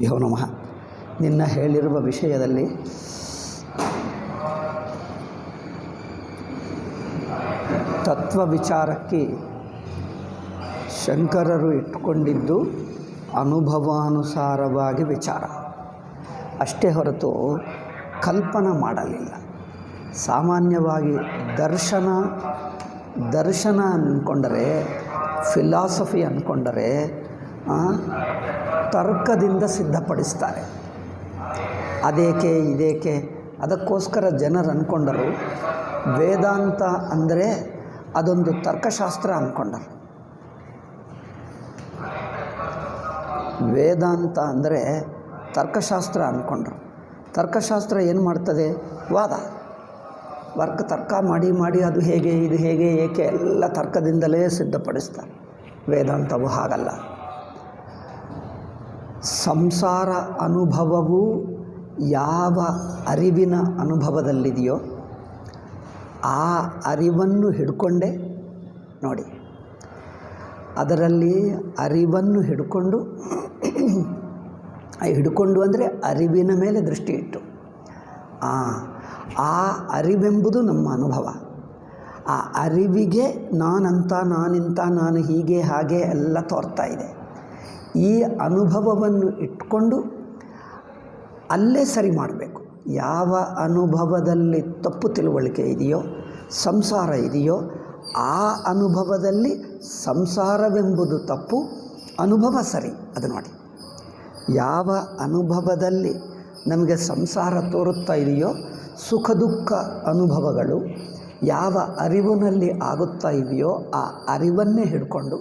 ಯೋ ನಮಃ. ನಿನ್ನ ಹೇಳಿರುವ ವಿಷಯದಲ್ಲಿ ತತ್ವ ವಿಚಾರಕ್ಕೆ ಶಂಕರರು ಇಟ್ಟುಕೊಂಡಿದ್ದು ಅನುಭವಾನುಸಾರವಾಗಿ ವಿಚಾರ ಅಷ್ಟೇ ಹೊರತು ಕಲ್ಪನಾ ಮಾಡಲಿಲ್ಲ. ಸಾಮಾನ್ಯವಾಗಿ ದರ್ಶನ ಅಂದ್ಕೊಂಡರೆ, ಫಿಲಾಸಫಿ ಅಂದ್ಕೊಂಡರೆ ತರ್ಕದಿಂದ ಸಿದ್ಧಪಡಿಸ್ತಾರೆ. ಅದೇಕೆ ಇದೇಕೆ ಅದಕ್ಕೋಸ್ಕರ ಜನರು ಅಂದ್ಕೊಂಡರು. ವೇದಾಂತ ಅಂದರೆ ಅದೊಂದು ತರ್ಕಶಾಸ್ತ್ರ ಅಂದ್ಕೊಂಡರು. ವೇದಾಂತ ಅಂದರೆ ತರ್ಕಶಾಸ್ತ್ರ ಅಂದ್ಕೊಂಡ್ರು. ತರ್ಕಶಾಸ್ತ್ರ ಏನು ಮಾಡ್ತದೆ? ತರ್ಕ ಮಾಡಿ ಅದು ಹೇಗೆ ಇದು ಹೇಗೆ ಏಕೆ ಎಲ್ಲ ತರ್ಕದಿಂದಲೇ ಸಿದ್ಧಪಡಿಸ್ತಾರೆ. ವೇದಾಂತವು ಹಾಗಲ್ಲ. ಸಂಸಾರ ಅನುಭವವು ಯಾವ ಅರಿವಿನ ಅನುಭವದಲ್ಲಿದೆಯೋ ಆ ಅರಿವನ್ನು ಹಿಡ್ಕೊಂಡೆ ನೋಡಿ. ಅದರಲ್ಲಿ ಅರಿವನ್ನು ಹಿಡ್ಕೊಂಡು ಅಂದರೆ ಅರಿವಿನ ಮೇಲೆ ದೃಷ್ಟಿ ಇಟ್ಟು ಆ ಅರಿವೆಂಬುದು ನಮ್ಮ ಅನುಭವ. ಆ ಅರಿವಿಗೆ ನಾನಿಂತ ನಾನು ಹೀಗೆ ಹಾಗೆ ಎಲ್ಲ ತೋರ್ತಾ ಇದೆ. ಈ ಅನುಭವವನ್ನು ಇಟ್ಕೊಂಡು ಅಲ್ಲೇ ಸರಿ ಮಾಡಬೇಕು. ಯಾವ ಅನುಭವದಲ್ಲಿ ತಪ್ಪು ತಿಳುವಳಿಕೆ ಇದೆಯೋ, ಸಂಸಾರ ಇದೆಯೋ, ಆ ಅನುಭವದಲ್ಲಿ ಸಂಸಾರವೆಂಬುದು ತಪ್ಪು, ಅನುಭವ ಸರಿ. ಅದು ನೋಡಿ, ಯಾವ ಅನುಭವದಲ್ಲಿ ನಮಗೆ ಸಂಸಾರ ತೋರುತ್ತಾ ಇದೆಯೋ, ಸುಖ ದುಃಖ ಅನುಭವಗಳು ಯಾವ ಅರಿವಿನಲ್ಲಿ ಆಗುತ್ತಾ ಇದೆಯೋ ಆ ಅರಿವನ್ನೇ ಹಿಡ್ಕೊಂಡು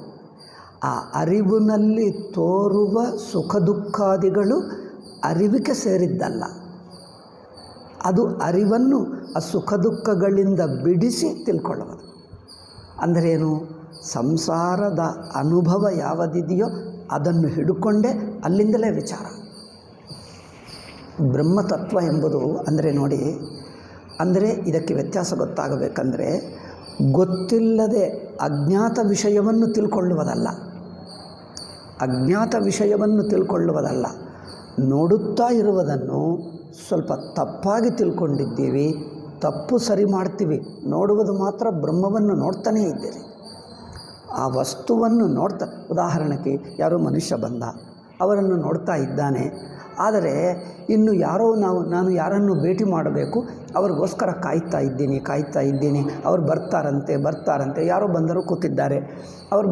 ಆ ಅರಿವಿನಲ್ಲಿ ತೋರುವ ಸುಖ ದುಃಖಾದಿಗಳು ಅರಿವಿಗೆ ಸೇರಿದ್ದಲ್ಲ. ಅದು ಅರಿವನ್ನು ಆ ಸುಖ ದುಃಖಗಳಿಂದ ಬಿಡಿಸಿ ತಿಳ್ಕೊಳ್ಳುವುದು. ಅಂದರೇನು? ಸಂಸಾರದ ಅನುಭವ ಯಾವುದಿದೆಯೋ ಅದನ್ನು ಹಿಡ್ಕೊಂಡೇ ಅಲ್ಲಿಂದಲೇ ವಿಚಾರ. ಬ್ರಹ್ಮತತ್ವ ಎಂಬುದು ಅಂದರೆ ನೋಡಿ, ಅಂದರೆ ಇದಕ್ಕೆ ವ್ಯತ್ಯಾಸ ಗೊತ್ತಾಗಬೇಕಂದ್ರೆ ಗೊತ್ತಿಲ್ಲದೆ ಅಜ್ಞಾತ ವಿಷಯವನ್ನು ತಿಳ್ಕೊಳ್ಳುವುದಲ್ಲ. ನೋಡುತ್ತಾ ಇರುವುದನ್ನು ಸ್ವಲ್ಪ ತಪ್ಪಾಗಿ ತಿಳ್ಕೊಂಡಿದ್ದೀವಿ, ತಪ್ಪು ಸರಿ ಮಾಡ್ತೀವಿ. ನೋಡುವುದು ಮಾತ್ರ ಬ್ರಹ್ಮವನ್ನು ನೋಡ್ತಾನೇ ಇದ್ದೀರಿ. ಆ ವಸ್ತುವನ್ನು ಉದಾಹರಣೆಗೆ ಯಾರೋ ಮನುಷ್ಯ ಬಂದ, ಅವರನ್ನು ನೋಡ್ತಾ ಇದ್ದಾನೆ. ಆದರೆ ಇನ್ನು ನಾನು ಯಾರನ್ನು ಭೇಟಿ ಮಾಡಬೇಕು, ಅವ್ರಿಗೋಸ್ಕರ ಕಾಯ್ತಾ ಇದ್ದೀನಿ. ಅವ್ರು ಬರ್ತಾರಂತೆ. ಯಾರೋ ಬಂದರೂ ಕೂತಿದ್ದಾರೆ, ಅವ್ರು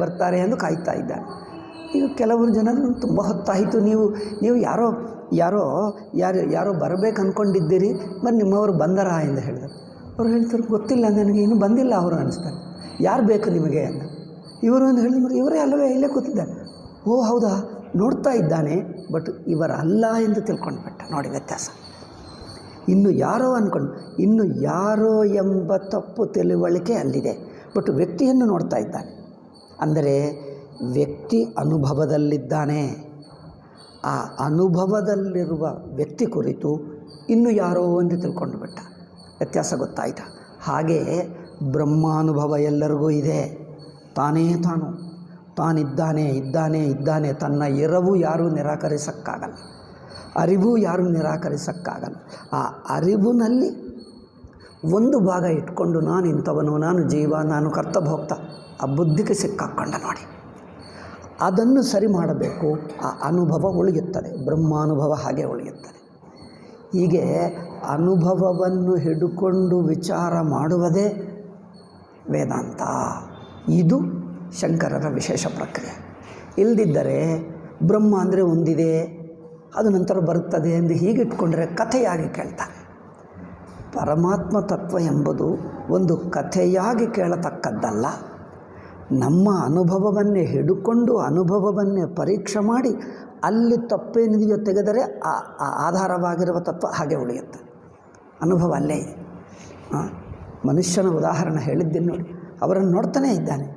ಬರ್ತಾರೆ ಎಂದು ಕಾಯ್ತಾ ಇದ್ದಾರೆ. ಈಗ ಕೆಲವರು ಜನರು ತುಂಬ ಹೊತ್ತಾಯಿತು, ನೀವು ಯಾರೋ ಬರಬೇಕು ಅಂದ್ಕೊಂಡಿದ್ದೀರಿ, ಮತ್ತು ನಿಮ್ಮವರು ಬಂದರಾ ಎಂದು ಹೇಳಿದರು. ಅವ್ರು ಹೇಳ್ತಾರೆ, ಗೊತ್ತಿಲ್ಲ ನನಗೆ, ಇನ್ನೂ ಬಂದಿಲ್ಲ ಅವರು ಅನಿಸ್ತಾರೆ. ಯಾರು ಬೇಕು ನಿಮಗೆ ಅಂತ ಇವರು ಅಂತ ಹೇಳಿದ್ರು. ಇವರೇ ಅಲ್ಲವೇ, ಇಲ್ಲೇ ಕೂತಿದ್ದಾರೆ. ಓ ಹೌದಾ, ನೋಡ್ತಾ ಇದ್ದಾನೆ, ಬಟ್ ಇವರಲ್ಲ ಎಂದು ತಿಳ್ಕೊಂಡ್ಬಿಟ್ಟ. ನೋಡಿ ವ್ಯತ್ಯಾಸ. ಇನ್ನು ಯಾರೋ ಎಂಬ ತಪ್ಪು ತಿಳುವಳಿಕೆ ಅಲ್ಲಿದೆ, ಬಟ್ ವ್ಯಕ್ತಿಯನ್ನು ನೋಡ್ತಾ ಇದ್ದಾನೆ. ಅಂದರೆ ವ್ಯಕ್ತಿ ಅನುಭವದಲ್ಲಿದ್ದಾನೆ. ಆ ಅನುಭವದಲ್ಲಿರುವ ವ್ಯಕ್ತಿ ಕುರಿತು ಇನ್ನು ಯಾರೋ ಎಂದು ತಿಳ್ಕೊಂಡು ಬಿಟ್ಟ. ವ್ಯತ್ಯಾಸ ಗೊತ್ತಾಯ್ತಾ? ಹಾಗೆ ಬ್ರಹ್ಮಾನುಭವ ಎಲ್ಲರಿಗೂ ಇದೆ. ತಾನಿದ್ದಾನೆ. ತನ್ನ ಎರವು ಯಾರೂ ನಿರಾಕರಿಸೋಕ್ಕಾಗಲ್ಲ, ಅರಿವು ಯಾರೂ ನಿರಾಕರಿಸೋಕ್ಕಾಗಲ್ಲ. ಆ ಅರಿವಿನಲ್ಲಿ ಒಂದು ಭಾಗ ಇಟ್ಕೊಂಡು ನಾನು ಇಂಥವನು, ನಾನು ಜೀವ, ನಾನು ಕರ್ತಭೋಕ್ತ, ಆ ಬುದ್ಧಿಗೆ ಸಿಕ್ಕಾಕೊಂಡ ನೋಡಿ. ಅದನ್ನು ಸರಿ ಮಾಡಬೇಕು. ಆ ಅನುಭವ ಉಳಿಯುತ್ತದೆ. ಬ್ರಹ್ಮಾನುಭವ ಹಾಗೆ ಉಳಿಯುತ್ತದೆ. ಹೀಗೆ ಅನುಭವವನ್ನು ಹಿಡ್ಕೊಂಡು ವಿಚಾರ ಮಾಡುವುದೇ ವೇದಾಂತ. ಇದು ಶಂಕರರ ವಿಶೇಷ ಪ್ರಕ್ರಿಯೆ. ಇಲ್ಲದಿದ್ದರೆ ಬ್ರಹ್ಮ ಅಂದರೆ ಒಂದಿದೆ, ಅದು ನಂತರ ಬರುತ್ತದೆ ಎಂದು ಹೀಗಿಟ್ಕೊಂಡ್ರೆ ಕಥೆಯಾಗಿ ಕೇಳ್ತಾರೆ. ಪರಮಾತ್ಮ ತತ್ವ ಎಂಬುದು ಒಂದು ಕಥೆಯಾಗಿ ಕೇಳತಕ್ಕದ್ದಲ್ಲ. ನಮ್ಮ ಅನುಭವವನ್ನೇ ಹಿಡ್ಕೊಂಡು ಅನುಭವವನ್ನೇ ಪರೀಕ್ಷೆ ಮಾಡಿ ಅಲ್ಲಿ ತಪ್ಪೇನಿದೆಯೋ ತೆಗೆದರೆ ಆ ಆಧಾರವಾಗಿರುವ ತತ್ವ ಹಾಗೆ ಉಳಿಯುತ್ತೆ. ಅನುಭವ ಅಲ್ಲೇ ಇದೆ. ಮನುಷ್ಯನ ಉದಾಹರಣೆ ಹೇಳಿದ್ದೀನಿ ನೋಡಿ. ಅವರನ್ನು ನೋಡ್ತಾನೇ ಇದ್ದಾನೆ,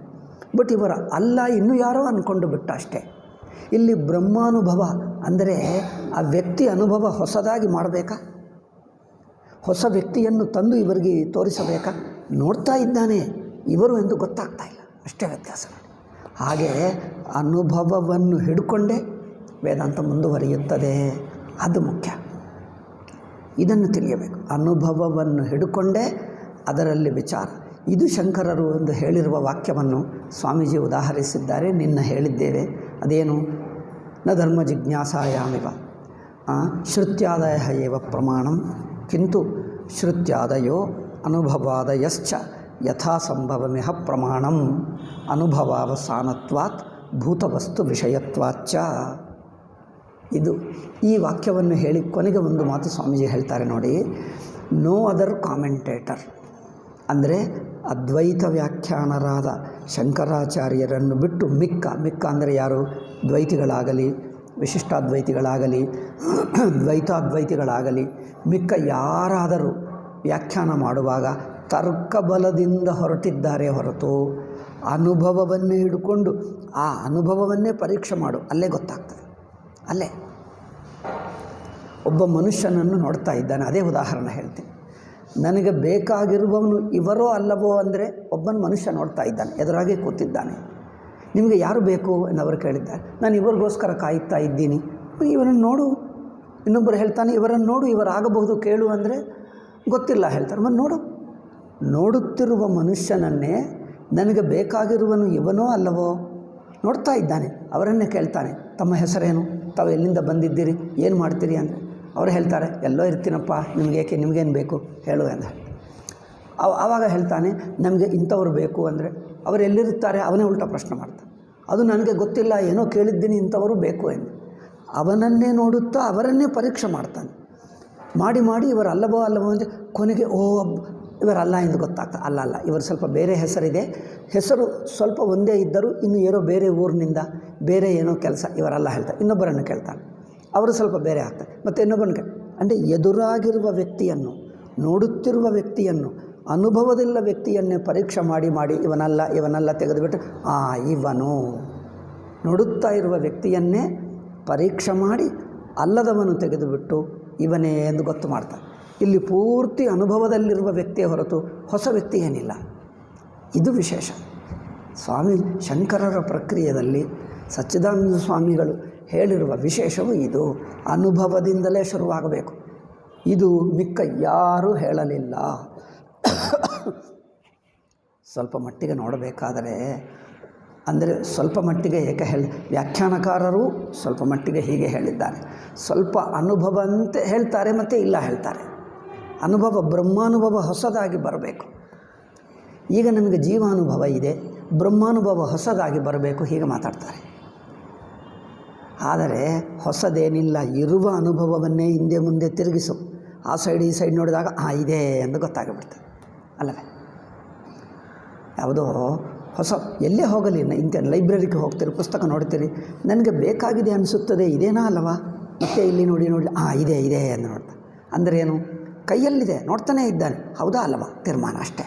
ಬಟ್ ಇವರ ಅಲ್ಲ, ಇನ್ನೂ ಯಾರೋ ಅಂದ್ಕೊಂಡು ಬಿಟ್ಟ ಅಷ್ಟೇ. ಇಲ್ಲಿ ಬ್ರಹ್ಮಾನುಭವ ಅಂದರೆ ಆ ವ್ಯಕ್ತಿ ಅನುಭವ ಹೊಸದಾಗಿ ಮಾಡಬೇಕಾ? ಹೊಸ ವ್ಯಕ್ತಿಯನ್ನು ತಂದು ಇವರಿಗೆ ತೋರಿಸಬೇಕಾ? ನೋಡ್ತಾ ಇದ್ದಾನೆ ಇವರು ಎಂದು ಗೊತ್ತಾಗ್ತಾ ಇಲ್ಲ, ಅಷ್ಟೇ ವ್ಯತ್ಯಾಸ. ಹಾಗೆ ಅನುಭವವನ್ನು ಹಿಡ್ಕೊಂಡೇ ವೇದಾಂತ ಮುಂದುವರಿಯುತ್ತದೆ. ಅದು ಮುಖ್ಯ. ಇದನ್ನು ತಿಳಿಯಬೇಕು. ಅನುಭವವನ್ನು ಹಿಡ್ಕೊಂಡೇ ಅದರಲ್ಲಿ ವಿಚಾರ. ಇದು ಶಂಕರರು ಎಂದು ಹೇಳಿರುವ ವಾಕ್ಯವನ್ನು ಸ್ವಾಮೀಜಿ ಉದಾಹರಿಸಿದ್ದಾರೆ. ನಿನ್ನ ಹೇಳಿದ್ದೇವೆ. ಅದೇನು? ನ ಧರ್ಮ ಜಿಜ್ಞಾಸಾಯಾಮಿವ ಶ್ರುತ್ಯಾದಯ ಏವ ಪ್ರಮಾಣಂ ಕಿಂತು ಶ್ರುತ್ಯಾದಯೋ ಅನುಭವಾದಯಶ್ಚ ಯಥಾ ಸಂಭವಮಿಹ ಪ್ರಮಾಣಂ ಅನುಭವಾವಸಾನತ್ವಾತ್ ಭೂತವಸ್ತು ವಿಷಯತ್ವಾಚ್ಚ. ಇದು ಈ ವಾಕ್ಯವನ್ನು ಹೇಳಿ ಕೊನೆಗೆ ಒಂದು ಮಾತು ಸ್ವಾಮೀಜಿ ಹೇಳ್ತಾರೆ ನೋಡಿ. ನೋ ಅದರ್ ಕಾಮೆಂಟೇಟರ್ ಅಂದರೆ ಅದ್ವೈತ ವ್ಯಾಖ್ಯಾನರಾದ ಶಂಕರಾಚಾರ್ಯರನ್ನು ಬಿಟ್ಟು ಮಿಕ್ಕ ಅಂದರೆ ಯಾರು? ದ್ವೈತಿಗಳಾಗಲಿ, ವಿಶಿಷ್ಟಾದ್ವೈತಿಗಳಾಗಲಿ, ದ್ವೈತಾದ್ವೈತಿಗಳಾಗಲಿ, ಮಿಕ್ಕ ಯಾರಾದರೂ ವ್ಯಾಖ್ಯಾನ ಮಾಡುವಾಗ ತರ್ಕಬಲದಿಂದ ಹೊರಟಿದ್ದಾರೆ ಹೊರತು ಅನುಭವವನ್ನೇ ಹಿಡ್ಕೊಂಡು ಆ ಅನುಭವವನ್ನೇ ಪರೀಕ್ಷೆ ಮಾಡು, ಅಲ್ಲೇ ಗೊತ್ತಾಗ್ತದೆ. ಅಲ್ಲೇ ಒಬ್ಬ ಮನುಷ್ಯನನ್ನು ನೋಡ್ತಾ ಇದ್ದಾನೆ. ಅದೇ ಉದಾಹರಣೆ ಹೇಳ್ತೀನಿ. ನನಗೆ ಬೇಕಾಗಿರುವವನು ಇವರೋ ಅಲ್ಲವೋ ಅಂದರೆ ಒಬ್ಬನ ಮನುಷ್ಯ ನೋಡ್ತಾ ಇದ್ದಾನೆ, ಎದುರಾಗೆ ಕೂತಿದ್ದಾನೆ. ನಿಮಗೆ ಯಾರು ಬೇಕು ಎಂದವರು ಕೇಳಿದ್ದಾರೆ. ನಾನು ಇವರಿಗೋಸ್ಕರ ಕಾಯುತ್ತಾ ಇದ್ದೀನಿ. ಇವರನ್ನು ನೋಡು. ಇನ್ನೊಬ್ಬರು ಹೇಳ್ತಾನೆ ಇವರನ್ನು ನೋಡು, ಇವರಾಗಬಹುದು ಕೇಳು ಅಂದರೆ ಗೊತ್ತಿಲ್ಲ ಹೇಳ್ತಾರೆ. ಮತ್ತು ನೋಡು. ನೋಡುತ್ತಿರುವ ಮನುಷ್ಯನನ್ನೇ ನನಗೆ ಬೇಕಾಗಿರುವನು ಇವನೋ ಅಲ್ಲವೋ ನೋಡ್ತಾ ಇದ್ದಾನೆ. ಅವರನ್ನೇ ಕೇಳ್ತಾನೆ, ತಮ್ಮ ಹೆಸರೇನು, ತಾವು ಎಲ್ಲಿಂದ ಬಂದಿದ್ದೀರಿ, ಏನು ಮಾಡ್ತೀರಿ ಅಂದರೆ ಅವರು ಹೇಳ್ತಾರೆ, ಎಲ್ಲೋ ಇರ್ತೀನಪ್ಪ, ನಿಮಗೇಕೆ, ನಿಮಗೇನು ಬೇಕು ಹೇಳು ಅಂದರೆ ಆವಾಗ ಹೇಳ್ತಾನೆ, ನಮಗೆ ಇಂಥವ್ರು ಬೇಕು ಅಂದರೆ ಅವರು ಎಲ್ಲಿರುತ್ತಾರೆ ಅವನೇ ಉಲ್ಟಾ ಪ್ರಶ್ನೆ ಮಾಡ್ತಾನೆ. ಅದು ನನಗೆ ಗೊತ್ತಿಲ್ಲ, ಏನೋ ಕೇಳಿದ್ದೀನಿ, ಇಂಥವರು ಬೇಕು ಎಂದು ಅವನನ್ನೇ ನೋಡುತ್ತಾ ಅವರನ್ನೇ ಪರೀಕ್ಷೆ ಮಾಡ್ತಾನೆ. ಮಾಡಿ ಇವರು ಅಲ್ಲವೋ ಅಂದರೆ ಕೊನೆಗೆ ಇವರಲ್ಲ ಎಂದು ಗೊತ್ತಾಗ್ತದೆ. ಅಲ್ಲ ಇವರು ಸ್ವಲ್ಪ ಬೇರೆ ಹೆಸರಿದೆ, ಹೆಸರು ಸ್ವಲ್ಪ ಒಂದೇ ಇದ್ದರೂ ಇನ್ನು ಏನೋ ಬೇರೆ ಊರಿನಿಂದ ಬೇರೆ ಏನೋ ಕೆಲಸ, ಇವರಲ್ಲ ಹೇಳ್ತಾರೆ. ಇನ್ನೊಬ್ಬರನ್ನು ಕೇಳ್ತಾನೆ, ಅವರು ಸ್ವಲ್ಪ ಬೇರೆ ಆಗ್ತಾರೆ. ಮತ್ತು ಇನ್ನೊಬ್ಬರನ್ನು ಅಂದರೆ ಎದುರಾಗಿರುವ ವ್ಯಕ್ತಿಯನ್ನು, ನೋಡುತ್ತಿರುವ ವ್ಯಕ್ತಿಯನ್ನು, ಅನುಭವದಿಲ್ಲ ವ್ಯಕ್ತಿಯನ್ನೇ ಪರೀಕ್ಷೆ ಮಾಡಿ ಇವನಲ್ಲ ತೆಗೆದುಬಿಟ್ಟು ಇವನು ನೋಡುತ್ತಾ ಇರುವ ವ್ಯಕ್ತಿಯನ್ನೇ ಪರೀಕ್ಷೆ ಮಾಡಿ ಅಲ್ಲದವನು ತೆಗೆದುಬಿಟ್ಟು ಇವನೇ ಎಂದು ಗೊತ್ತು ಮಾಡ್ತಾರೆ. ಇಲ್ಲಿ ಪೂರ್ತಿ ಅನುಭವದಲ್ಲಿರುವ ವ್ಯಕ್ತಿಯ ಹೊರತು ಹೊಸ ವ್ಯಕ್ತಿ ಏನಿಲ್ಲ. ಇದು ವಿಶೇಷ. ಸ್ವಾಮಿ ಶಂಕರರ ಪ್ರಕ್ರಿಯೆಯಲ್ಲಿ ಸಚ್ಚಿದಾನಂದ ಸ್ವಾಮಿಗಳು ಹೇಳಿರುವ ವಿಶೇಷವು ಇದು. ಅನುಭವದಿಂದಲೇ ಶುರುವಾಗಬೇಕು. ಇದು ಮಿಕ್ಕ ಯಾರೂ ಹೇಳಲಿಲ್ಲ. ಸ್ವಲ್ಪ ಮಟ್ಟಿಗೆ ನೋಡಬೇಕಾದರೆ ಅಂದರೆ ಸ್ವಲ್ಪ ಮಟ್ಟಿಗೆ ಏಕೆ ವ್ಯಾಖ್ಯಾನಕಾರರು ಸ್ವಲ್ಪ ಮಟ್ಟಿಗೆ ಹೀಗೆ ಹೇಳಿದ್ದಾರೆ. ಸ್ವಲ್ಪ ಅನುಭವ ಅಂತ ಹೇಳ್ತಾರೆ, ಮತ್ತು ಇಲ್ಲ ಹೇಳ್ತಾರೆ. ಅನುಭವ ಬ್ರಹ್ಮಾನುಭವ ಹೊಸದಾಗಿ ಬರಬೇಕು. ಈಗ ನಮಗೆ ಜೀವಾನುಭವ ಇದೆ, ಬ್ರಹ್ಮಾನುಭವ ಹೊಸದಾಗಿ ಬರಬೇಕು, ಹೀಗೆ ಮಾತಾಡ್ತಾರೆ. ಆದರೆ ಹೊಸದೇನಿಲ್ಲ, ಇರುವ ಅನುಭವವನ್ನೇ ಹಿಂದೆ ಮುಂದೆ ತಿರುಗಿಸು, ಆ ಸೈಡ್ ಈ ಸೈಡ್ ನೋಡಿದಾಗ ಇದೆ ಎಂದು ಗೊತ್ತಾಗಿಬಿಡ್ತದೆ ಅಲ್ಲವೇ. ಯಾವುದೋ ಹೊಸ ಎಲ್ಲೇ ಹೋಗಲಿ, ಇಂಥ ಲೈಬ್ರರಿಗೆ ಹೋಗ್ತೀರಿ, ಪುಸ್ತಕ ನೋಡ್ತೀರಿ, ನನಗೆ ಬೇಕಾಗಿದೆ ಅನಿಸುತ್ತದೆ, ಇದೇನಾ ಅಲ್ಲವಾ, ಮತ್ತೆ ಇಲ್ಲಿ ನೋಡಿ ಇದೆ ಎಂದು ನೋಡ್ತಾ ಅಂದರೆ ಏನು, ಕೈಯಲ್ಲಿದೆ, ನೋಡ್ತಾನೇ ಇದ್ದಾನೆ, ಹೌದಾ ಅಲ್ಲವಾ ತೀರ್ಮಾನ ಅಷ್ಟೇ.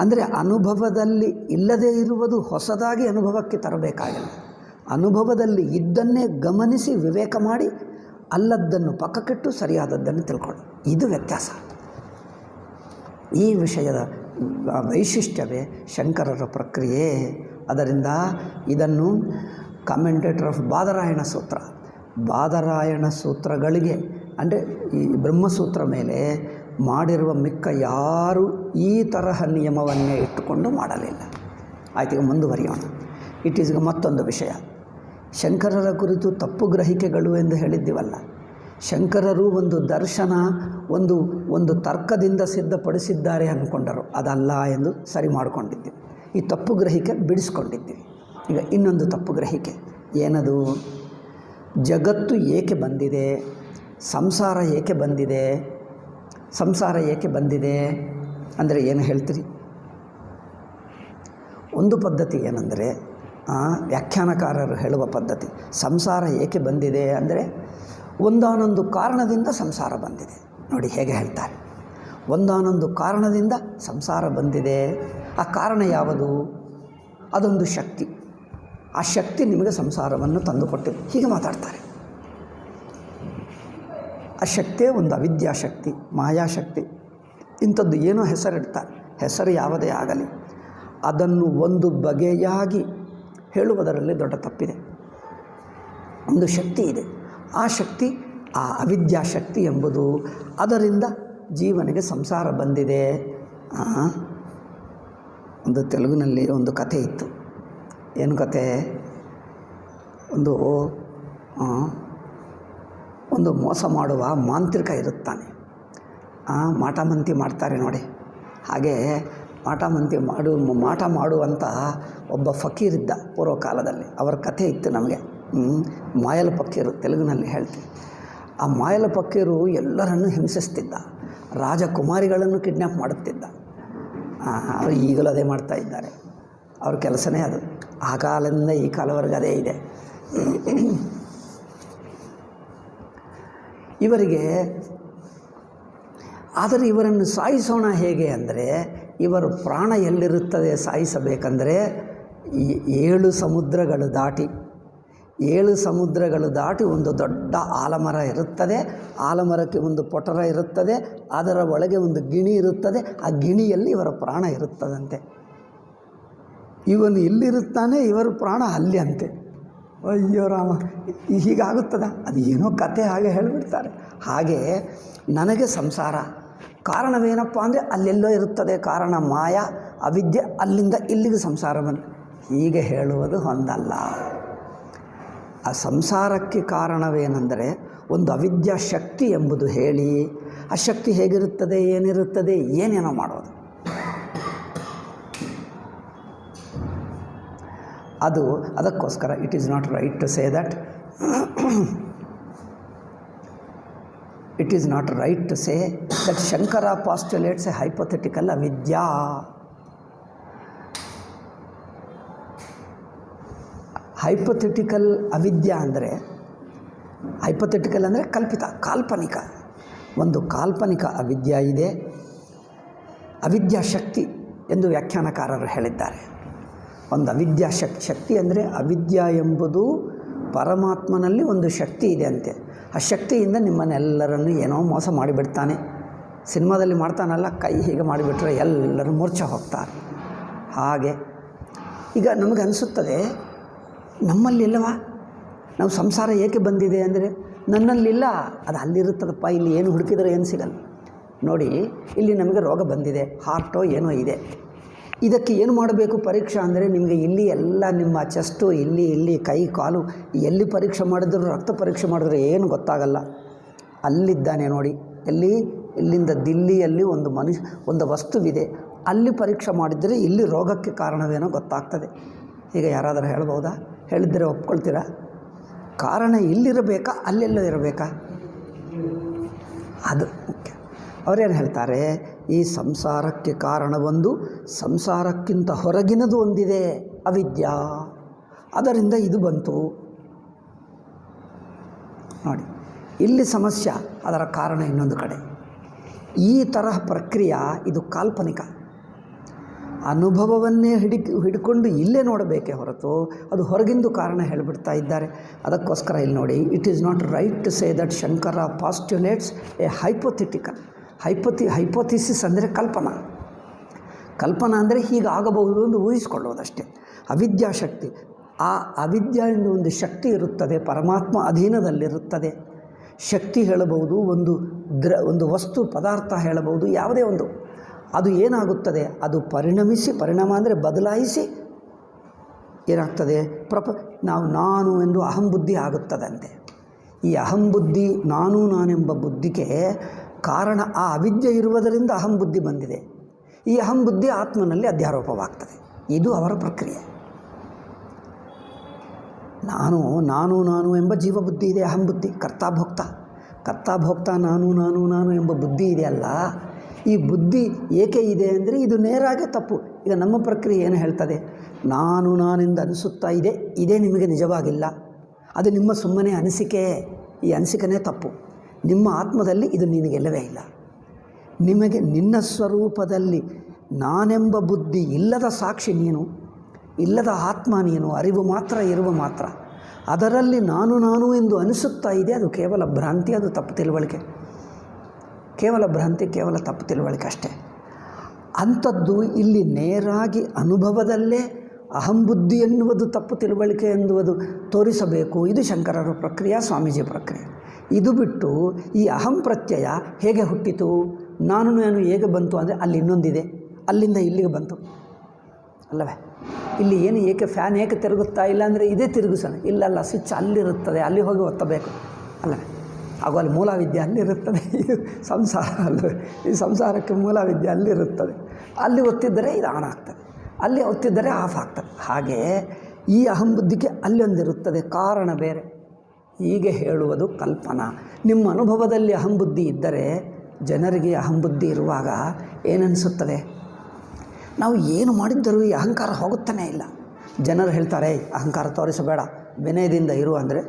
ಅಂದರೆ ಅನುಭವದಲ್ಲಿ ಇಲ್ಲದೇ ಇರುವುದು ಹೊಸದಾಗಿ ಅನುಭವಕ್ಕೆ ತರಬೇಕಾಗಿಲ್ಲ. ಅನುಭವದಲ್ಲಿ ಇದ್ದನ್ನೇ ಗಮನಿಸಿ ವಿವೇಕ ಮಾಡಿ ಅಲ್ಲದ್ದನ್ನು ಪಕ್ಕಕ್ಕಿಟ್ಟು ಸರಿಯಾದದ್ದನ್ನು ತಿಳ್ಕೊಳ್ಳು. ಇದು ವ್ಯತ್ಯಾಸ. ಈ ವಿಷಯದ ವೈಶಿಷ್ಟ್ಯವೇ ಶಂಕರರ ಪ್ರಕ್ರಿಯೆ. ಅದರಿಂದ ಇದನ್ನು ಕಾಮೆಂಟೇಟರ್ ಆಫ್ ಬಾದರಾಯಣ ಸೂತ್ರಗಳಿಗೆ ಅಂದರೆ ಈ ಬ್ರಹ್ಮಸೂತ್ರ ಮೇಲೆ ಮಾಡಿರುವ ಮಿಕ್ಕ ಯಾರೂ ಈ ತರಹ ನಿಯಮವನ್ನೇ ಇಟ್ಟುಕೊಂಡು ಮಾಡಲಿಲ್ಲ. ಆಯ್ತು, ಈಗ ಮುಂದುವರಿಯೋಣ. ಈಗ ಮತ್ತೊಂದು ವಿಷಯ, ಶಂಕರರ ಕುರಿತು ತಪ್ಪು ಗ್ರಹಿಕೆಗಳು ಎಂದು ಹೇಳಿದ್ದೀವಲ್ಲ. ಶಂಕರರು ಒಂದು ದರ್ಶನ, ಒಂದು ತರ್ಕದಿಂದ ಸಿದ್ಧಪಡಿಸಿದ್ದಾರೆ ಅಂದ್ಕೊಂಡರು, ಅದಲ್ಲ ಎಂದು ಸರಿ ಮಾಡಿಕೊಂಡಿದ್ದೀವಿ. ಈ ತಪ್ಪು ಗ್ರಹಿಕೆ ಬಿಡಿಸ್ಕೊಂಡಿದ್ದೀವಿ. ಈಗ ಇನ್ನೊಂದು ತಪ್ಪು ಗ್ರಹಿಕೆ ಏನದು? ಜಗತ್ತು ಏಕೆ ಬಂದಿದೆ, ಸಂಸಾರ ಏಕೆ ಬಂದಿದೆ ಅಂದರೆ ಏನು ಹೇಳ್ತೀರಿ? ಒಂದು ಪದ್ಧತಿ ಏನಂದರೆ, ವ್ಯಾಖ್ಯಾನಕಾರರು ಹೇಳುವ ಪದ್ಧತಿ, ಸಂಸಾರ ಏಕೆ ಬಂದಿದೆ ಅಂದರೆ ಒಂದಾನೊಂದು ಕಾರಣದಿಂದ ಸಂಸಾರ ಬಂದಿದೆ. ನೋಡಿ ಹೇಗೆ ಹೇಳ್ತಾರೆ, ಒಂದಾನೊಂದು ಕಾರಣದಿಂದ ಸಂಸಾರ ಬಂದಿದೆ. ಆ ಕಾರಣ ಯಾವುದು? ಅದೊಂದು ಶಕ್ತಿ. ಆ ಶಕ್ತಿ ನಿಮಗೆ ಸಂಸಾರವನ್ನು ತಂದುಕೊಟ್ಟಿದೆ, ಹೀಗೆ ಮಾತಾಡ್ತಾರೆ. ಆ ಶಕ್ತಿಯೇ ಒಂದು ಅವಿದ್ಯಾಶಕ್ತಿ, ಮಾಯಾಶಕ್ತಿ, ಇಂಥದ್ದು ಏನೋ ಹೆಸರಿಡ್ತಾರೆ. ಹೆಸರು ಯಾವುದೇ ಆಗಲಿ, ಅದನ್ನು ಒಂದು ಬಗೆಯಾಗಿ ಹೇಳುವುದರಲ್ಲಿ ದೊಡ್ಡ ತಪ್ಪಿದೆ. ಒಂದು ಶಕ್ತಿ ಇದೆ. ಆ ಶಕ್ತಿ ಆ ಅವಿದ್ಯಾಶಕ್ತಿ ಎಂಬುದು. ಅದರಿಂದ ಜೀವನಿಗೆ ಸಂಸಾರ ಬಂದಿದೆ. ಒಂದು ತೆಲುಗಿನಲ್ಲಿ ಒಂದು ಕಥೆ ಇತ್ತು. ಏನು ಕತೆ? ಒಂದು ಮೋಸ ಮಾಡುವ ಮಾಂತ್ರಿಕ ಇರುತ್ತಾನೆ. ಮಾಟಮಂತಿ ಮಾಡ್ತಾರೆ ನೋಡಿ, ಹಾಗೆ ಮಾಟ ಮಾಡುವಂಥ ಒಬ್ಬ ಫಕೀರಿದ್ದ ಪೂರ್ವಕಾಲದಲ್ಲಿ. ಅವರ ಕಥೆ ಇತ್ತು ನಮಗೆ. ಮಾಯಲ ಫಕೀರು ತೆಲುಗಿನಲ್ಲಿ ಹೇಳ್ತೀವಿ. ಆ ಮಾಯಲ ಫಕೀರು ಎಲ್ಲರನ್ನೂ ಹಿಂಸಿಸ್ತಿದ್ದ, ರಾಜಕುಮಾರಿಗಳನ್ನು ಕಿಡ್ನ್ಯಾಪ್ ಮಾಡುತ್ತಿದ್ದ. ಅವರು ಈಗಲೂ ಅದೇ ಮಾಡ್ತಾ ಇದ್ದಾರೆ. ಅವ್ರ ಕೆಲಸನೇ ಅದು. ಆ ಕಾಲದಿಂದ ಈ ಕಾಲವರೆಗೆ ಅದೇ ಇದೆ. ಆದರೆ ಇವರನ್ನು ಸಾಯಿಸೋಣ ಹೇಗೆ ಅಂದರೆ, ಇವರ ಪ್ರಾಣ ಎಲ್ಲಿರುತ್ತದೆ ಸಾಯಿಸಬೇಕಂದರೆ 7 ಸಮುದ್ರಗಳು ದಾಟಿ ಒಂದು ದೊಡ್ಡ ಆಲಮರ ಇರುತ್ತದೆ. ಆಲಮರಕ್ಕೆ ಒಂದು ಪೊಟರ ಇರುತ್ತದೆ, ಅದರ ಒಳಗೆ ಒಂದು ಗಿಣಿ ಇರುತ್ತದೆ. ಆ ಗಿಣಿಯಲ್ಲಿ ಇವರ ಪ್ರಾಣ ಇರುತ್ತದಂತೆ. ಇವನು ಇಲ್ಲಿರುತ್ತಾನೆ, ಇವರ ಪ್ರಾಣ ಅಲ್ಲಿ ಅಂತೆ. ಅಯ್ಯೋ ರಾಮ, ಹೀಗಾಗುತ್ತದ? ಅದು ಏನೋ ಕತೆ ಹಾಗೆ ಹೇಳಿಬಿಡ್ತಾರೆ. ಹಾಗೆ ನನಗೆ ಸಂಸಾರ ಕಾರಣವೇನಪ್ಪ ಅಂದರೆ ಅಲ್ಲೆಲ್ಲೋ ಇರುತ್ತದೆ ಕಾರಣ, ಮಾಯ ಅವಿದ್ಯೆ. ಅಲ್ಲಿಂದ ಇಲ್ಲಿಗೆ ಸಂಸಾರ ಬಂದು ಹೀಗೆ ಹೇಳುವುದು ಹೊಂದಲ್ಲ. ಆ ಸಂಸಾರಕ್ಕೆ ಕಾರಣವೇನೆಂದರೆ ಒಂದು ಅವಿದ್ಯಾ ಶಕ್ತಿ ಎಂಬುದು ಹೇಳಿ, ಆ ಶಕ್ತಿ ಹೇಗಿರುತ್ತದೆ, ಏನಿರುತ್ತದೆ, ಏನೇನೋ ಮಾಡೋದು. ಅದಕ್ಕೋಸ್ಕರ it is not right to say that Shankara postulates a hypothetical avidya. Hypothetical avidya ಅಂದರೆ, ಹೈಪೋಥೆಟಿಕಲ್ ಅಂದರೆ ಕಲ್ಪಿತ, ಕಾಲ್ಪನಿಕ. ಒಂದು ಕಾಲ್ಪನಿಕ ಅವಿದ್ಯಾ ಇದೆ. ಅವಿದ್ಯಾಶಕ್ತಿ ಎಂದು ವ್ಯಾಖ್ಯಾನಕಾರರು ಹೇಳಿದ್ದಾರೆ. ಒಂದು ಅವಿದ್ಯಾ ಶಕ್ತಿ ಅಂದರೆ, ಅವಿದ್ಯಾ ಎಂಬುದು ಪರಮಾತ್ಮನಲ್ಲಿ ಒಂದು ಶಕ್ತಿ ಇದೆ ಅಂತೆ. ಆ ಶಕ್ತಿಯಿಂದ ನಿಮ್ಮನ್ನೆಲ್ಲರನ್ನು ಏನೋ ಮೋಸ ಮಾಡಿಬಿಡ್ತಾನೆ. ಸಿನಿಮಾದಲ್ಲಿ ಮಾಡ್ತಾನಲ್ಲ, ಕೈ ಹೀಗೆ ಮಾಡಿಬಿಟ್ರೆ ಎಲ್ಲರೂ ಮೂರ್ಛೆ ಹೋಗ್ತಾರೆ. ಹಾಗೆ ಈಗ ನಮಗೆ ಅನಿಸುತ್ತದೆ, ನಮ್ಮಲ್ಲಿಲ್ಲವಾ? ನಾವು ಸಂಸಾರ ಏಕೆ ಬಂದಿದೆ ಅಂದರೆ ನನ್ನಲ್ಲಿಲ್ಲ, ಅದು ಅಲ್ಲಿರುತ್ತದಪ್ಪ. ಇಲ್ಲಿ ಏನು ಹುಡುಕಿದರೆ ಏನು ಸಿಗಲ್ಲ. ನೋಡಿ, ಇಲ್ಲಿ ನಮಗೆ ರೋಗ ಬಂದಿದೆ, ಹಾರ್ಟೋ ಏನೋ ಇದೆ. ಇದಕ್ಕೆ ಏನು ಮಾಡಬೇಕು ಪರೀಕ್ಷೆ ಅಂದರೆ, ನಿಮಗೆ ಇಲ್ಲಿ ಎಲ್ಲ ನಿಮ್ಮ ಚೆಸ್ಟು, ಇಲ್ಲಿ ಕೈ ಕಾಲು ಎಲ್ಲಿ ಪರೀಕ್ಷೆ ಮಾಡಿದ್ರು, ರಕ್ತ ಪರೀಕ್ಷೆ ಮಾಡಿದ್ರೆ ಏನು ಗೊತ್ತಾಗಲ್ಲ. ಅಲ್ಲಿದ್ದಾನೆ ನೋಡಿ, ಇಲ್ಲಿಂದ ದಿಲ್ಲಿಯಲ್ಲಿ ಒಂದು ವಸ್ತುವಿದೆ, ಅಲ್ಲಿ ಪರೀಕ್ಷೆ ಮಾಡಿದರೆ ಇಲ್ಲಿ ರೋಗಕ್ಕೆ ಕಾರಣವೇನೋ ಗೊತ್ತಾಗ್ತದೆ. ಈಗ ಯಾರಾದರೂ ಹೇಳ್ಬೋದಾ? ಹೇಳಿದರೆ ಒಪ್ಕೊಳ್ತೀರಾ? ಕಾರಣ ಇಲ್ಲಿರಬೇಕಾ, ಅಲ್ಲೆಲ್ಲೋ ಇರಬೇಕಾ? ಅದು ಮುಖ್ಯ. ಅವರೇನು ಹೇಳ್ತಾರೆ, ಈ ಸಂಸಾರಕ್ಕೆ ಕಾರಣವೊಂದು, ಸಂಸಾರಕ್ಕಿಂತ ಹೊರಗಿನದು ಒಂದಿದೆ, ಅವಿದ್ಯಾ. ಅದರಿಂದ ಇದು ಬಂತು ನೋಡಿ. ಇಲ್ಲಿ ಸಮಸ್ಯೆ, ಅದರ ಕಾರಣ ಇನ್ನೊಂದು ಕಡೆ. ಈ ತರಹ ಪ್ರಕ್ರಿಯೆ ಇದು ಕಾಲ್ಪನಿಕ. ಅನುಭವವನ್ನೇ ಹಿಡ್ಕೊಂಡು ಇಲ್ಲೇ ನೋಡಬೇಕೇ ಹೊರತು ಅದು ಹೊರಗಿಂದು ಕಾರಣ ಹೇಳಿಬಿಡ್ತಾ ಇದ್ದಾರೆ. ಅದಕ್ಕೋಸ್ಕರ ಇಲ್ಲಿ ನೋಡಿ, it is not right to say that Shankara postulates a hypothetical. Hypothesis ಅಂದರೆ ಕಲ್ಪನಾ ಅಂದರೆ ಹೀಗಾಗಬಹುದು ಎಂದು ಊಹಿಸಿಕೊಳ್ಳುವುದಷ್ಟೇ. ಅವಿದ್ಯಾಶಕ್ತಿ, ಆ ಅವಿದ್ಯಾ ಎಂದು ಒಂದು ಶಕ್ತಿ ಇರುತ್ತದೆ, ಪರಮಾತ್ಮ ಅಧೀನದಲ್ಲಿರುತ್ತದೆ. ಶಕ್ತಿ ಹೇಳಬಹುದು, ಒಂದು ವಸ್ತು ಪದಾರ್ಥ ಹೇಳಬಹುದು, ಯಾವುದೇ ಒಂದು. ಅದು ಏನಾಗುತ್ತದೆ, ಅದು ಪರಿಣಾಮ ಅಂದರೆ ಬದಲಾಯಿಸಿ ಏನಾಗ್ತದೆ, ನಾನು ಎಂದು ಅಹಂಬುದ್ಧಿ ಆಗುತ್ತದಂತೆ. ಈ ಅಹಂಬುದ್ಧಿ, ನಾನೆಂಬ ಬುದ್ಧಿಗೆ ಕಾರಣ ಆ ಅವಿದ್ಯೆ ಇರುವುದರಿಂದ ಅಹಂಬುದ್ಧಿ ಬಂದಿದೆ. ಈ ಅಹಂಬುದ್ಧಿ ಆತ್ಮನಲ್ಲಿ ಅಧ್ಯಾರೋಪವಾಗ್ತದೆ. ಇದು ಅವರ ಪ್ರಕ್ರಿಯೆ. ನಾನು ಎಂಬ ಜೀವಬುದ್ಧಿ ಇದೆ, ಅಹಂಬುದ್ಧಿ. ಕರ್ತಾಭೋಕ್ತ ನಾನು ಎಂಬ ಬುದ್ಧಿ ಇದೆಯಲ್ಲ, ಈ ಬುದ್ಧಿ ಏಕೆ ಇದೆ ಅಂದರೆ ಇದು ನೇರಾಗೆ ತಪ್ಪು. ಈಗ ನಮ್ಮ ಪ್ರಕ್ರಿಯೆ ಏನು ಹೇಳ್ತದೆ, ನಾನೆಂದು ಅನಿಸುತ್ತಾ ಇದೇ ನಿಮಗೆ ನಿಜವಾಗಿಲ್ಲ, ಅದು ನಿಮ್ಮ ಸುಮ್ಮನೆ ಅನಿಸಿಕೆ. ಈ ಅನಿಸಿಕೆನೇ ತಪ್ಪು. ನಿಮ್ಮ ಆತ್ಮದಲ್ಲಿ ಇದು ನಿನಗೆಲ್ಲವೇ ಇಲ್ಲ. ನಿಮಗೆ ನಿನ್ನ ಸ್ವರೂಪದಲ್ಲಿ ನಾನೆಂಬ ಬುದ್ಧಿ ಇಲ್ಲದ ಸಾಕ್ಷಿ ನೀನು, ಇಲ್ಲದ ಆತ್ಮ ನೀನು, ಅರಿವು ಮಾತ್ರ, ಇರುವ ಮಾತ್ರ. ಅದರಲ್ಲಿ ನಾನು ಎಂದು ಅನಿಸುತ್ತಾ ಇದೆ, ಅದು ಕೇವಲ ಭ್ರಾಂತಿ, ಅದು ತಪ್ಪು ತಿಳುವಳಿಕೆ. ಕೇವಲ ಭ್ರಾಂತಿ, ಕೇವಲ ತಪ್ಪು ತಿಳುವಳಿಕೆ ಅಷ್ಟೇ. ಅಂಥದ್ದು ಇಲ್ಲಿ ನೇರಾಗಿ ಅನುಭವದಲ್ಲೇ ಅಹಂಬುದ್ಧಿ ಎನ್ನುವುದು ತಪ್ಪು ತಿಳುವಳಿಕೆ ಎನ್ನುವುದು ತೋರಿಸಬೇಕು. ಇದು ಶಂಕರರ ಪ್ರಕ್ರಿಯೆ, ಸ್ವಾಮೀಜಿ ಪ್ರಕ್ರಿಯೆ. ಇದು ಬಿಟ್ಟು ಈ ಅಹಂ ಪ್ರತ್ಯಯ ಹೇಗೆ ಹುಟ್ಟಿತು, ನಾನು ಹೇಗೆ ಬಂತು ಅಂದರೆ ಅಲ್ಲಿ ಇನ್ನೊಂದಿದೆ, ಅಲ್ಲಿಂದ ಇಲ್ಲಿಗೆ ಬಂತು ಅಲ್ಲವೇ? ಇಲ್ಲಿ ಏನು ಏಕೆ ಫ್ಯಾನ್ ಏಕೆ ತಿರುಗುತ್ತಾ ಇಲ್ಲ ಅಂದರೆ ಇದೇ ತಿರುಗಿಸೋಣ, ಇಲ್ಲಲ್ಲ ಸ್ವಿಚ್ ಅಲ್ಲಿರುತ್ತದೆ, ಅಲ್ಲಿ ಹೋಗಿ ಒತ್ತಬೇಕು ಅಲ್ಲವೇ? ಹಾಗೂ ಅಲ್ಲಿ ಮೂಲ ವಿದ್ಯೆ ಅಲ್ಲಿರುತ್ತದೆ. ಇದು ಸಂಸಾರ ಅಲ್ಲವೇ? ಈ ಸಂಸಾರಕ್ಕೆ ಮೂಲ ವಿದ್ಯೆ ಅಲ್ಲಿರುತ್ತದೆ. ಅಲ್ಲಿ ಒತ್ತಿದ್ದರೆ ಇದು ಆನ್ ಆಗ್ತದೆ, ಅಲ್ಲಿ ಒತ್ತಿದ್ದರೆ ಆಫ್ ಆಗ್ತದೆ. ಹಾಗೆ ಈ ಅಹಂಬುದ್ಧಿಗೆ ಅಲ್ಲೊಂದಿರುತ್ತದೆ, ಕಾರಣ ಬೇರೆ. ಹೀಗೆ ಹೇಳುವುದು ಕಲ್ಪನಾ. ನಿಮ್ಮ ಅನುಭವದಲ್ಲಿ ಅಹಂಬುದ್ಧಿ ಇದ್ದರೆ, ಜನರಿಗೆ ಅಹಂಬುದ್ಧಿ ಇರುವಾಗ ಏನನ್ನಿಸುತ್ತದೆ? ನಾವು ಏನು ಮಾಡಿದ್ದರೂ ಈ ಅಹಂಕಾರ ಹೋಗುತ್ತಾನೇ ಇಲ್ಲ. ಜನರು ಹೇಳ್ತಾರೆ, ಅಹಂಕಾರ ತೋರಿಸಬೇಡ, ವಿನಯದಿಂದ ಇರು ಅಂದರೆ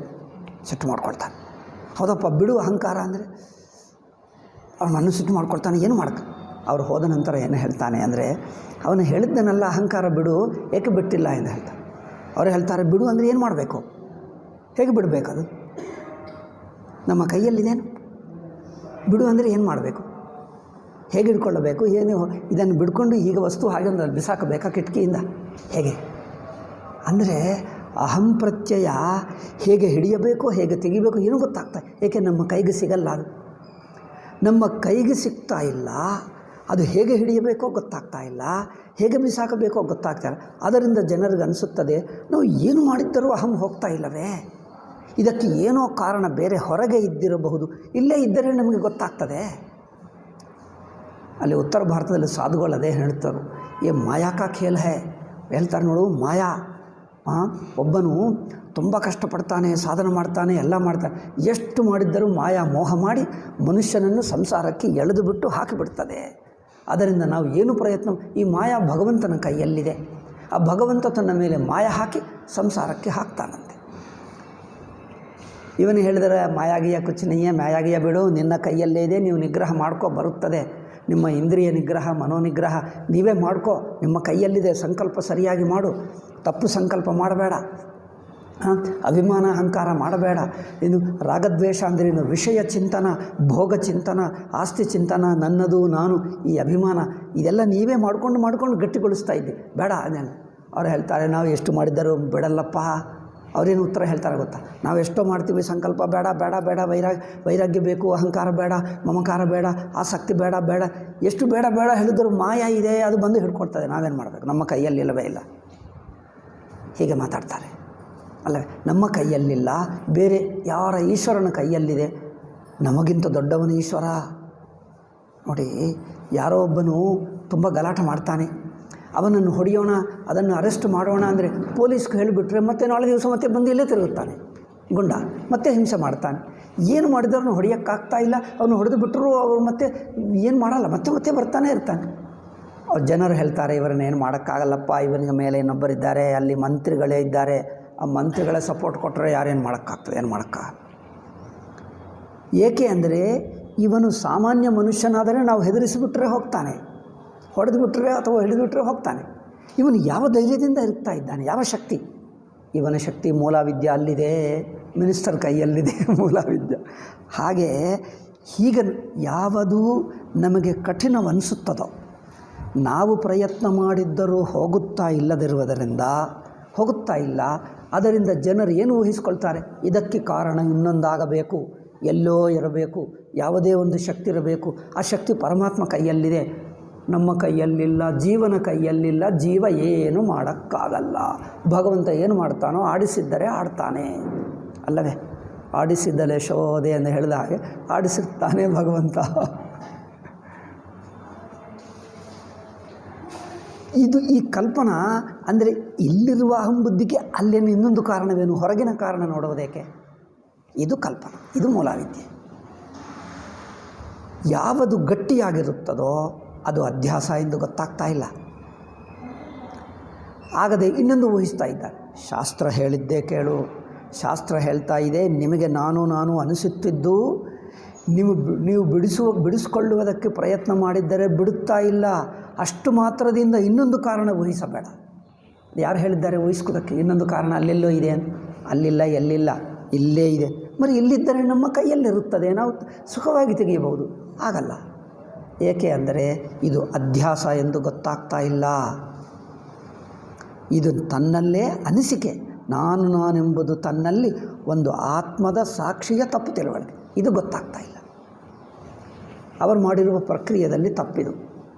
ಸಿಟ್ಟು ಮಾಡ್ಕೊಳ್ತಾನೆ. ಹೌದಪ್ಪ ಬಿಡು ಅಹಂಕಾರ ಅಂದರೆ ಅವನು ಸಿಟ್ಟು ಮಾಡ್ಕೊಳ್ತಾನೆ. ಏನು ಮಾಡಕ್ಕೆ? ಅವ್ರು ಹೋದ ನಂತರ ಏನು ಹೇಳ್ತಾನೆ ಅಂದರೆ, ಅವನು ಹೇಳಿದ್ದನ್ನೆಲ್ಲ ಅಹಂಕಾರ ಬಿಡು, ಏಕೆ ಬಿಟ್ಟಿಲ್ಲ ಎಂದು ಹೇಳ್ತಾನೆ. ಅವರು ಹೇಳ್ತಾರೆ, ಬಿಡು ಅಂದರೆ ಏನು ಮಾಡಬೇಕು, ಹೇಗೆ ಬಿಡಬೇಕದು? ನಮ್ಮ ಕೈಯಲ್ಲಿದೇನು? ಬಿಡು ಅಂದರೆ ಏನು ಮಾಡಬೇಕು, ಹೇಗೆ ಹಿಡ್ಕೊಳ್ಳಬೇಕು, ಏನು ಇದನ್ನು ಬಿಡ್ಕೊಂಡು ಈಗ ವಸ್ತು ಹಾಗೆ ಒಂದು ಬಿಸಾಕಬೇಕಾ ಕಿಟಕಿಯಿಂದ, ಹೇಗೆ? ಅಂದರೆ ಅಹಂ ಪ್ರತ್ಯಯ ಹೇಗೆ ಹಿಡಿಯಬೇಕು, ಹೇಗೆ ತೆಗಿಬೇಕು ಏನೂ ಗೊತ್ತಾಗ್ತದೆ. ಏಕೆ ನಮ್ಮ ಕೈಗೆ ಸಿಗಲ್ಲ, ಅದು ನಮ್ಮ ಕೈಗೆ ಸಿಗ್ತಾ ಇಲ್ಲ. ಅದು ಹೇಗೆ ಹಿಡಿಯಬೇಕೋ ಗೊತ್ತಾಗ್ತಾ ಇಲ್ಲ, ಹೇಗೆ ಬಿಸಾಕಬೇಕೋ ಗೊತ್ತಾಗ್ತಾ ಇಲ್ಲ. ಅದರಿಂದ ಜನರಿಗೆ ಅನಿಸುತ್ತದೆ, ನಾವು ಏನು ಮಾಡಿದ್ದರೂ ಅಹಂ ಹೋಗ್ತಾ ಇಲ್ಲವೇ, ಇದಕ್ಕೆ ಏನೋ ಕಾರಣ ಬೇರೆ ಹೊರಗೆ ಇದ್ದಿರಬಹುದು, ಇಲ್ಲೇ ಇದ್ದರೆ ನಮಗೆ ಗೊತ್ತಾಗ್ತದೆ. ಅಲ್ಲಿ ಉತ್ತರ ಭಾರತದಲ್ಲಿ ಸಾಧುಗಳು ಅದೇ ಹೇಳ್ತಾರೆ, ಏ ಮಾಯಾ ಕಾ ಖೇಲ್ ಹೈ ಹೇಳ್ತಾರೆ ನೋಡು. ಮಾಯಾ, ಒಬ್ಬನು ತುಂಬ ಕಷ್ಟಪಡ್ತಾನೆ, ಸಾಧನೆ ಮಾಡ್ತಾನೆ, ಎಲ್ಲ ಮಾಡ್ತಾನೆ, ಎಷ್ಟು ಮಾಡಿದ್ದರೂ ಮಾಯಾ ಮೋಹ ಮಾಡಿ ಮನುಷ್ಯನನ್ನು ಸಂಸಾರಕ್ಕೆ ಎಳೆದು ಬಿಟ್ಟು ಹಾಕಿಬಿಡ್ತದೆ. ಅದರಿಂದ ನಾವು ಏನು ಪ್ರಯತ್ನ, ಈ ಮಾಯಾ ಭಗವಂತನ ಕೈಯಲ್ಲಿದೆ. ಆ ಭಗವಂತ ತನ್ನ ಮೇಲೆ ಮಾಯ ಹಾಕಿ ಸಂಸಾರಕ್ಕೆ ಹಾಕ್ತಾನಂತೆ. ಇವನು ಹೇಳಿದರೆ ಮಾಯಾಗಿಯ ಕುಚ್ಚನೆಯೇ, ಮಾಯಾಗಿಯ ಬಿಡು, ನಿನ್ನ ಕೈಯಲ್ಲೇ ಇದೆ, ನೀವು ನಿಗ್ರಹ ಮಾಡ್ಕೋ, ಬರುತ್ತದೆ. ನಿಮ್ಮ ಇಂದ್ರಿಯ ನಿಗ್ರಹ, ಮನೋನಿಗ್ರಹ ನೀವೇ ಮಾಡ್ಕೋ, ನಿಮ್ಮ ಕೈಯಲ್ಲಿದೆ. ಸಂಕಲ್ಪ ಸರಿಯಾಗಿ ಮಾಡು, ತಪ್ಪು ಸಂಕಲ್ಪ ಮಾಡಬೇಡ, ಅಭಿಮಾನ ಅಹಂಕಾರ ಮಾಡಬೇಡ. ಇದು ರಾಗದ್ವೇಷ ಅಂದರೆ ಇನ್ನು ವಿಷಯ ಚಿಂತನ, ಭೋಗ ಚಿಂತನ, ಆಸ್ತಿ ಚಿಂತನ, ನನ್ನದು ನಾನು, ಈ ಅಭಿಮಾನ ಇದೆಲ್ಲ ನೀವೇ ಮಾಡ್ಕೊಂಡು ಗಟ್ಟಿಗೊಳಿಸ್ತಾ ಇದ್ದೆ, ಬೇಡ ಅದನ್ನು. ಅವ್ರು ಹೇಳ್ತಾರೆ, ನಾವು ಎಷ್ಟು ಮಾಡಿದ್ದರೂ ಬಿಡಲ್ಲಪ್ಪ. ಅವರೇನು ಉತ್ತರ ಹೇಳ್ತಾರೆ ಗೊತ್ತಾ? ನಾವು ಎಷ್ಟೋ ಮಾಡ್ತೀವಿ ಸಂಕಲ್ಪ, ಬೇಡ ಬೇಡ ಬೇಡ, ವೈರಾಗ್ಯ ಬೇಕು, ಅಹಂಕಾರ ಬೇಡ, ಮಮಕಾರ ಬೇಡ, ಆಸಕ್ತಿ ಬೇಡ ಬೇಡ, ಎಷ್ಟು ಬೇಡ ಬೇಡ ಹೇಳಿದ್ರು ಮಾಯ ಇದೆ, ಅದು ಬಂದು ಹಿಡ್ಕೊಳ್ತದೆ. ನಾವೇನು ಮಾಡಬೇಕು? ನಮ್ಮ ಕೈಯಲ್ಲಿಲ್ಲವೇ ಇಲ್ಲ, ಹೀಗೆ ಮಾತಾಡ್ತಾರೆ ಅಲ್ಲವೇ? ನಮ್ಮ ಕೈಯಲ್ಲಿಲ್ಲ, ಬೇರೆ ಯಾರ ಈಶ್ವರನ ಕೈಯಲ್ಲಿದೆ. ನಮಗಿಂತ ದೊಡ್ಡವನು ಈಶ್ವರ. ನೋಡಿ, ಯಾರೋ ಒಬ್ಬನು ತುಂಬ ಗಲಾಟೆ ಮಾಡ್ತಾನೆ, ಅವನನ್ನು ಹೊಡೆಯೋಣ, ಅದನ್ನು ಅರೆಸ್ಟ್ ಮಾಡೋಣ ಅಂದರೆ ಪೊಲೀಸ್ಗೆ ಹೇಳಿಬಿಟ್ರೆ ಮತ್ತೆ ನಾಳೆ ದಿವಸ ಮತ್ತೆ ಬಂದು ಇಲ್ಲೇ ತಿರುಗುತ್ತಾನೆ ಗುಂಡ, ಮತ್ತೆ ಹಿಂಸೆ ಮಾಡ್ತಾನೆ. ಏನು ಮಾಡಿದವ್ರನ್ನ ಹೊಡೆಯೋಕ್ಕಾಗ್ತಾ ಇಲ್ಲ, ಅವನು ಹೊಡೆದು ಬಿಟ್ಟರು ಅವರು ಮತ್ತೆ ಏನು ಮಾಡಲ್ಲ, ಮತ್ತೆ ಬರ್ತಾನೆ ಇರ್ತಾನೆ. ಅವ್ರು ಜನರು ಹೇಳ್ತಾರೆ, ಇವರನ್ನೇನು ಮಾಡೋಕ್ಕಾಗಲ್ಲಪ್ಪ, ಇವನಿಗೆ ಮೇಲೆ ಇನ್ನೊಬ್ಬರಿದ್ದಾರೆ, ಅಲ್ಲಿ ಮಂತ್ರಿಗಳೇ ಇದ್ದಾರೆ, ಆ ಮಂತ್ರಿಗಳೇ ಸಪೋರ್ಟ್ ಕೊಟ್ಟರೆ ಯಾರೇನು ಮಾಡೋಕ್ಕಾಗ್ತದೆ? ಏನು ಮಾಡೋಕ್ಕಾಗಲ್ಲ. ಏಕೆ ಅಂದರೆ ಇವನು ಸಾಮಾನ್ಯ ಮನುಷ್ಯನಾದರೆ ನಾವು ಹೆದರಿಸಿಬಿಟ್ರೆ ಹೋಗ್ತಾನೆ, ಹೊಡೆದು ಬಿಟ್ಟರೆ ಅಥವಾ ಹಿಡಿದುಬಿಟ್ರೆ ಹೋಗ್ತಾನೆ. ಇವನು ಯಾವ ಧೈರ್ಯದಿಂದ ಇರ್ತಾ ಇದ್ದಾನೆ? ಯಾವ ಶಕ್ತಿ? ಇವನ ಶಕ್ತಿ ಮೂಲ ವಿದ್ಯೆ ಅಲ್ಲಿದೆ, ಮಿನಿಸ್ಟರ್ ಕೈಯಲ್ಲಿದೆ ಮೂಲ ವಿದ್ಯೆ. ಹಾಗೆ ಹೀಗೆ ಯಾವುದು ನಮಗೆ ಕಠಿಣವನಿಸುತ್ತದೋ, ನಾವು ಪ್ರಯತ್ನ ಮಾಡಿದ್ದರೂ ಹೋಗುತ್ತಾ ಇಲ್ಲ. ಅದರಿಂದ ಜನರು ಏನು ಊಹಿಸ್ಕೊಳ್ತಾರೆ? ಇದಕ್ಕೆ ಕಾರಣ ಇನ್ನೊಂದಾಗಬೇಕು, ಎಲ್ಲೋ ಇರಬೇಕು, ಯಾವುದೇ ಒಂದು ಶಕ್ತಿ ಇರಬೇಕು. ಆ ಶಕ್ತಿ ಪರಮಾತ್ಮ ಕೈಯಲ್ಲಿದೆ, ನಮ್ಮ ಕೈಯಲ್ಲಿಲ್ಲ, ಜೀವನ ಕೈಯಲ್ಲಿಲ್ಲ. ಜೀವ ಏನು ಮಾಡೋಕ್ಕಾಗಲ್ಲ. ಭಗವಂತ ಏನು ಮಾಡ್ತಾನೋ, ಆಡಿಸಿದ್ದರೆ ಆಡ್ತಾನೆ ಅಲ್ಲವೇ? ಆಡಿಸಿದ್ದಲೇ ಶೋಧೆ ಎಂದು ಹೇಳಿದ ಹಾಗೆ ಆಡಿಸಿರ್ತಾನೆ ಭಗವಂತ. ಇದು ಈ ಕಲ್ಪನಾ ಅಂದರೆ ಇಲ್ಲಿರುವ ಅಹಂಬುದ್ಧಿಗೆ ಅಲ್ಲೇನು ಇನ್ನೊಂದು ಕಾರಣವೇನು, ಹೊರಗಿನ ಕಾರಣ ನೋಡುವುದೇಕೆ? ಇದು ಕಲ್ಪನಾ, ಇದು ಮೂಲವಿದ್ಯೆ. ಯಾವುದು ಗಟ್ಟಿಯಾಗಿರುತ್ತದೋ ಅದು ಅಧ್ಯಾಸ ಎಂದು ಗೊತ್ತಾಗ್ತಾ ಇಲ್ಲ. ಆಗದೆ ಇನ್ನೊಂದು ಊಹಿಸ್ತಾ ಇದ್ದಾರೆ. ಶಾಸ್ತ್ರ ಹೇಳಿದ್ದೇ ಕೇಳು, ಶಾಸ್ತ್ರ ಹೇಳ್ತಾ ಇದೆ, ನಿಮಗೆ ನಾನು ಅನಿಸುತ್ತಿದ್ದು ನೀವು ಬಿಡಿಸಿಕೊಳ್ಳುವುದಕ್ಕೆ ಪ್ರಯತ್ನ ಮಾಡಿದ್ದರೆ ಬಿಡುತ್ತಾ ಇಲ್ಲ. ಅಷ್ಟು ಮಾತ್ರದಿಂದ ಇನ್ನೊಂದು ಕಾರಣ ಊಹಿಸಬೇಡ. ಯಾರು ಹೇಳಿದ್ದಾರೆ ಊಹಿಸ್ಕೋದಕ್ಕೆ? ಇನ್ನೊಂದು ಕಾರಣ ಅಲ್ಲೆಲ್ಲೋ ಇದೆ ಅಂತ. ಅಲ್ಲಿಲ್ಲ, ಎಲ್ಲಿಲ್ಲ, ಇಲ್ಲೇ ಇದೆ. మరి ಇಲ್ಲಿದ್ದರೆ ನಮ್ಮ ಕೈಯಲ್ಲಿರುತ್ತದೆ, ನಾವು ಸುಖವಾಗಿ ತೆಗೆಯಬಹುದು. ಆಗಲ್ಲ. ಏಕೆ ಅಂದರೆ ಇದು ಅಧ್ಯಾಸ ಎಂದು ಗೊತ್ತಾಗ್ತಾ ಇಲ್ಲ. ಇದು ತನ್ನಲ್ಲೇ ಅನಿಸಿಕೆ, ನಾನೆಂಬುದು ತನ್ನಲ್ಲಿ ಒಂದು ಆತ್ಮದ ಸಾಕ್ಷಿಯ ತಪ್ಪು ತಿಳುವಳಿಕೆ. ಇದು ಗೊತ್ತಾಗ್ತಾ ಇಲ್ಲ. ಅವರು ಮಾಡಿರುವ ಪ್ರಕ್ರಿಯೆಯಲ್ಲಿ ತಪ್ಪಿದು.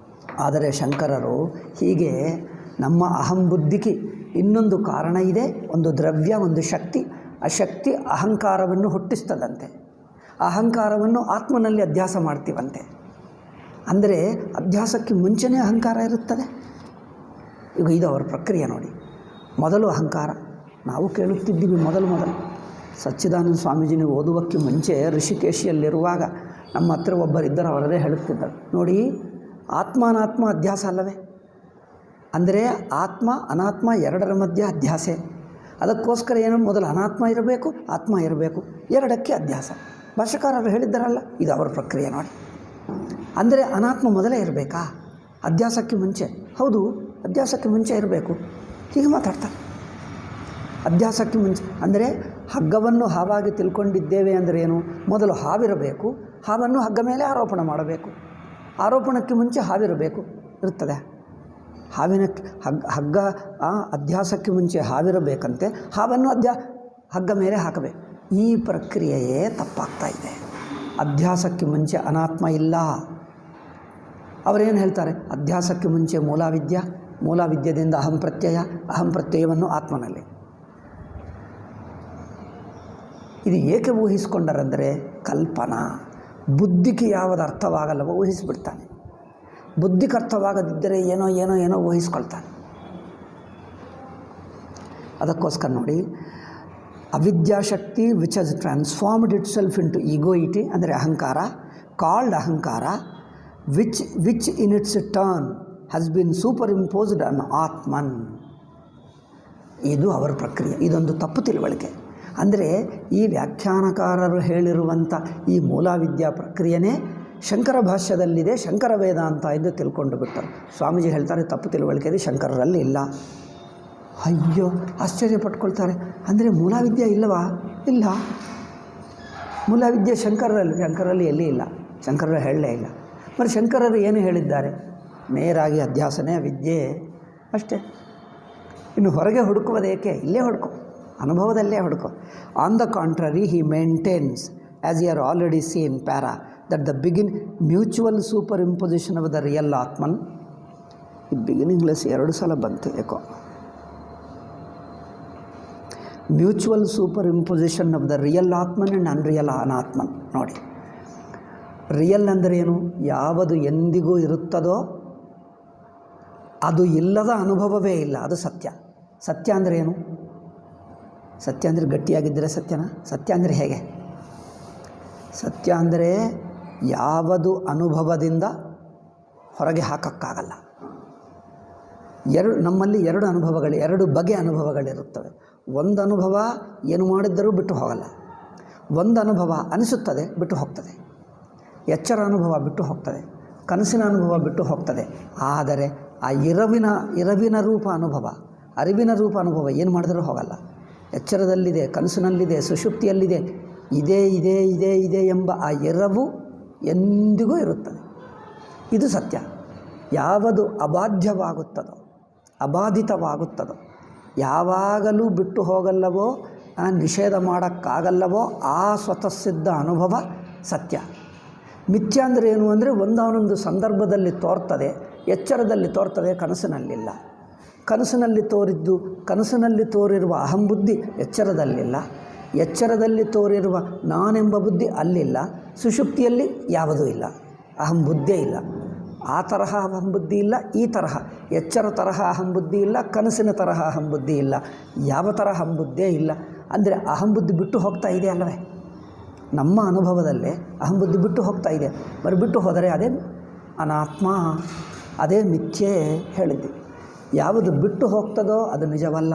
ಆದರೆ ಶಂಕರರು ಹೀಗೆ ನಮ್ಮ ಅಹಂಬುದ್ಧಿಗೆ ಇನ್ನೊಂದು ಕಾರಣ ಇದೆ, ಒಂದು ದ್ರವ್ಯ, ಒಂದು ಶಕ್ತಿ. ಆ ಶಕ್ತಿ ಅಹಂಕಾರವನ್ನು ಹುಟ್ಟಿಸ್ತದಂತೆ. ಅಹಂಕಾರವನ್ನು ಆತ್ಮನಲ್ಲಿ ಅಧ್ಯಾಸ ಮಾಡ್ತೀವಂತೆ. ಅಂದರೆ ಅಧ್ಯಾಸಕ್ಕೆ ಮುಂಚೆನೇ ಅಹಂಕಾರ ಇರುತ್ತದೆ. ಈಗ ಇದು ಅವರ ಪ್ರಕ್ರಿಯೆ ನೋಡಿ. ಮೊದಲು ಅಹಂಕಾರ. ನಾವು ಕೇಳುತ್ತಿದ್ದೀವಿ ಮೊದಲು ಸಚ್ಚಿದಾನಂದ ಸ್ವಾಮೀಜಿನ ಓದುವಕ್ಕೆ ಮುಂಚೆ ಋಷಿಕೇಶಿಯಲ್ಲಿರುವಾಗ ನಮ್ಮ ಹತ್ರ ಒಬ್ಬರಿದ್ದರು, ಅವರದೇ ಹೇಳುತ್ತಿದ್ದರು, ನೋಡಿ ಆತ್ಮ ಅಧ್ಯಾಸ ಅಲ್ಲವೇ? ಅಂದರೆ ಆತ್ಮ ಅನಾತ್ಮ ಎರಡರ ಮಧ್ಯೆ ಅಧ್ಯಾಸೆ. ಅದಕ್ಕೋಸ್ಕರ ಏನು, ಮೊದಲು ಅನಾತ್ಮ ಇರಬೇಕು, ಆತ್ಮ ಇರಬೇಕು, ಎರಡಕ್ಕೆ ಅಧ್ಯಾಸ. ಭಾಷಾಕಾರರು ಹೇಳಿದ್ದಾರಲ್ಲ, ಇದು ಅವರ ಪ್ರಕ್ರಿಯೆ ನೋಡಿ. ಅಂದರೆ ಅನಾತ್ಮ ಮೊದಲೇ ಇರಬೇಕಾ ಅಧ್ಯಾಸಕ್ಕೆ ಮುಂಚೆ? ಹೌದು, ಅಧ್ಯಾಸಕ್ಕೆ ಮುಂಚೆ ಇರಬೇಕು. ಹೀಗೆ ಮಾತಾಡ್ತಾರೆ. ಅಧ್ಯಾಸಕ್ಕೆ ಮುಂಚೆ ಅಂದರೆ ಹಗ್ಗವನ್ನು ಹಾವಾಗಿ ತಿಳ್ಕೊಂಡಿದ್ದೇವೆ ಅಂದರೆ ಏನು? ಮೊದಲು ಹಾವಿರಬೇಕು, ಹಾವನ್ನು ಹಗ್ಗ ಮೇಲೆ ಆರೋಪಣ ಮಾಡಬೇಕು. ಆರೋಪಣಕ್ಕೆ ಮುಂಚೆ ಹಾವಿರಬೇಕು, ಇರ್ತದೆ. ಹಗ್ಗ ಅಧ್ಯಾಸಕ್ಕೆ ಮುಂಚೆ ಹಾವಿರಬೇಕಂತೆ, ಹಾವನ್ನು ಹಗ್ಗ ಮೇಲೆ ಹಾಕಬೇಕು. ಈ ಪ್ರಕ್ರಿಯೆಯೇ ತಪ್ಪಾಗ್ತಾ ಇದೆ. ಅಧ್ಯಾಸಕ್ಕೆ ಮುಂಚೆ ಅನಾತ್ಮ ಇಲ್ಲ. ಅವರೇನು ಹೇಳ್ತಾರೆ? ಅಧ್ಯಾಸಕ್ಕೆ ಮುಂಚೆ ಮೂಲವಿದ್ಯದಿಂದ ಅಹಂ ಪ್ರತ್ಯಯವನ್ನು ಆತ್ಮನಲ್ಲಿ. ಇದು ಏಕೆ ಊಹಿಸ್ಕೊಂಡರೆಂದರೆ ಕಲ್ಪನಾ. ಬುದ್ಧಿಗೆ ಯಾವುದು ಅರ್ಥವಾಗಲ್ಲವೋ ಊಹಿಸಿಬಿಡ್ತಾನೆ. ಬುದ್ಧಿಗೆ ಅರ್ಥವಾಗದಿದ್ದರೆ ಏನೋ ಊಹಿಸ್ಕೊಳ್ತಾನೆ. ಅದಕ್ಕೋಸ್ಕರ ನೋಡಿ, avidyashakti which has transformed itself into egoity ಅಂದರೆ ahankara, called ahankara, which in its turn has been superimposed on Atman. ಇದು ಅವರ ಪ್ರಕ್ರಿಯೆ. ಇದೊಂದು ತಪ್ಪು ತಿಳುವಳಿಕೆ. ಅಂದರೆ ಈ ವ್ಯಾಖ್ಯಾನಕಾರರು ಹೇಳಿರುವಂಥ ಈ ಮೂಲವಿದ್ಯಾ ಪ್ರಕ್ರಿಯೆನೇ ಶಂಕರ ಭಾಷ್ಯದಲ್ಲಿದೆ, ಶಂಕರ ವೇದಾಂತ ಎಂದು ತಿಳ್ಕೊಂಡು ಬಿಟ್ಟರು. ಸ್ವಾಮೀಜಿ ಹೇಳ್ತಾರೆ ತಪ್ಪು ತಿಳುವಳಿಕೆ ಇದೆ, ಶಂಕರರಲ್ಲಿ ಇಲ್ಲ. ಅಯ್ಯೋ, ಆಶ್ಚರ್ಯಪಟ್ಕೊಳ್ತಾರೆ. ಅಂದರೆ ಮೂಲವಿದ್ಯೆ ಇಲ್ಲವಾ? ಇಲ್ಲ. ಮೂಲವಿದ್ಯೆ ಶಂಕರರಲ್ಲಿ ಎಲ್ಲಿ ಇಲ್ಲ, ಶಂಕರರು ಹೇಳಲೇ ಇಲ್ಲ. మరి ಶಂಕರರು ಏನು ಹೇಳಿದ್ದಾರೆ? ನೇರಾಗಿ ಅಧ್ಯಾಸನೆ ವಿದ್ಯೆ ಅಷ್ಟೇ. ಇನ್ನು ಹೊರಗೆ ಹುಡುಕುವುದೇಕೆ? ಇಲ್ಲೇ ಹುಡುಕೋ, ಅನುಭವದಲ್ಲೇ ಹುಡುಕೋ. On the contrary he maintains, as you are already seen para, that the mutual superimposition of the real Atman. ಈ ಬಿಗಿನಿಂಗ್ಲೆಸ್ 2 ಸಲ ಬಂತು ಏಕೋ. Mutual superimposition of the real Atman and unreal anatman. ನೋಡಿ, ರಿಯಲ್ ಅಂದರೆ ಏನು? ಯಾವುದು ಎಂದಿಗೂ ಇರುತ್ತದೋ ಅದು ಇಲ್ಲದ ಅನುಭವವೇ ಇಲ್ಲ, ಅದು ಸತ್ಯ. ಸತ್ಯ ಅಂದರೆ ಏನು? ಸತ್ಯ ಅಂದರೆ ಗಟ್ಟಿಯಾಗಿದ್ದರೆ ಸತ್ಯನಾ? ಸತ್ಯ ಅಂದರೆ ಹೇಗೆ? ಸತ್ಯ ಅಂದರೆ ಯಾವುದು ಅನುಭವದಿಂದ ಹೊರಗೆ ಹಾಕೋಕ್ಕಾಗಲ್ಲ. ನಮ್ಮಲ್ಲಿ 2 ಬಗೆಯ ಅನುಭವಗಳಿರುತ್ತವೆ. ಒಂದು ಅನುಭವ ಏನು ಮಾಡಿದ್ದರೂ ಬಿಟ್ಟು ಹೋಗಲ್ಲ. ಒಂದು ಅನುಭವ ಅನಿಸುತ್ತದೆ, ಬಿಟ್ಟು ಹೋಗ್ತದೆ. ಎಚ್ಚರ ಅನುಭವ ಬಿಟ್ಟು ಹೋಗ್ತದೆ, ಕನಸಿನ ಅನುಭವ ಬಿಟ್ಟು ಹೋಗ್ತದೆ. ಆದರೆ ಆ ಇರವಿನ ರೂಪ ಅನುಭವ, ಅರಿವಿನ ರೂಪ ಅನುಭವ ಏನು ಮಾಡಿದರೂ ಹೋಗಲ್ಲ. ಎಚ್ಚರದಲ್ಲಿದೆ, ಕನಸಿನಲ್ಲಿದೆ, ಸುಷುಪ್ತಿಯಲ್ಲಿದೆ, ಇದೆ ಎಂಬ ಆ ಎರವು ಎಂದಿಗೂ ಇರುತ್ತದೆ. ಇದು ಸತ್ಯ. ಯಾವುದು ಅಬಾಧ್ಯವಾಗುತ್ತದೋ, ಅಬಾಧಿತವಾಗುತ್ತದೋ, ಯಾವಾಗಲೂ ಬಿಟ್ಟು ಹೋಗಲ್ಲವೋ, ನಿಷೇಧ ಮಾಡೋಕ್ಕಾಗಲ್ಲವೋ ಆ ಸ್ವತಃಸಿದ್ಧ ಅನುಭವ ಸತ್ಯ. ಮಿಥ್ಯ ಅಂದರೆ ಏನು ಅಂದರೆ ಒಂದೊಂದು ಸಂದರ್ಭದಲ್ಲಿ ತೋರ್ತದೆ, ಎಚ್ಚರದಲ್ಲಿ ತೋರ್ತದೆ, ಕನಸಿನಲ್ಲಿಲ್ಲ. ಕನಸಿನಲ್ಲಿ ತೋರಿರುವ ಅಹಂಬುದ್ಧಿ ಎಚ್ಚರದಲ್ಲಿಲ್ಲ. ಎಚ್ಚರದಲ್ಲಿ ತೋರಿರುವ ನಾನೆಂಬ ಬುದ್ಧಿ ಅಲ್ಲಿಲ್ಲ. ಸುಷುಪ್ತಿಯಲ್ಲಿ ಯಾವುದೂ ಇಲ್ಲ, ಅಹಂಬುದ್ಧೇ ಇಲ್ಲ. ಆ ತರಹ ಅಹಂಬುದ್ಧಿ ಇಲ್ಲ, ಈ ತರಹ ಎಚ್ಚರ ತರಹ ಅಹಂಬುದ್ಧಿ ಇಲ್ಲ, ಕನಸಿನ ತರಹ ಅಹಂಬುದ್ಧಿ ಇಲ್ಲ, ಯಾವ ತರಹ ಅಹಂಬುದ್ಧೇ ಇಲ್ಲ. ಅಂದರೆ ಅಹಂಬುದ್ಧಿ ಬಿಟ್ಟು ಹೋಗ್ತಾ ಇದೆ ಅಲ್ಲವೇ? ನಮ್ಮ ಅನುಭವದಲ್ಲೇ ಅಹಂಬುದ್ಧಿ ಬಿಟ್ಟು ಹೋಗ್ತಾ ಇದೆ. ಬಿಟ್ಟು ಹೋದರೆ ಅದೇ ಅನಾತ್ಮ, ಅದೇ ಮಿಥ್ಯೆ ಹೇಳಿದ್ದೆ. ಯಾವುದು ಬಿಟ್ಟು ಹೋಗ್ತದೋ ಅದು ನಿಜವಲ್ಲ.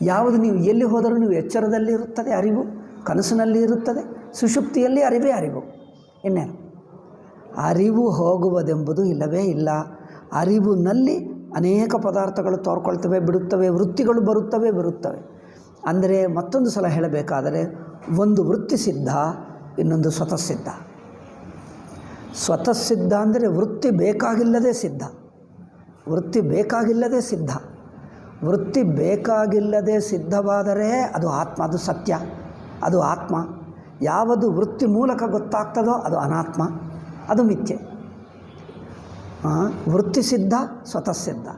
ಯಾವುದು ನೀವು ಎಲ್ಲಿ ಹೋದರೂ ನೀವು ಎಚ್ಚರದಲ್ಲಿ ಇರುತ್ತದೆ ಅರಿವು, ಕನಸಿನಲ್ಲಿ ಇರುತ್ತದೆ, ಸುಷುಪ್ತಿಯಲ್ಲಿ ಅರಿವು. ಇನ್ನೇನು? ಅರಿವು ಹೋಗುವುದೆಂಬುದು ಇಲ್ಲವೇ ಇಲ್ಲ. ಅರಿವಿನಲ್ಲಿ ಅನೇಕ ಪದಾರ್ಥಗಳು ತೋರ್ಕೊಳ್ತವೆ, ಬಿಡುತ್ತವೆ, ವೃತ್ತಿಗಳು ಬರುತ್ತವೆ. ಅಂದರೆ ಮತ್ತೊಂದು ಸಲ ಹೇಳಬೇಕಾದರೆ, ಒಂದು ವೃತ್ತಿ ಸಿದ್ಧ, ಇನ್ನೊಂದು ಸ್ವತಃಸಿದ್ಧ. ಸ್ವತಃಸಿದ್ಧ ಅಂದರೆ ವೃತ್ತಿ ಬೇಕಾಗಿಲ್ಲದೆ ಸಿದ್ಧ. ವೃತ್ತಿ ಬೇಕಾಗಿಲ್ಲದೆ ಸಿದ್ಧವಾದರೆ ಅದು ಆತ್ಮ, ಅದು ಸತ್ಯ, ಅದು ಆತ್ಮ. ಯಾವುದು ವೃತ್ತಿ ಮೂಲಕ ಗೊತ್ತಾಗ್ತದೋ ಅದು ಅನಾತ್ಮ, ಅದು ಮಿಥ್ಯೆ. ವೃತ್ತಿ ಸಿದ್ಧ, ಸ್ವತಃ ಸಿದ್ಧ,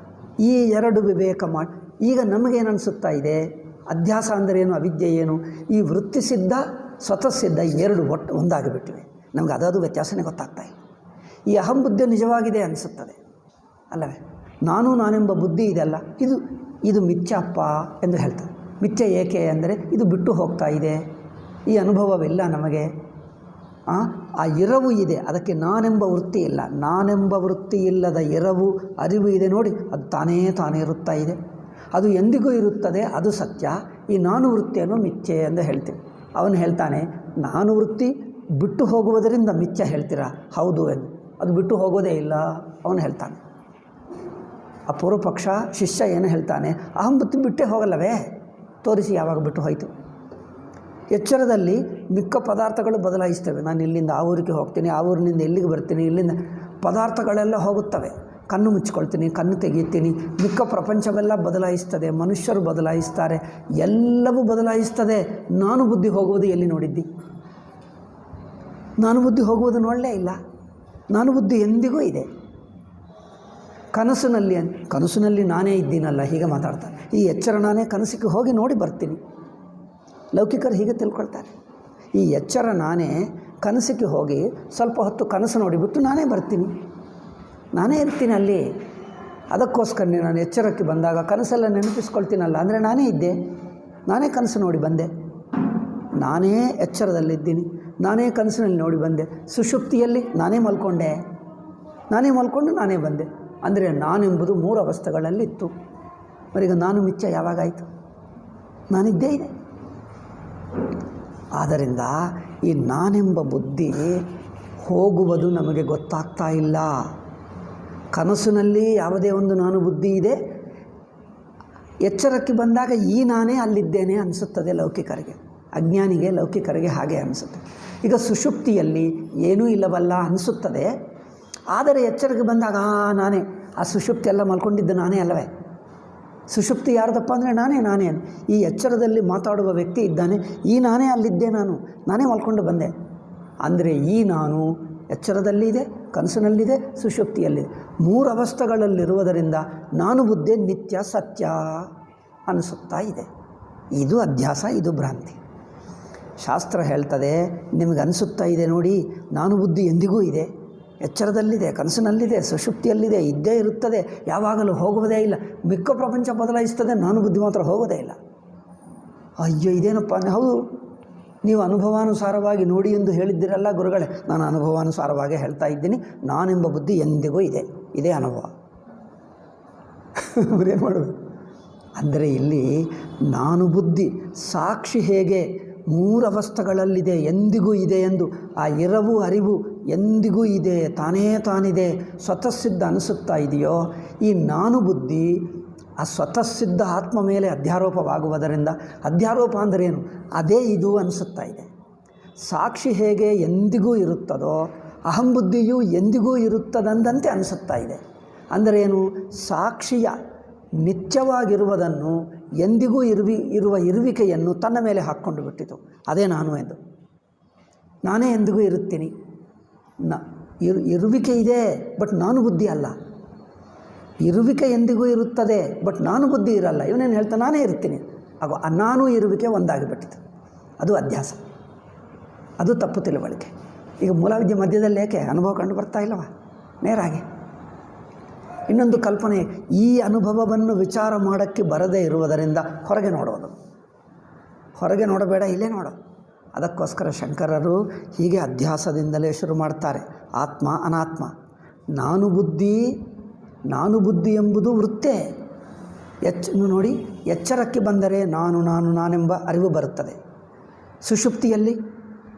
ಈ ಎರಡು ವಿವೇಕ ಮಾಡಿ. ಈಗ ನಮಗೇನು ಅನಿಸುತ್ತಾ ಇದೆ, ಅಧ್ಯಾಸ ಅಂದರೆ ಏನು, ಅವಿದ್ಯೆ ಏನು, ಈ ವೃತ್ತಿ ಸಿದ್ಧ ಸ್ವತಃ ಸಿದ್ಧ ಎರಡು ಒಂದಾಗಿಬಿಟ್ಟಿವೆ. ನಮಗೆ ಅದಾದು ವ್ಯತ್ಯಾಸನೇ ಗೊತ್ತಾಗ್ತಾ ಇಲ್ಲ. ಈ ಅಹಂ ಬುದ್ಧಿ ನಿಜವಾಗಿದೆ ಅನಿಸುತ್ತದೆ ಅಲ್ಲವೇ? ನಾನೆಂಬ ಬುದ್ಧಿ ಇದೆಲ್ಲ ಇದು ಮಿಥ್ಯಪ್ಪ ಎಂದು ಹೇಳ್ತಾರೆ. ಮಿಥ್ಯೆ ಏಕೆ ಅಂದರೆ ಇದು ಬಿಟ್ಟು ಹೋಗ್ತಾ ಇದೆ, ಈ ಅನುಭವವಿಲ್ಲ ನಮಗೆ. ಆ ಇರವು ಇದೆ, ಅದಕ್ಕೆ ನಾನೆಂಬ ವೃತ್ತಿ ಇಲ್ಲ. ನಾನೆಂಬ ವೃತ್ತಿ ಇಲ್ಲದ ಇರವು ಅರಿವು ಇದೆ ನೋಡಿ, ಅದು ತಾನೇ ಇರುತ್ತಾ ಇದೆ. ಅದು ಎಂದಿಗೂ ಇರುತ್ತದೆ, ಅದು ಸತ್ಯ. ಈ ನಾನು ವೃತ್ತಿಯನ್ನು ಮಿಥ್ಯೆ ಎಂದು ಹೇಳ್ತೀವಿ. ಅವನು ಹೇಳ್ತಾನೆ, ನಾನು ವೃತ್ತಿ ಬಿಟ್ಟು ಹೋಗುವುದರಿಂದ ಮಿಥ್ಯ ಹೇಳ್ತೀರಾ? ಹೌದು ಎಂದು. ಅದು ಬಿಟ್ಟು ಹೋಗೋದೇ ಇಲ್ಲ ಅವನು ಹೇಳ್ತಾನೆ. ಆ ಪೂರ್ವ ಪಕ್ಷ ಶಿಷ್ಯ ಏನು ಹೇಳ್ತಾನೆ, ಅಹಂ ವೃತ್ತಿ ಬಿಟ್ಟೇ ಹೋಗಲ್ಲವೇ, ತೋರಿಸಿ ಯಾವಾಗ ಬಿಟ್ಟು ಹೋಯಿತು. ಎಚ್ಚರದಲ್ಲಿ ಮಿಕ್ಕ ಪದಾರ್ಥಗಳು ಬದಲಾಯಿಸ್ತವೆ. ನಾನು ಇಲ್ಲಿಂದ ಆ ಊರಿಗೆ ಹೋಗ್ತೀನಿ, ಆ ಊರಿನಿಂದ ಇಲ್ಲಿಗೆ ಬರ್ತೀನಿ, ಇಲ್ಲಿಂದ ಪದಾರ್ಥಗಳೆಲ್ಲ ಹೋಗುತ್ತವೆ. ಕಣ್ಣು ಮುಚ್ಕೊಳ್ತೀನಿ, ಕಣ್ಣು ತೆಗೀತೀನಿ, ಮಿಕ್ಕ ಪ್ರಪಂಚವೆಲ್ಲ ಬದಲಾಯಿಸ್ತದೆ, ಮನುಷ್ಯರು ಬದಲಾಯಿಸ್ತಾರೆ, ಎಲ್ಲವೂ ಬದಲಾಯಿಸ್ತದೆ. ನಾನು ಬುದ್ಧಿ ಹೋಗುವುದು ಎಲ್ಲಿ ನೋಡಿದ್ದಿ? ನಾನು ಬುದ್ಧಿ ಹೋಗುವುದು ನೋಡಲೇ ಇಲ್ಲ. ನಾನು ಬುದ್ಧಿ ಎಂದಿಗೂ ಇದೆ. ಕನಸಿನಲ್ಲಿ ನಾನೇ ಇದ್ದೀನಲ್ಲ, ಹೀಗೆ ಮಾತಾಡ್ತಾರೆ. ಈ ಎಚ್ಚರ ನಾನೇ ಕನಸಿಗೆ ಹೋಗಿ ನೋಡಿ ಬರ್ತೀನಿ. ಲೌಕಿಕರು ಹೀಗೆ ತಿಳ್ಕೊಳ್ತಾರೆ. ಈ ಎಚ್ಚರ ನಾನೇ ಕನಸಿಗೆ ಹೋಗಿ ಸ್ವಲ್ಪ ಹೊತ್ತು ಕನಸು ನೋಡಿಬಿಟ್ಟು ನಾನೇ ಬರ್ತೀನಿ, ನಾನೇ ಇರ್ತೀನಿ ಅಲ್ಲಿ. ಅದಕ್ಕೋಸ್ಕರ ನಾನು ಎಚ್ಚರಕ್ಕೆ ಬಂದಾಗ ಕನಸೆಲ್ಲ ನೆನಪಿಸ್ಕೊಳ್ತೀನಲ್ಲ, ಅಂದರೆ ನಾನೇ ಇದ್ದೆ, ನಾನೇ ಕನಸು ನೋಡಿ ಬಂದೆ, ನಾನೇ ಎಚ್ಚರದಲ್ಲಿದ್ದೀನಿ, ನಾನೇ ಕನಸಿನಲ್ಲಿ ನೋಡಿ ಬಂದೆ. ಸುಷುಪ್ತಿಯಲ್ಲಿ ನಾನೇ ಮಲ್ಕೊಂಡು ನಾನೇ ಬಂದೆ. ಅಂದರೆ ನಾನೆಂಬುದು 3 ಅವಸ್ಥೆಗಳಲ್ಲಿತ್ತು. ಮರೀಗ ನಾನು ಮಿಥ್ಯ ಯಾವಾಗಾಯಿತು? ನಾನಿದ್ದೇ ಇದೆ. ಆದ್ದರಿಂದ ಈ ನಾನೆಂಬ ಬುದ್ಧಿ ಹೋಗುವುದು ನಮಗೆ ಗೊತ್ತಾಗ್ತಾ ಇಲ್ಲ. ಕನಸಿನಲ್ಲಿ ಯಾವುದೇ ಒಂದು ನಾನು ಬುದ್ಧಿ ಇದೆ, ಎಚ್ಚರಕ್ಕೆ ಬಂದಾಗ ಈ ನಾನೇ ಅಲ್ಲಿದ್ದೇನೆ ಅನಿಸುತ್ತದೆ ಲೌಕಿಕರಿಗೆ. ಅಜ್ಞಾನಿಗೆ, ಲೌಕಿಕರಿಗೆ ಹಾಗೆ ಅನಿಸುತ್ತೆ. ಈಗ ಸುಷುಪ್ತಿಯಲ್ಲಿ ಏನೂ ಇಲ್ಲವಲ್ಲ ಅನಿಸುತ್ತದೆ, ಆದರೆ ಎಚ್ಚರಕ್ಕೆ ಬಂದಾಗ ನಾನೇ, ಆ ಸುಷುಪ್ತಿ ಎಲ್ಲ ಮಲ್ಕೊಂಡಿದ್ದು ನಾನೇ ಅಲ್ಲವೇ? ಸುಷುಪ್ತಿ ಯಾರ್ದಪ್ಪ ಅಂದರೆ ನಾನೇ. ಈ ಎಚ್ಚರದಲ್ಲಿ ಮಾತಾಡುವ ವ್ಯಕ್ತಿ ಇದ್ದಾನೆ, ಈ ನಾನೇ ಅಲ್ಲಿದ್ದೆ, ನಾನೇ ಮಲ್ಕೊಂಡು ಬಂದೆ. ಅಂದರೆ ಈ ನಾನು ಎಚ್ಚರದಲ್ಲಿದೆ, ಕನಸಿನಲ್ಲಿದೆ, ಸುಷುಪ್ತಿಯಲ್ಲಿದೆ. 3 ಅವಸ್ಥೆಗಳಲ್ಲಿರುವುದರಿಂದ ನಾನು ಬುದ್ಧಿ ನಿತ್ಯ ಸತ್ಯ ಅನಿಸುತ್ತಾ ಇದೆ. ಇದು ಅಧ್ಯಾಸ, ಇದು ಭ್ರಾಂತಿ. ಶಾಸ್ತ್ರ ಹೇಳ್ತದೆ, ನಿಮಗೆ ಅನಿಸುತ್ತಾ ಇದೆ ನೋಡಿ, ನಾನು ಬುದ್ಧಿ ಎಂದಿಗೂ ಇದೆ, ಎಚ್ಚರದಲ್ಲಿದೆ, ಕನಸಿನಲ್ಲಿದೆ, ಸುಷುಪ್ತಿಯಲ್ಲಿದೆ, ಇದ್ದೇ ಇರುತ್ತದೆ, ಯಾವಾಗಲೂ ಹೋಗುವುದೇ ಇಲ್ಲ. ಮಿಕ್ಕ ಪ್ರಪಂಚ ಬದಲಾಯಿಸ್ತದೆ, ನಾನು ಬುದ್ಧಿ ಮಾತ್ರ ಹೋಗೋದೇ ಇಲ್ಲ. ಅಯ್ಯೋ ಇದೇನಪ್ಪ? ಹೌದು, ನೀವು ಅನುಭವಾನುಸಾರವಾಗಿ ನೋಡಿ ಎಂದು ಹೇಳಿದ್ದೀರಲ್ಲ ಗುರುಗಳೇ, ನಾನು ಅನುಭವಾನುಸಾರವಾಗಿ ಹೇಳ್ತಾ ಇದ್ದೀನಿ. ನಾನೆಂಬ ಬುದ್ಧಿ ಎಂದಿಗೂ ಇದೆ, ಇದೇ ಅನುಭವ. ಏನು ಮಾಡೋದು? ಅಂದರೆ ಇಲ್ಲಿ ನಾನು ಬುದ್ಧಿ ಸಾಕ್ಷಿ ಹೇಗೆ 3 ಅವಸ್ಥೆಗಳಲ್ಲಿದೆ, ಎಂದಿಗೂ ಇದೆ ಎಂದು, ಆ ಇರವು ಅರಿವು ಎಂದಿಗೂ ಇದೆ, ತಾನಿದೆ, ಸ್ವತಃ ಸಿದ್ಧ ಅನಿಸುತ್ತಾ ಇದೆಯೋ, ಈ ನಾನು ಬುದ್ಧಿ ಆ ಸ್ವತಃ ಸಿದ್ಧ ಆತ್ಮ ಮೇಲೆ ಅಧ್ಯಾರೋಪವಾಗುವುದರಿಂದ, ಅಧ್ಯಾರೋಪ ಅಂದರೇನು? ಅದೇ ಇದು ಅನಿಸುತ್ತಾ ಇದೆ. ಸಾಕ್ಷಿ ಹೇಗೆ ಎಂದಿಗೂ ಇರುತ್ತದೋ, ಅಹಂ ಬುದ್ಧಿಯು ಎಂದಿಗೂ ಇರುತ್ತದಂತೆ ಅನಿಸುತ್ತಾ ಇದೆ. ಅಂದರೇನು? ಸಾಕ್ಷಿಯ ನಿತ್ಯವಾಗಿರುವುದನ್ನು, ಎಂದಿಗೂ ಇರುವ ಇರುವಿಕೆಯನ್ನು ತನ್ನ ಮೇಲೆ ಹಾಕ್ಕೊಂಡು ಬಿಟ್ಟಿತು. ಅದೇ ನಾನು ಎಂದು. ನಾನೇ ಎಂದಿಗೂ ಇರುತ್ತೀನಿ. ಇರುವಿಕೆ ಇದೆ, ಬಟ್ ನಾನು ಬುದ್ಧಿ ಅಲ್ಲ. ಇರುವಿಕೆ ಎಂದಿಗೂ ಇರುತ್ತದೆ, ಬಟ್ ನಾನು ಬುದ್ಧಿ ಇರಲ್ಲ. ಇವನೇನು ಹೇಳ್ತಾನೆ? ನಾನೇ ಇರ್ತೀನಿ. ಆಗ ನಾನು ಇರುವಿಕೆ ಒಂದಾಗಿಬಿಟ್ಟಿತು. ಅದು ಅಧ್ಯಾಸ, ಅದು ತಪ್ಪು ತಿಳುವಳಿಕೆ. ಈಗ ಮೂಲವಿದ್ಯೆ ಮಧ್ಯದಲ್ಲಿ ಏಕೆ ಅನುಭವ ಕಂಡು ಬರ್ತಾ ಇಲ್ಲವ? ನೇರಾಗಿ ಇನ್ನೊಂದು ಕಲ್ಪನೆ, ಈ ಅನುಭವವನ್ನು ವಿಚಾರ ಮಾಡೋಕ್ಕೆ ಬರದೇ ಇರುವುದರಿಂದ ಹೊರಗೆ ನೋಡೋದು. ಹೊರಗೆ ನೋಡಬೇಡ, ಇಲ್ಲೇ ನೋಡು. ಅದಕ್ಕೋಸ್ಕರ ಶಂಕರರು ಹೀಗೆ ಅಧ್ಯಾಸದಿಂದಲೇ ಶುರು ಮಾಡ್ತಾರೆ. ಆತ್ಮ ಅನಾತ್ಮ, ನಾನು ಬುದ್ಧಿ ಎಂಬುದು ವೃತ್ತೇ. ನೋಡಿ, ಎಚ್ಚರಕ್ಕೆ ಬಂದರೆ ನಾನೆಂಬ ಅರಿವು ಬರುತ್ತದೆ. ಸುಷುಪ್ತಿಯಲ್ಲಿ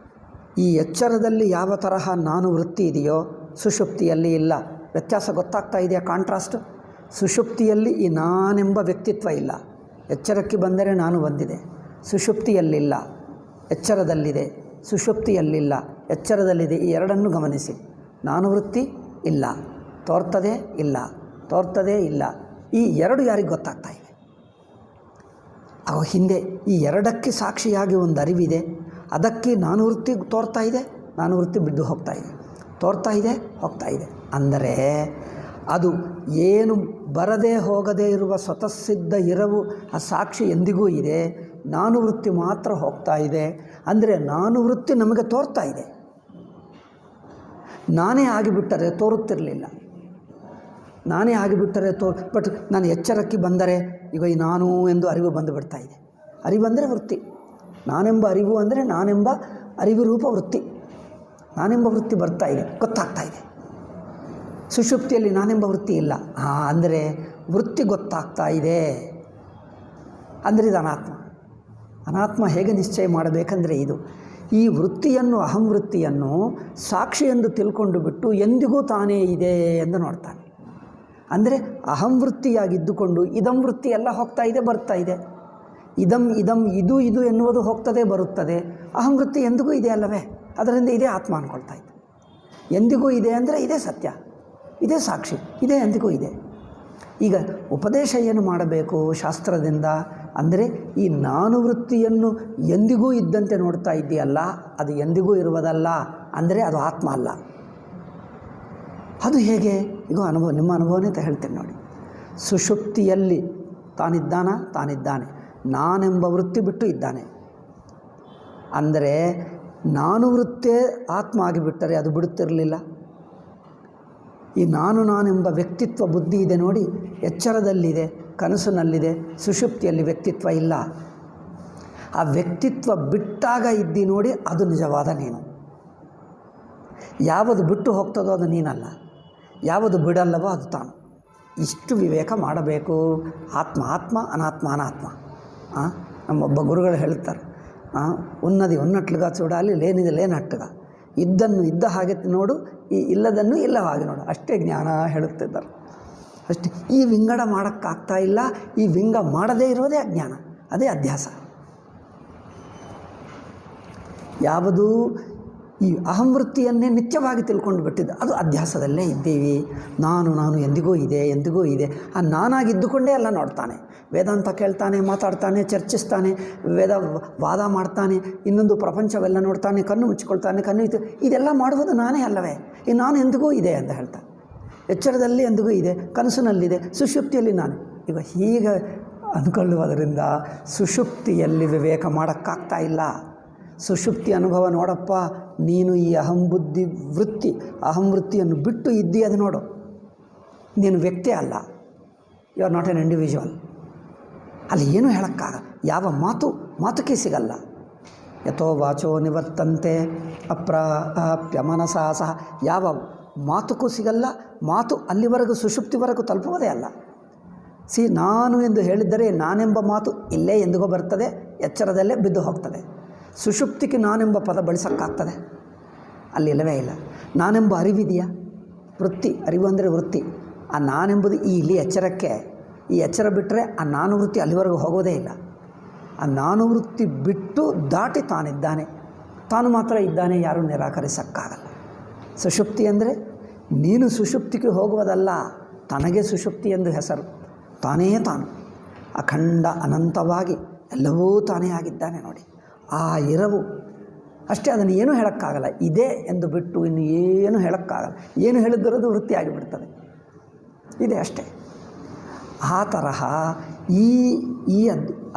ಈ ಎಚ್ಚರದಲ್ಲಿ ಯಾವ ತರಹ ನಾನು ವೃತ್ತಿ ಇದೆಯೋ ಸುಷುಪ್ತಿಯಲ್ಲಿ ಇಲ್ಲ. ವ್ಯತ್ಯಾಸ ಗೊತ್ತಾಗ್ತಾ ಇದೆಯಾ? ಕಾಂಟ್ರಾಸ್ಟ್. ಸುಷುಪ್ತಿಯಲ್ಲಿ ಈ ನಾನೆಂಬ ವ್ಯಕ್ತಿತ್ವ ಇಲ್ಲ. ಎಚ್ಚರಕ್ಕೆ ಬಂದರೆ ನಾನು ಬಂದಿದೆ, ಸುಷುಪ್ತಿಯಲ್ಲಿಲ್ಲ. ಎಚ್ಚರದಲ್ಲಿದೆ, ಸುಷುಪ್ತಿಯಲ್ಲಿಲ್ಲ, ಎಚ್ಚರದಲ್ಲಿದೆ. ಈ ಎರಡನ್ನು ಗಮನಿಸಿ. ನಾನು ವೃತ್ತಿ ಇಲ್ಲ, ತೋರ್ತದೇ ಇಲ್ಲ. ಈ ಎರಡು ಯಾರಿಗೆ ಗೊತ್ತಾಗ್ತಾ ಇವೆ? ಹಿಂದೆ ಈ ಎರಡಕ್ಕೆ ಸಾಕ್ಷಿಯಾಗಿ ಒಂದು ಅರಿವಿದೆ, ಅದಕ್ಕೆ ನಾನು ವೃತ್ತಿ ತೋರ್ತಾ ಇದೆ, ನಾನು ವೃತ್ತಿ ಬಿದ್ದು ಹೋಗ್ತಾ ಇದೆ, ತೋರ್ತಾ ಇದೆ, ಹೋಗ್ತಾ ಇದೆ. ಅಂದರೆ ಅದು ಏನು ಬರದೇ ಹೋಗದೇ ಇರುವ ಸ್ವತಃಸಿದ್ಧ ಇರವು ಆ ಸಾಕ್ಷಿ ಎಂದಿಗೂ ಇದೆ, ನಾನು ವೃತ್ತಿ ಮಾತ್ರ ಹೋಗ್ತಾ ಇದೆ. ಅಂದರೆ ನಾನು ವೃತ್ತಿ ನಮಗೆ ತೋರ್ತಾ ಇದೆ, ನಾನೇ ಆಗಿಬಿಟ್ಟರೆ ತೋರುತ್ತಿರಲಿಲ್ಲ. ನಾನೇ ಆಗಿಬಿಟ್ಟರೆ ಬಟ್ ನಾನು ಎಚ್ಚರಕ್ಕೆ ಬಂದರೆ ಈಗ ಈ ನಾನು ಎಂದು ಅರಿವು ಬಂದು ಬಿಡ್ತಾ ಇದೆ. ಅರಿವು ಅಂದರೆ ವೃತ್ತಿ, ನಾನೆಂಬ ಅರಿವು ಅಂದರೆ ನಾನೆಂಬ ಅರಿವು ರೂಪ ವೃತ್ತಿ, ನಾನೆಂಬ ವೃತ್ತಿ ಬರ್ತಾ ಇದೆ, ಗೊತ್ತಾಗ್ತಾ ಇದೆ. ಸುಷುಪ್ತಿಯಲ್ಲಿ ನಾನೆಂಬ ವೃತ್ತಿ ಇಲ್ಲ. ಅಂದರೆ ವೃತ್ತಿ ಗೊತ್ತಾಗ್ತಾ ಇದೆ, ಅಂದರೆ ಇದು ಅನಾತ್ಮ. ಅನಾತ್ಮ ಹೇಗೆ ನಿಶ್ಚಯ ಮಾಡಬೇಕಂದ್ರೆ ಇದು ಈ ವೃತ್ತಿಯನ್ನು, ಅಹಂ ವೃತ್ತಿಯನ್ನು ಸಾಕ್ಷಿ ಎಂದು ತಿಳ್ಕೊಂಡು ಬಿಟ್ಟು ಎಂದಿಗೂ ತಾನೇ ಇದೆ ಎಂದು ನೋಡ್ತಾನೆ. ಅಂದರೆ ಅಹಂ ವೃತ್ತಿಯಾಗಿದ್ದುಕೊಂಡು ಇದಂ ವೃತ್ತಿ ಎಲ್ಲ ಹೋಗ್ತಾ ಇದೆ, ಬರ್ತಾ ಇದೆ. ಇದಂ ಇದು ಎನ್ನುವುದು ಹೋಗ್ತದೆ, ಬರುತ್ತದೆ. ಅಹಂ ವೃತ್ತಿ ಎಂದಿಗೂ ಇದೆ ಅಲ್ಲವೇ, ಅದರಿಂದ ಇದೇ ಆತ್ಮ ಅಂದ್ಕೊಳ್ತಾ ಇತ್ತು. ಎಂದಿಗೂ ಇದೆ ಅಂದರೆ ಇದೇ ಸತ್ಯ, ಇದೇ ಸಾಕ್ಷಿ, ಇದೇ ಎಂದಿಗೂ ಇದೆ. ಈಗ ಉಪದೇಶ ಏನು ಮಾಡಬೇಕು ಶಾಸ್ತ್ರದಿಂದ ಅಂದರೆ ಈ ನಾನು ವೃತ್ತಿಯನ್ನು ಎಂದಿಗೂ ಇದ್ದಂತೆ ನೋಡ್ತಾ ಇದ್ದೀಯಲ್ಲ, ಅದು ಎಂದಿಗೂ ಇರುವುದಲ್ಲ, ಅಂದರೆ ಅದು ಆತ್ಮ ಅಲ್ಲ. ಅದು ಹೇಗೆ? ಈಗ ಅನುಭವ, ನಿಮ್ಮ ಅನುಭವನೇ ಹೇಳ್ತೇನೆ ನೋಡಿ. ಸುಷುಪ್ತಿಯಲ್ಲಿ ತಾನಿದ್ದಾನೆ, ನಾನೆಂಬ ವೃತ್ತಿ ಬಿಟ್ಟು ಇದ್ದಾನೆ. ಅಂದರೆ ನಾನು ವೃತ್ತೇ ಆತ್ಮ ಆಗಿಬಿಟ್ಟರೆ ಅದು ಬಿಡುತ್ತಿರಲಿಲ್ಲ. ಈ ನಾನೆಂಬ ವ್ಯಕ್ತಿತ್ವ ಬುದ್ಧಿ ಇದೆ ನೋಡಿ, ಎಚ್ಚರದಲ್ಲಿದೆ, ಕನಸಿನಲ್ಲಿದೆ, ಸುಷುಪ್ತಿಯಲ್ಲಿ ವ್ಯಕ್ತಿತ್ವ ಇಲ್ಲ. ಆ ವ್ಯಕ್ತಿತ್ವ ಬಿಟ್ಟಾಗ ಇದ್ದಿ ನೋಡಿ, ಅದು ನಿಜವಾದ ನೀನು. ಯಾವುದು ಬಿಟ್ಟು ಹೋಗ್ತದೋ ಅದು ನೀನಲ್ಲ, ಯಾವುದು ಬಿಡಲ್ಲವೋ ಅದು ತಾನು. ಇಷ್ಟು ವಿವೇಕ ಮಾಡಬೇಕು. ಆತ್ಮ ಅನಾತ್ಮ. ನಮ್ಮೊಬ್ಬ ಗುರುಗಳು ಹೇಳ್ತಾರೆ, ఉన్నది ఉన్నట్లుగా చూడాలి, లేనిది లేనట్టుగా, ಇದ್ದನ್ನು ಇದ್ದ ಹಾಗೆ ನೋಡು, ಈ ಇಲ್ಲದನ್ನು ಇಲ್ಲ ಹಾಗೆ ನೋಡು, ಅಷ್ಟೇ ಜ್ಞಾನ ಹೇಳುತ್ತಿದ್ದಾರೆ. ಅಷ್ಟೇ. ಈ ವಿಂಗಡ ಮಾಡೋಕ್ಕಾಗ್ತಾ ಇಲ್ಲ. ಈ ವಿಂಗ ಮಾಡದೇ ಇರೋದೇ ಅಜ್ಞಾನ, ಅದೇ ಅಧ್ಯಾಸ. ಯಾವುದು ಈ ಅಹಂವೃತ್ತಿಯನ್ನೇ ನಿತ್ಯವಾಗಿ ತಿಳ್ಕೊಂಡು ಬಿಟ್ಟಿದ್ದು, ಅದು ಅಧ್ಯಾಸದಲ್ಲೇ ಇದ್ದೀವಿ. ನಾನು ಎಂದಿಗೂ ಇದೆ. ಆ ನಾನಾಗಿದ್ದುಕೊಂಡೇ ಎಲ್ಲ ನೋಡ್ತಾನೆ, ವೇದಾಂತ ಕೇಳ್ತಾನೆ, ಮಾತಾಡ್ತಾನೆ, ಚರ್ಚಿಸ್ತಾನೆ, ವಾದ ಮಾಡ್ತಾನೆ, ಇನ್ನೊಂದು ಪ್ರಪಂಚವೆಲ್ಲ ನೋಡ್ತಾನೆ, ಕಣ್ಣು ಮುಚ್ಚಿಕೊಳ್ತಾನೆ, ಇದೆಲ್ಲ ಮಾಡುವುದು ನಾನೇ ಅಲ್ಲವೇ. ಈ ನಾನು ಎಂದಿಗೂ ಇದೆ ಅಂತ ಹೇಳ್ತಾನೆ. ಎಚ್ಚರದಲ್ಲಿ ಎಂದಿಗೂ ಇದೆ, ಕನಸಿನಲ್ಲಿದೆ, ಸುಷುಪ್ತಿಯಲ್ಲಿ ನಾನು. ಈಗ ಹೀಗೆ ಅಂದ್ಕೊಳ್ಳುವುದರಿಂದ ಸುಷುಪ್ತಿಯಲ್ಲಿ ವಿವೇಕ ಮಾಡೋಕ್ಕಾಗ್ತಾ ಇಲ್ಲ. ಸುಷುಪ್ತಿ ಅನುಭವ ನೋಡಪ್ಪ, ನೀನು ಈ ಅಹಂ ವೃತ್ತಿಯನ್ನು ಬಿಟ್ಟು ಇದ್ದಿ, ಅದು ನೋಡು. ನೀನು ವ್ಯಕ್ತಿ ಅಲ್ಲ, you are not an individual. ಅಲ್ಲಿ ಏನೂ ಹೇಳೋಕ್ಕಾಗ, ಯಾವ ಮಾತುಕೇ ಸಿಗಲ್ಲ. ಯಥೋ ವಾಚೋ ನಿವರ್ತಂತೆ ಅಪ್ರಾಪ್ಯ ಮನಸಾ ಸಹ, ಯಾವ ಮಾತುಕೂ ಸಿಗಲ್ಲ. ಮಾತು ಅಲ್ಲಿವರೆಗೂ ಸುಷುಪ್ತಿವರೆಗೂ ತಲುಪುವುದೇ ಅಲ್ಲ. ನಾನು ಎಂದು ಹೇಳಿದ್ದರೆ ನಾನೆಂಬ ಮಾತು ಇಲ್ಲೇ ಎಂದಿಗೂ ಬರ್ತದೆ, ಎಚ್ಚರದಲ್ಲೇ ಬಿದ್ದು ಹೋಗ್ತದೆ. ಸುಷುಪ್ತಿಗೆ ನಾನೆಂಬ ಪದ ಬಳಸೋಕ್ಕಾಗ್ತದೆ? ಅಲ್ಲಿ ಇಲ್ಲವೇ ಇಲ್ಲ. ನಾನೆಂಬ ಅರಿವಿದೆಯಾ? ಅರಿವು ಅಂದರೆ ವೃತ್ತಿ. ಆ ನಾನೆಂಬುದು ಇಲ್ಲಿ ಎಚ್ಚರಕ್ಕೆ, ಈ ಎಚ್ಚರ ಬಿಟ್ಟರೆ ಆ ನಾನು ವೃತ್ತಿ ಅಲ್ಲಿವರೆಗೂ ಹೋಗೋದೇ ಇಲ್ಲ. ಆ ನಾನು ವೃತ್ತಿ ಬಿಟ್ಟು ದಾಟಿ ತಾನಿದ್ದಾನೆ, ತಾನು ಮಾತ್ರ ಇದ್ದಾನೆ, ಯಾರೂ ನಿರಾಕರಿಸೋಕ್ಕಾಗಲ್ಲ. ಸುಷುಪ್ತಿ ಅಂದರೆ ನೀನು ಸುಷುಪ್ತಿಗೆ ಹೋಗುವುದಲ್ಲ, ತನಗೆ ಸುಷುಪ್ತಿ ಎಂದು ಹೆಸರು. ತಾನೇ ತಾನು ಅಖಂಡ ಅನಂತವಾಗಿ ಎಲ್ಲವೂ ತಾನೇ ಆಗಿದ್ದಾನೆ ನೋಡಿ. ಆ ಇರವು ಅಷ್ಟೇ, ಅದನ್ನು ಏನೂ ಹೇಳೋಕ್ಕಾಗಲ್ಲ. ಇದೆ ಎಂದು ಬಿಟ್ಟು ಇನ್ನು ಏನು ಹೇಳೋಕ್ಕಾಗಲ್ಲ. ಏನು ಹೇಳಿದ್ದಿರೋದು ವೃತ್ತಿ ಆಗಿಬಿಡ್ತದೆ. ಇದೆ ಅಷ್ಟೇ. ಆ ತರಹ ಈ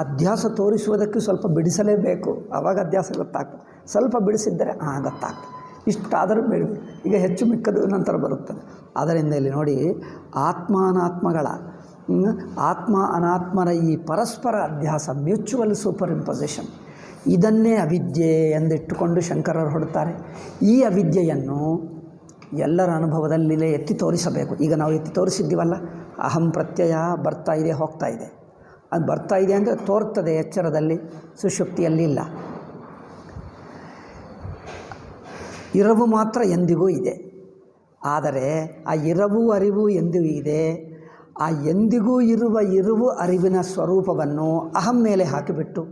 ಅಧ್ಯಾಸ ತೋರಿಸುವುದಕ್ಕೆ ಸ್ವಲ್ಪ ಬಿಡಿಸಲೇಬೇಕು, ಆವಾಗ ಅಧ್ಯಾಸ ಗೊತ್ತಾಗ್ತದೆ. ಸ್ವಲ್ಪ ಬಿಡಿಸಿದ್ದರೆ ಗೊತ್ತಾಗ್ತದೆ. ಇಷ್ಟಾದರೂ ಬೇಡ, ಈಗ ಹೆಚ್ಚು ಮಿಕ್ಕದು ನಂತರ ಬರುತ್ತದೆ. ಆದ್ದರಿಂದ ಇಲ್ಲಿ ನೋಡಿ, ಆತ್ಮ ಅನಾತ್ಮರ ಈ ಪರಸ್ಪರ ಅಧ್ಯಾಸ, ಮ್ಯೂಚುವಲ್ ಸೂಪರ್ ಇಂಪೊಸಿಷನ್, ಇದನ್ನೇ ಅವಿದ್ಯೆ ಎಂದಿಟ್ಟುಕೊಂಡು ಶಂಕರರು ಹೊಡ್ತಾರೆ. ಈ ಅವಿದ್ಯೆಯನ್ನು ಎಲ್ಲರ ಅನುಭವದಲ್ಲಿಯೇ ಎತ್ತಿ ತೋರಿಸಬೇಕು. ಈಗ ನಾವು ಎತ್ತಿ ತೋರಿಸಿದ್ದೀವಲ್ಲ, ಅಹಂ ಪ್ರತ್ಯಯ ಬರ್ತಾ ಇದೆ, ಹೋಗ್ತಾ ಇದೆ. ಅದು ಬರ್ತಾ ಇದೆ ಅಂದರೆ ತೋರ್ತದೆ ಎಚ್ಚರದಲ್ಲಿ, ಸುಷುಪ್ತಿಯಲ್ಲಿ ಇಲ್ಲ. ಇರವು ಮಾತ್ರ ಎಂದಿಗೂ ಇದೆ. ಆದರೆ ಆ ಇರವು ಅರಿವು ಎಂದಿಗೂ ಇದೆ. ಆ ಎಂದಿಗೂ ಇರುವ ಅರಿವಿನ ಸ್ವರೂಪವನ್ನು ಅಹಂ ಮೇಲೆ ಹಾಕಿಬಿಟ್ಟು,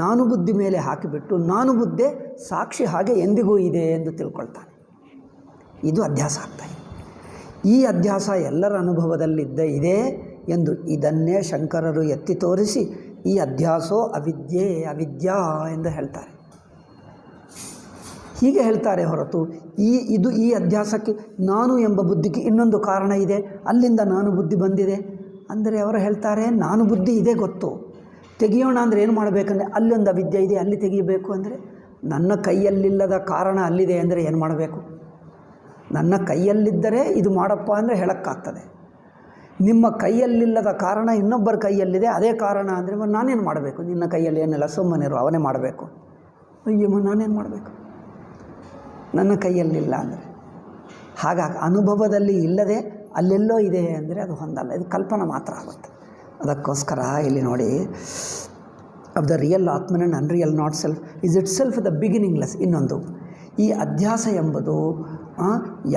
ನಾನು ಬುದ್ಧಿ ಮೇಲೆ ಹಾಕಿಬಿಟ್ಟು, ನಾನು ಬುದ್ಧಿ ಸಾಕ್ಷಿ ಹಾಗೆ ಎಂದಿಗೂ ಇದೆ ಎಂದು ತಿಳ್ಕೊಳ್ತಾನೆ. ಇದು ಅಧ್ಯಾಸ ಆಗ್ತಾಯಿದೆ. ಈ ಅಧ್ಯಾಸ ಎಲ್ಲರ ಅನುಭವದಲ್ಲಿದ್ದ ಇದೆ ಎಂದು ಇದನ್ನೇ ಶಂಕರರು ಎತ್ತಿ ತೋರಿಸಿ ಈ ಅಧ್ಯಾಸೋ ಅವಿದ್ಯೆ ಅವಿದ್ಯಾ ಎಂದು ಹೇಳ್ತಾರೆ. ಹೀಗೆ ಹೇಳ್ತಾರೆ ಹೊರತು ಈ ಅಧ್ಯಾಸಕ್ಕೆ ನಾನು ಎಂಬ ಬುದ್ಧಿಗೆ ಇನ್ನೊಂದು ಕಾರಣ ಇದೆ, ಅಲ್ಲಿಂದ ನಾನು ಬುದ್ಧಿ ಬಂದಿದೆ ಅಂದರೆ ಅವರು ಹೇಳ್ತಾರೆ ನಾನು ಬುದ್ಧಿ ಇದೆ ಗೊತ್ತು, ತೆಗೆಯೋಣ ಅಂದರೆ ಏನು ಮಾಡಬೇಕಂದ್ರೆ ಅಲ್ಲೊಂದು ಅವಿದ್ಯೆ ಇದೆ, ಅಲ್ಲಿ ತೆಗಿಬೇಕು ಅಂದರೆ ನನ್ನ ಕೈಯಲ್ಲಿಲ್ಲದ ಕಾರಣ ಅಲ್ಲಿದೆ ಅಂದರೆ ಏನು ಮಾಡಬೇಕು? ನನ್ನ ಕೈಯಲ್ಲಿದ್ದರೆ ಇದು ಮಾಡಪ್ಪ ಅಂದರೆ ಹೇಳೋಕ್ಕಾಗ್ತದೆ. ನಿಮ್ಮ ಕೈಯಲ್ಲಿಲ್ಲದ ಕಾರಣ ಇನ್ನೊಬ್ಬರ ಕೈಯಲ್ಲಿದೆ, ಅದೇ ಕಾರಣ ಅಂದರೆ ನಾನೇನು ಮಾಡಬೇಕು? ನಿನ್ನ ಕೈಯಲ್ಲಿ ಏನಿಲ್ಲ, ಸುಮ್ಮನಿರು, ಅವನೇ ಮಾಡಬೇಕು. ಅಯ್ಯಮ್ಮ ನಾನೇನು ಮಾಡಬೇಕು? ನನ್ನ ಕೈಯಲ್ಲಿಲ್ಲ ಅಂದರೆ ಹಾಗಾಗಿ ಅನುಭವದಲ್ಲಿ ಇಲ್ಲದೆ ಅಲ್ಲೆಲ್ಲೋ ಇದೆ ಅಂದರೆ ಅದು ಹೊಂದಲ್ಲ, ಇದು ಕಲ್ಪನೆ ಮಾತ್ರ ಆಗುತ್ತೆ. ಅದಕ್ಕೋಸ್ಕರ ಇಲ್ಲಿ ನೋಡಿ, of the real Atman and unreal not self is it self the beginningless. ಇನ್ನೊಂದು, ಈ ಅಧ್ಯಾಸ ಎಂಬುದು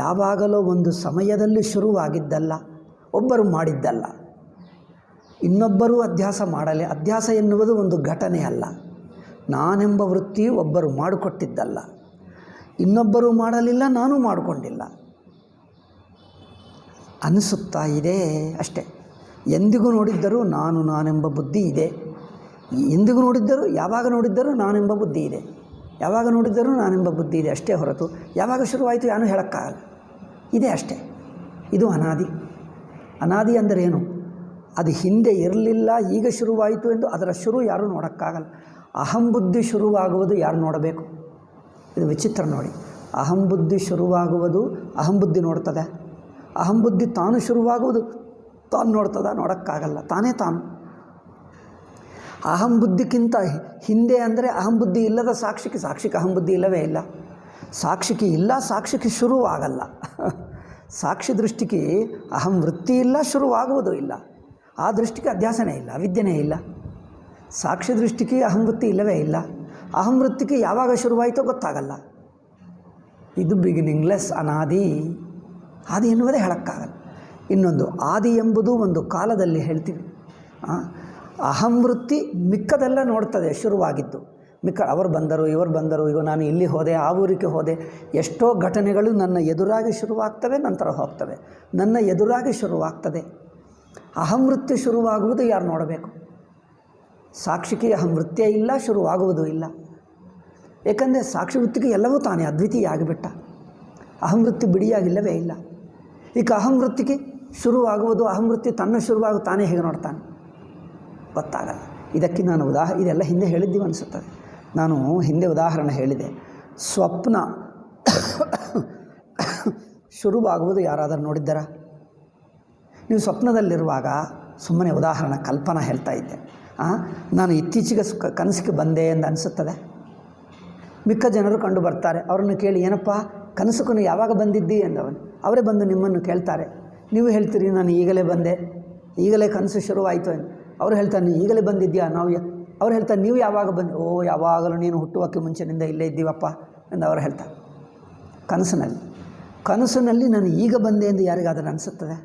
ಯಾವಾಗಲೂ ಒಂದು ಸಮಯದಲ್ಲಿ ಶುರುವಾಗಿದ್ದಲ್ಲ, ಒಬ್ಬರು ಮಾಡಿದ್ದಲ್ಲ, ಇನ್ನೊಬ್ಬರೂ ಅಧ್ಯಾಸ ಮಾಡಲಿ. ಅಧ್ಯಾಸ ಎನ್ನುವುದು ಒಂದು ಘಟನೆ ಅಲ್ಲ, ನಾನೆಂಬ ವೃತ್ತಿ ಒಬ್ಬರು ಮಾಡಿಕೊಟ್ಟಿದ್ದಲ್ಲ, ಇನ್ನೊಬ್ಬರು ಮಾಡಲಿಲ್ಲ, ನಾನು ಮಾಡಿಕೊಂಡಿಲ್ಲ, ಅನಿಸುತ್ತಾ ಇದೆ ಅಷ್ಟೇ. ಎಂದಿಗೂ ನೋಡಿದ್ದರೂ ನಾನೆಂಬ ಬುದ್ಧಿ ಇದೆ, ಎಂದಿಗೂ ನೋಡಿದ್ದರೂ ಯಾವಾಗ ನೋಡಿದ್ದರೂ ನಾನೆಂಬ ಬುದ್ಧಿ ಇದೆ, ಯಾವಾಗ ನೋಡಿದ್ದರೂ ನಾನೆಂಬ ಬುದ್ಧಿ ಇದೆ ಅಷ್ಟೇ ಹೊರತು ಯಾವಾಗ ಶುರುವಾಯಿತು ಯಾರೂ ಹೇಳೋಕ್ಕಾಗಲ್ಲ, ಇದೆ ಅಷ್ಟೇ. ಇದು ಅನಾದಿ. ಅನಾದಿ ಅಂದರೆ ಏನು? ಅದು ಹಿಂದೆ ಇರಲಿಲ್ಲ, ಈಗ ಶುರುವಾಯಿತು ಎಂದು ಅದರ ಶುರು ಯಾರೂ ನೋಡೋಕ್ಕಾಗಲ್ಲ. ಅಹಂಬುದ್ಧಿ ಶುರುವಾಗುವುದು ಯಾರು ನೋಡಬೇಕು? ಇದು ವಿಚಿತ್ರ ನೋಡಿ. ಅಹಂಬುದ್ಧಿ ಶುರುವಾಗುವುದು ಅಹಂಬುದ್ಧಿ ನೋಡ್ತದೆ, ಅಹಂಬುದ್ಧಿ ತಾನು ಶುರುವಾಗುವುದು ತಾನು ನೋಡ್ತದ? ನೋಡೋಕ್ಕಾಗಲ್ಲ, ತಾನೇ ತಾನು. ಅಹಂಬುದ್ಧಿಗಿಂತ ಹಿಂದೆ ಅಂದರೆ ಅಹಂಬುದ್ಧಿ ಇಲ್ಲದ ಸಾಕ್ಷಿಗೆ ಅಹಂಬುದ್ಧಿ ಇಲ್ಲವೇ ಇಲ್ಲ. ಸಾಕ್ಷಿಗೆ ಇಲ್ಲ, ಸಾಕ್ಷಿಗೆ ಶುರುವಾಗಲ್ಲ. ಸಾಕ್ಷಿ ದೃಷ್ಟಿಗೆ ಅಹಂ ವೃತ್ತಿ ಇಲ್ಲ, ಶುರುವಾಗುವುದು ಇಲ್ಲ. ಆ ದೃಷ್ಟಿಗೆ ಅಧ್ಯಾಸನೇ ಇಲ್ಲ, ಅವಿದ್ಯೆನೇ ಇಲ್ಲ. ಸಾಕ್ಷಿ ದೃಷ್ಟಿಗೆ ಅಹಂವೃತ್ತಿ ಇಲ್ಲವೇ ಇಲ್ಲ. ಅಹಂವೃತ್ತಿಗೆ ಯಾವಾಗ ಶುರುವಾಯಿತೋ ಗೊತ್ತಾಗಲ್ಲ. ಇದು ಬಿಗಿನಿಂಗ್ಲೆಸ್, ಅನಾದಿ. ಆದಿ ಎನ್ನುವುದೇ ಹೇಳೋಕ್ಕಾಗಲ್ಲ. ಇನ್ನೊಂದು, ಆದಿ ಎಂಬುದು ಒಂದು ಕಾಲದಲ್ಲಿ ಹೇಳ್ತೀವಿ. ಅಹಂವೃತ್ತಿ ಮಿಕ್ಕದೆಲ್ಲ ನೋಡ್ತದೆ ಶುರುವಾಗಿದ್ದು. ಅವರು ಬಂದರು, ಇವರು ಬಂದರು, ಈಗ ನಾನು ಇಲ್ಲಿ ಹೋದೆ, ಆ ಊರಿಗೆ ಹೋದೆ, ಎಷ್ಟೋ ಘಟನೆಗಳು ನನ್ನ ಎದುರಾಗಿ ಶುರುವಾಗ್ತವೆ, ನಂತರ ಹೋಗ್ತವೆ. ನನ್ನ ಎದುರಾಗಿ ಶುರುವಾಗ್ತದೆ. ಅಹಂವೃತ್ತಿ ಶುರುವಾಗುವುದು ಯಾರು ನೋಡಬೇಕು? ಸಾಕ್ಷಿಗೆ ಅಹಂವೃತ್ತಿಯೇ ಇಲ್ಲ, ಶುರುವಾಗುವುದೂ ಇಲ್ಲ. ಏಕೆಂದರೆ ಸಾಕ್ಷಿ ವೃತ್ತಿಗೆ ಎಲ್ಲವೂ ತಾನೇ ಅದ್ವಿತೀಯ ಆಗಿಬಿಟ್ಟ. ಅಹಂವೃತ್ತಿ ಬಿಡಿಯಾಗಿಲ್ಲವೇ ಇಲ್ಲ. ಈಗ ಅಹಂವೃತ್ತಿಗೆ ಶುರುವಾಗುವುದು, ಅಹಂವೃತ್ತಿ ತನ್ನ ಶುರುವಾಗುವ ತಾನೇ ಹೇಗೆ ನೋಡ್ತಾನೆ? ಗೊತ್ತಾಗಲ್ಲ. ಇದಕ್ಕೆ ನಾನು ಇದೆಲ್ಲ ಹಿಂದೆ ಹೇಳಿದ್ದೀವಿ ಅನಿಸುತ್ತದೆ. ನಾನು ಹಿಂದೆ ಉದಾಹರಣೆ ಹೇಳಿದೆ. ಸ್ವಪ್ನ ಶುರುವಾಗುವುದು ಯಾರಾದರೂ ನೋಡಿದ್ದಾರಾ? ನೀವು ಸ್ವಪ್ನದಲ್ಲಿರುವಾಗ ಸುಮ್ಮನೆ ಉದಾಹರಣೆ ಕಲ್ಪನಾ ಹೇಳ್ತಾ ಇದ್ದೆ. ನಾನು ಇತ್ತೀಚೆಗೆ ಕನಸಿಗೆ ಬಂದೆ ಎಂದು ಅನಿಸುತ್ತದೆ. ಮಿಕ್ಕ ಜನರು ಕಂಡು ಬರ್ತಾರೆ, ಅವರನ್ನು ಕೇಳಿ ಏನಪ್ಪ ಕನಸು ಯಾವಾಗ ಬಂದಿದ್ದಿ ಎಂದವನು. ಅವರೇ ಬಂದು ನಿಮ್ಮನ್ನು ಕೇಳ್ತಾರೆ. ನೀವು ಹೇಳ್ತೀರಿ ನಾನು ಈಗಲೇ ಬಂದೆ, ಈಗಲೇ ಕನಸು ಶುರುವಾಯಿತು ಎಂದು. ಅವರು ಹೇಳ್ತಾರೆ ಈಗಲೇ ಬಂದಿದ್ಯಾ? ಅವ್ರು ಹೇಳ್ತಾರೆ ನೀವು ಯಾವಾಗ ಬಂದು? ಯಾವಾಗಲೂ ನೀನು ಹುಟ್ಟುವಕ್ಕೆ ಮುಂಚೆನಿಂದ ಇಲ್ಲೇ ಇದ್ದೀವಪ್ಪ ಎಂದು ಅವರು ಹೇಳ್ತಾರೆ. ಕನಸಿನಲ್ಲಿ ನಾನು ಈಗ ಬಂದೆ ಎಂದು ಯಾರಿಗಾದರೂ ಅನಿಸುತ್ತದೆ?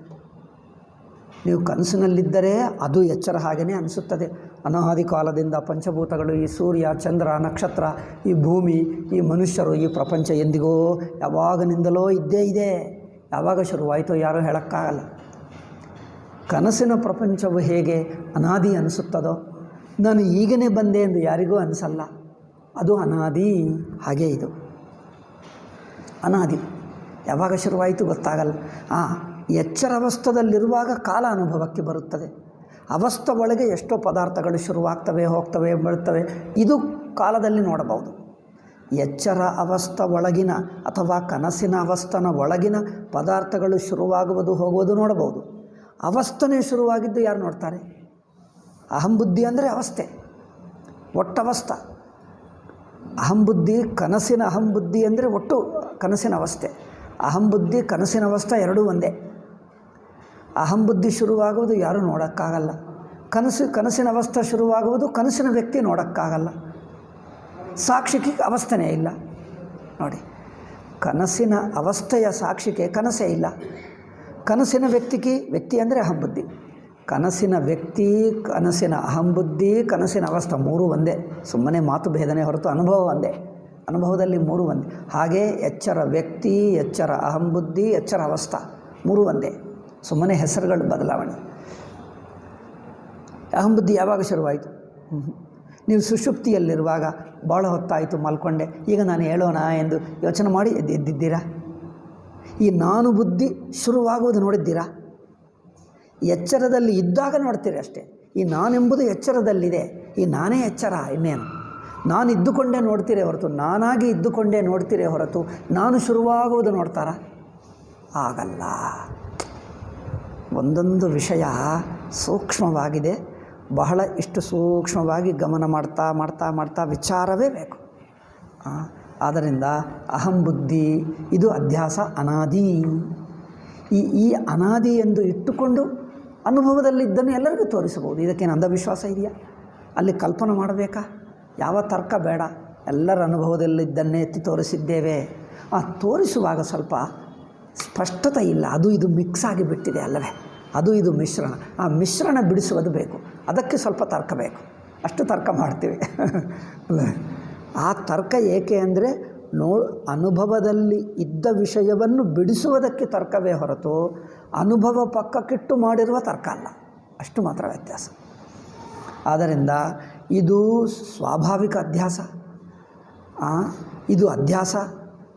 ನೀವು ಕನಸಿನಲ್ಲಿದ್ದರೆ ಅದು ಎಚ್ಚರ ಹಾಗೆಯೇ ಅನಿಸುತ್ತದೆ. ಅನಾದಿ ಕಾಲದಿಂದ ಪಂಚಭೂತಗಳು, ಈ ಸೂರ್ಯ, ಚಂದ್ರ, ನಕ್ಷತ್ರ, ಈ ಭೂಮಿ, ಈ ಮನುಷ್ಯರು, ಈ ಪ್ರಪಂಚ ಎಂದಿಗೋ ಯಾವಾಗಿನಿಂದಲೋ ಇದ್ದೇ ಇದೆ. ಯಾವಾಗ ಶುರುವಾಯಿತೋ ಯಾರೂ ಹೇಳೋಕ್ಕಾಗಲ್ಲ. ಕನಸಿನ ಪ್ರಪಂಚವು ಹೇಗೆ ಅನಾದಿ ಅನಿಸುತ್ತದೋ, ನಾನು ಈಗನೇ ಬಂದೆ ಎಂದು ಯಾರಿಗೂ ಅನಿಸಲ್ಲ. ಅದು ಅನಾದಿ. ಹಾಗೇ ಇದು ಅನಾದಿ. ಯಾವಾಗ ಶುರುವಾಯಿತು ಗೊತ್ತಾಗಲ್ಲ. ಎಚ್ಚರ ಅವಸ್ಥದಲ್ಲಿರುವಾಗ ಕಾಲ ಅನುಭವಕ್ಕೆ ಬರುತ್ತದೆ. ಅವಸ್ಥೆ ಒಳಗೆ ಎಷ್ಟೋ ಪದಾರ್ಥಗಳು ಶುರುವಾಗ್ತವೆ, ಹೋಗ್ತವೆ, ಬರುತ್ತವೆ. ಇದು ಕಾಲದಲ್ಲಿ ನೋಡಬಹುದು. ಎಚ್ಚರ ಅವಸ್ಥೆ ಒಳಗಿನ ಅಥವಾ ಕನಸಿನ ಅವಸ್ಥನ ಒಳಗಿನ ಪದಾರ್ಥಗಳು ಶುರುವಾಗುವುದು, ಹೋಗುವುದು ನೋಡಬಹುದು. ಅವಸ್ಥೆನೇ ಶುರುವಾಗಿದ್ದು ಯಾರು ನೋಡ್ತಾರೆ? ಅಹಂಬುದ್ಧಿ ಅಂದರೆ ಅವಸ್ಥೆ, ಒಟ್ಟವಸ್ಥೆ. ಅಹಂಬುದ್ಧಿ, ಕನಸಿನ ಅಹಂಬುದ್ಧಿ ಅಂದರೆ ಒಟ್ಟು ಕನಸಿನ ಅವಸ್ಥೆ. ಅಹಂಬುದ್ಧಿ, ಕನಸಿನ ಅವಸ್ಥೆ ಎರಡೂ ಒಂದೇ. ಅಹಂಬುದ್ಧಿ ಶುರುವಾಗುವುದು ಯಾರೂ ನೋಡೋಕ್ಕಾಗಲ್ಲ. ಕನಸಿನ ಅವಸ್ಥೆ ಶುರುವಾಗುವುದು ಕನಸಿನ ವ್ಯಕ್ತಿ ನೋಡೋಕ್ಕಾಗಲ್ಲ. ಸಾಕ್ಷಿಗೆ ಅವಸ್ಥೆನೇ ಇಲ್ಲ ನೋಡಿ. ಕನಸಿನ ಅವಸ್ಥೆಯ ಸಾಕ್ಷಿಗೆ ಕನಸೇ ಇಲ್ಲ. ಕನಸಿನ ವ್ಯಕ್ತಿ ಅಂದರೆ ಅಹಂಬುದ್ಧಿ. ಕನಸಿನ ವ್ಯಕ್ತಿ, ಕನಸಿನ ಅಹಂಬುದ್ಧಿ, ಕನಸಿನ ಅವಸ್ಥೆ ಮೂರೂ ಒಂದೇ. ಸುಮ್ಮನೆ ಮಾತು ಭೇದನೆ ಹೊರತು ಅನುಭವ ಒಂದೇ. ಅನುಭವದಲ್ಲಿ ಮೂರೂ ಒಂದೇ. ಹಾಗೇ ಎಚ್ಚರ ವ್ಯಕ್ತಿ, ಎಚ್ಚರ ಅಹಂಬುದ್ಧಿ, ಎಚ್ಚರ ಅವಸ್ಥೆ ಮೂರೂ ಒಂದೇ. ಸುಮ್ಮನೆ ಹೆಸರುಗಳು ಬದಲಾವಣೆ. ಅಹಂಬುದ್ಧಿ ಯಾವಾಗ ಶುರುವಾಯಿತು? ನೀವು ಸುಷುಪ್ತಿಯಲ್ಲಿರುವಾಗ ಭಾಳ ಹೊತ್ತಾಯಿತು ಮಲ್ಕೊಂಡೆ, ಈಗ ನಾನು ಹೇಳೋಣ ಎಂದು ಯೋಚನೆ ಮಾಡಿ ಎದ್ದಿದ್ದೀರಾ? ಈ ನಾನು ಬುದ್ಧಿ ಶುರುವಾಗುವುದು ನೋಡಿದ್ದೀರಾ? ಎಚ್ಚರದಲ್ಲಿ ಇದ್ದಾಗ ನೋಡ್ತೀರಿ ಅಷ್ಟೇ. ಈ ನಾನೆಂಬುದು ಎಚ್ಚರದಲ್ಲಿದೆ, ಈ ನಾನೇ ಎಚ್ಚರ, ಇನ್ನೇನು. ನಾನು ಇದ್ದುಕೊಂಡೇ ನೋಡ್ತೀರೇ ಹೊರತು, ನಾನಾಗಿ ಇದ್ದುಕೊಂಡೇ ನೋಡ್ತೀರೇ ಹೊರತು ನಾನು ಶುರುವಾಗುವುದು ನೋಡ್ತಾರಾ? ಆಗಲ್ಲ. ಒಂದೊಂದು ವಿಷಯ ಸೂಕ್ಷ್ಮವಾಗಿದೆ, ಬಹಳ ಇಷ್ಟು ಸೂಕ್ಷ್ಮವಾಗಿ ಗಮನ ಮಾಡ್ತಾ ಮಾಡ್ತಾ ಮಾಡ್ತಾ ವಿಚಾರವೇ ಬೇಕು. ಆದ್ದರಿಂದ ಅಹಂ ಬುದ್ಧಿ ಇದು ಅಧ್ಯಾಸ ಅನಾದಿ. ಈ ಅನಾದಿ ಎಂದು ಇಟ್ಟುಕೊಂಡು ಅನುಭವದಲ್ಲಿದ್ದನ್ನು ಎಲ್ಲರಿಗೂ ತೋರಿಸಬಹುದು. ಇದಕ್ಕೇನು ಅಂಧವಿಶ್ವಾಸ ಇದೆಯಾ? ಅಲ್ಲಿ ಕಲ್ಪನೆ ಮಾಡಬೇಕಾ? ಯಾವ ತರ್ಕ ಬೇಡ, ಎಲ್ಲರ ಅನುಭವದಲ್ಲಿದ್ದನ್ನೇ ಎತ್ತಿ ತೋರಿಸಿದ್ದೇವೆ. ತೋರಿಸುವಾಗ ಸ್ವಲ್ಪ ಸ್ಪಷ್ಟತೆ ಇಲ್ಲ, ಅದು ಇದು ಮಿಕ್ಸ್ ಆಗಿಬಿಟ್ಟಿದೆ ಅಲ್ಲವೇ, ಅದು ಇದು ಮಿಶ್ರಣ. ಆ ಮಿಶ್ರಣ ಬಿಡಿಸುವುದು ಬೇಕು, ಅದಕ್ಕೆ ಸ್ವಲ್ಪ ತರ್ಕ ಬೇಕು. ಅಷ್ಟು ತರ್ಕ ಮಾಡ್ತೀವಿ ಆ ತರ್ಕ ಏಕೆ ಅಂದರೆ ಅನುಭವದಲ್ಲಿ ಇದ್ದ ವಿಷಯವನ್ನು ಬಿಡಿಸುವುದಕ್ಕೆ ತರ್ಕವೇ ಹೊರತು ಅನುಭವ ಪಕ್ಕಕ್ಕಿಟ್ಟು ಮಾಡಿರುವ ತರ್ಕ ಅಲ್ಲ. ಅಷ್ಟು ಮಾತ್ರ ವ್ಯತ್ಯಾಸ. ಆದ್ದರಿಂದ ಇದು ಸ್ವಾಭಾವಿಕ ಅಧ್ಯಾಸ, ಇದು ಅಧ್ಯಾಸ,